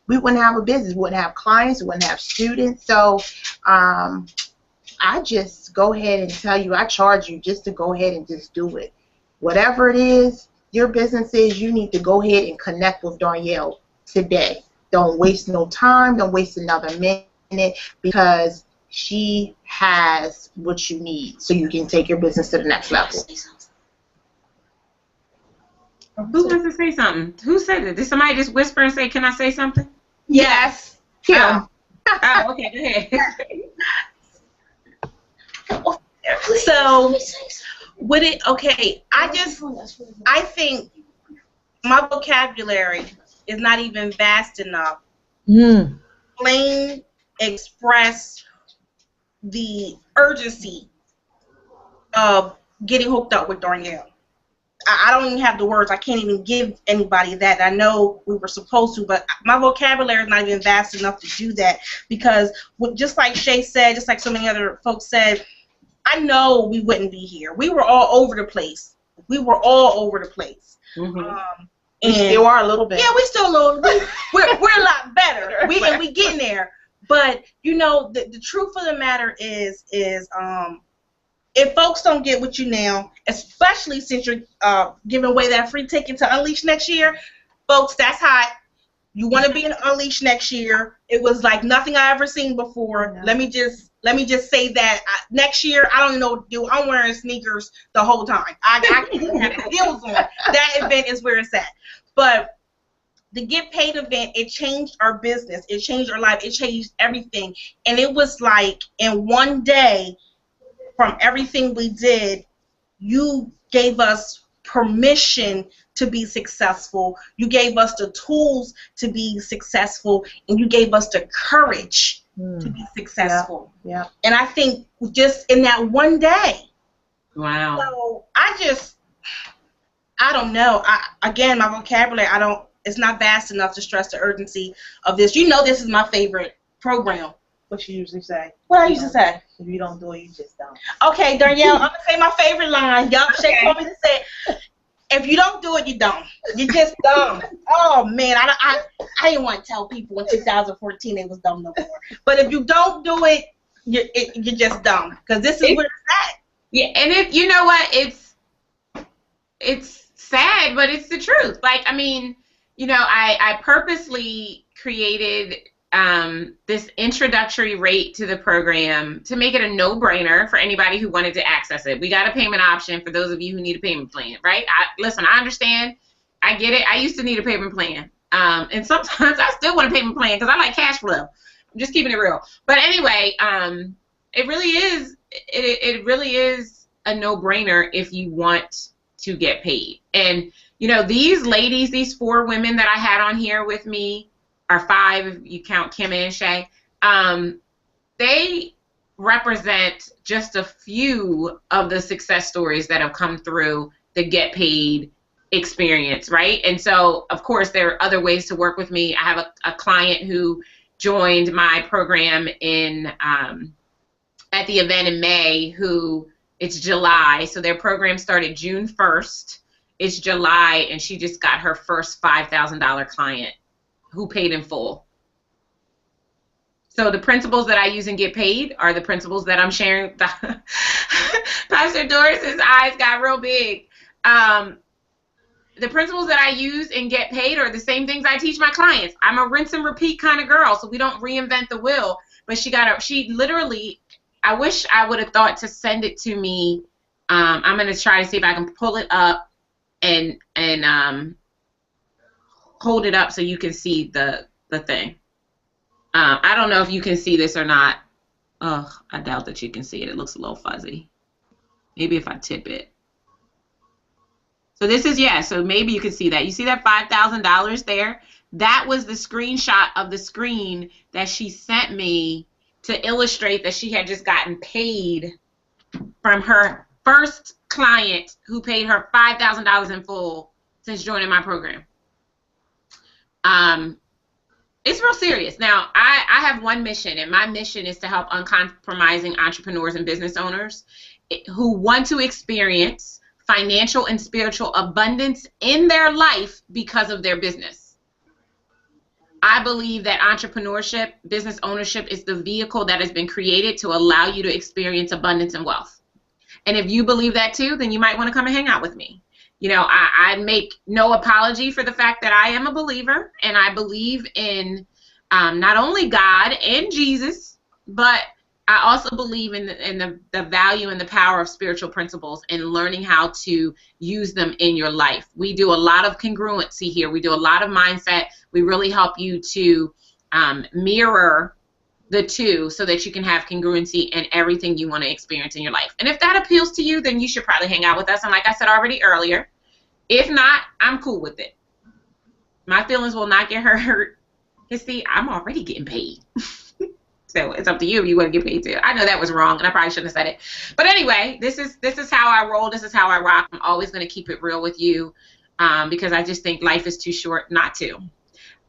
We wouldn't have a business, we wouldn't have clients, we wouldn't have students. So I just go ahead and tell you, I charge you just to go ahead and just do it. Whatever it is, your business is, you need to go ahead and connect with Danielle today. Don't waste no time, don't waste another minute, because she has what you need so you can take your business to the next level. Who wants to say something? Who said it? Did somebody just whisper and say, "Can I say something?" Yes. Kim. Oh, okay, go ahead. So, would it, okay, I think my vocabulary is not even vast enough. Plain express the urgency of getting hooked up with Danielle. I don't even have the words. I can't even give anybody that. I know we were supposed to, but my vocabulary is not even vast enough to do that, because just like Shay said, just like so many other folks said, I know we wouldn't be here. We were all over the place. We still are a little bit. Yeah, we still a little. We're a lot better. We getting there. But you know, the truth of the matter is if folks don't get with you now, especially since you're giving away that free ticket to Unleash next year, folks, that's hot. You want to be in Unleash next year. It was like nothing I ever seen before. No. Let me just say that next year, I don't even know what to do. I'm wearing sneakers the whole time. I can't have heels on. That event is where it's at. But the Get Paid event, it changed our business. It changed our life. It changed everything. And it was like in one day, from everything we did, you gave us permission to be successful. You gave us the tools to be successful, and you gave us the courage to be successful. Yeah. And I think just in that one day. Wow. So I don't know. Again, my vocabulary, it's not vast enough to stress the urgency of this. You know, this is my favorite program. What you usually say? What I used to say? If you don't do it, you just don't. Okay, Danielle, I'm going to say my favorite line. Yup, Shay told me to say it. If you don't do it, you don't. You just dumb. Oh, man, I didn't want to tell people in 2014 they was dumb no more. But if you don't do it, you're just dumb. Because this is where it's at. Yeah, and you know what? It's sad, but it's the truth. Like, I mean, you know, I purposely created this introductory rate to the program to make it a no-brainer for anybody who wanted to access it. We got a payment option for those of you who need a payment plan, right? Listen, I understand. I get it. I used to need a payment plan. And sometimes I still want a payment plan because I like cash flow. I'm just keeping it real. But anyway, it really is. It really is a no-brainer if you want to get paid. And you know, these ladies, these 4 women that I had on here with me, or 5 if you count Kim and Shay, they represent just a few of the success stories that have come through the Get Paid experience, right? And so, of course, there are other ways to work with me. I have a client who joined my program in at the event in May, who it's July, so their program started June 1st. It's July, and she just got her first $5,000 client who paid in full. So the principles that I use and Get Paid are the principles that I'm sharing. Pastor Doris's eyes got real big. The principles that I use and Get Paid are the same things I teach my clients. I'm a rinse and repeat kind of girl, so we don't reinvent the wheel. But she literally, I wish I would have thought to send it to me. I'm going to try to see if I can pull it up and hold it up so you can see the thing. I don't know if you can see this or not. Oh, I doubt that you can see it. It looks a little fuzzy. Maybe if I tip it. So this is, yeah, so maybe you can see that. You see that $5,000 there? That was the screenshot of the screen that she sent me to illustrate that she had just gotten paid from her first client who paid her $5,000 in full since joining my program. It's real serious. Now, I have one mission, and my mission is to help uncompromising entrepreneurs and business owners who want to experience financial and spiritual abundance in their life because of their business. I believe that entrepreneurship, business ownership, is the vehicle that has been created to allow you to experience abundance and wealth. And if you believe that too, then you might want to come and hang out with me. You know, I make no apology for the fact that I am a believer, and I believe in not only God and Jesus, but I also believe in the value and the power of spiritual principles and learning how to use them in your life. We do a lot of congruency here. We do a lot of mindset. We really help you to mirror the two so that you can have congruency in everything you want to experience in your life. And if that appeals to you, then you should probably hang out with us. And like I said already earlier, if not, I'm cool with it. My feelings will not get hurt. Because see, I'm already getting paid. So it's up to you if you want to get paid too. I know that was wrong, and I probably shouldn't have said it. But anyway, this is how I roll. This is how I rock. I'm always going to keep it real with you because I just think life is too short not to.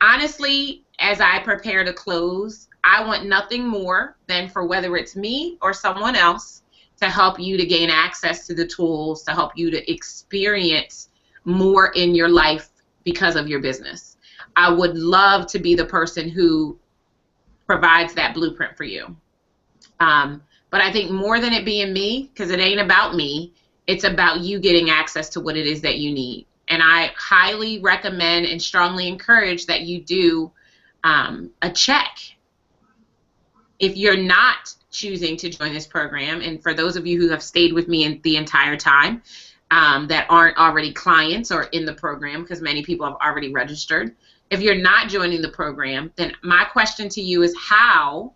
Honestly, as I prepare to close, I want nothing more than for whether it's me or someone else to help you to gain access to the tools, to help you to experience more in your life because of your business. I would love to be the person who provides that blueprint for you. But I think more than it being me, because it ain't about me, it's about you getting access to what it is that you need. And I highly recommend and strongly encourage that you do a check. If you're not choosing to join this program, and for those of you who have stayed with me the entire time that aren't already clients or in the program, because many people have already registered, if you're not joining the program, then my question to you is, how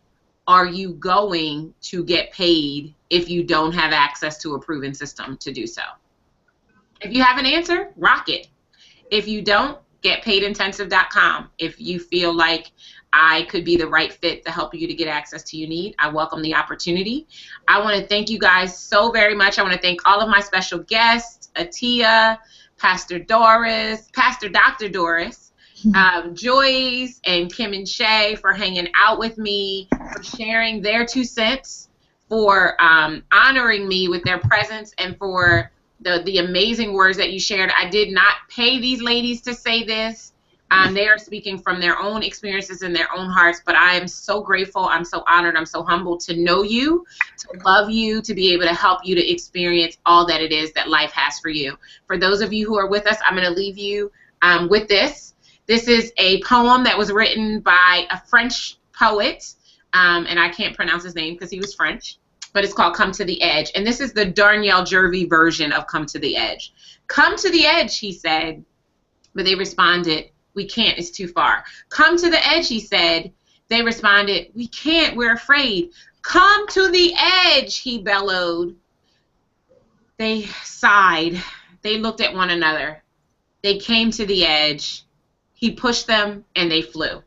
are you going to get paid if you don't have access to a proven system to do so? If you have an answer, rock it. If you don't, getpaidintensive.com. If you feel like I could be the right fit to help you to get access to your need, I welcome the opportunity. I want to thank you guys so very much. I want to thank all of my special guests, Atia, Pastor Doris, Pastor Dr. Doris, Joyce, and Kim and Shay for hanging out with me, for sharing their 2 cents, for honoring me with their presence, and for the amazing words that you shared. I did not pay these ladies to say this. They are speaking from their own experiences and their own hearts, but I am so grateful. I'm so honored. I'm so humbled to know you, to love you, to be able to help you to experience all that it is that life has for you. For those of you who are with us, I'm going to leave you with this. This is a poem that was written by a French poet, and I can't pronounce his name because he was French, but it's called Come to the Edge. And this is the Danielle version of Come to the Edge. Come to the edge, he said, but they responded, we can't, it's too far. Come to the edge, he said. They responded, we can't, we're afraid. Come to the edge, he bellowed. They sighed. They looked at one another. They came to the edge. He pushed them, and they flew.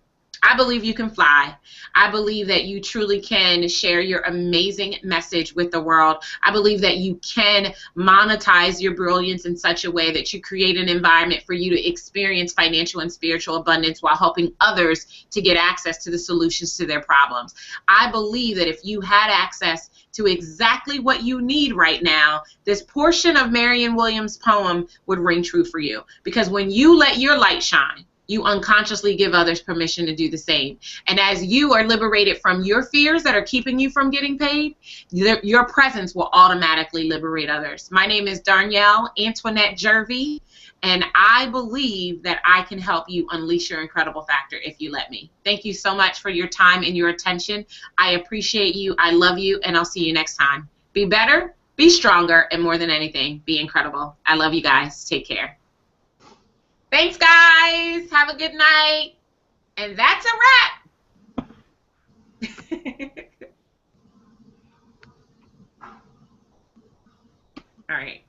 I believe you can fly. I believe that you truly can share your amazing message with the world. I believe that you can monetize your brilliance in such a way that you create an environment for you to experience financial and spiritual abundance while helping others to get access to the solutions to their problems. I believe that if you had access to exactly what you need right now, this portion of Marianne Williams' poem would ring true for you. Because when you let your light shine, you unconsciously give others permission to do the same. And as you are liberated from your fears that are keeping you from getting paid, your presence will automatically liberate others. My name is Danielle Antoinette Jervey, and I believe that I can help you unleash your incredible factor if you let me. Thank you so much for your time and your attention. I appreciate you. I love you, and I'll see you next time. Be better, be stronger, and more than anything, be incredible. I love you guys. Take care. Thanks, guys. Have a good night. And that's a wrap. All right.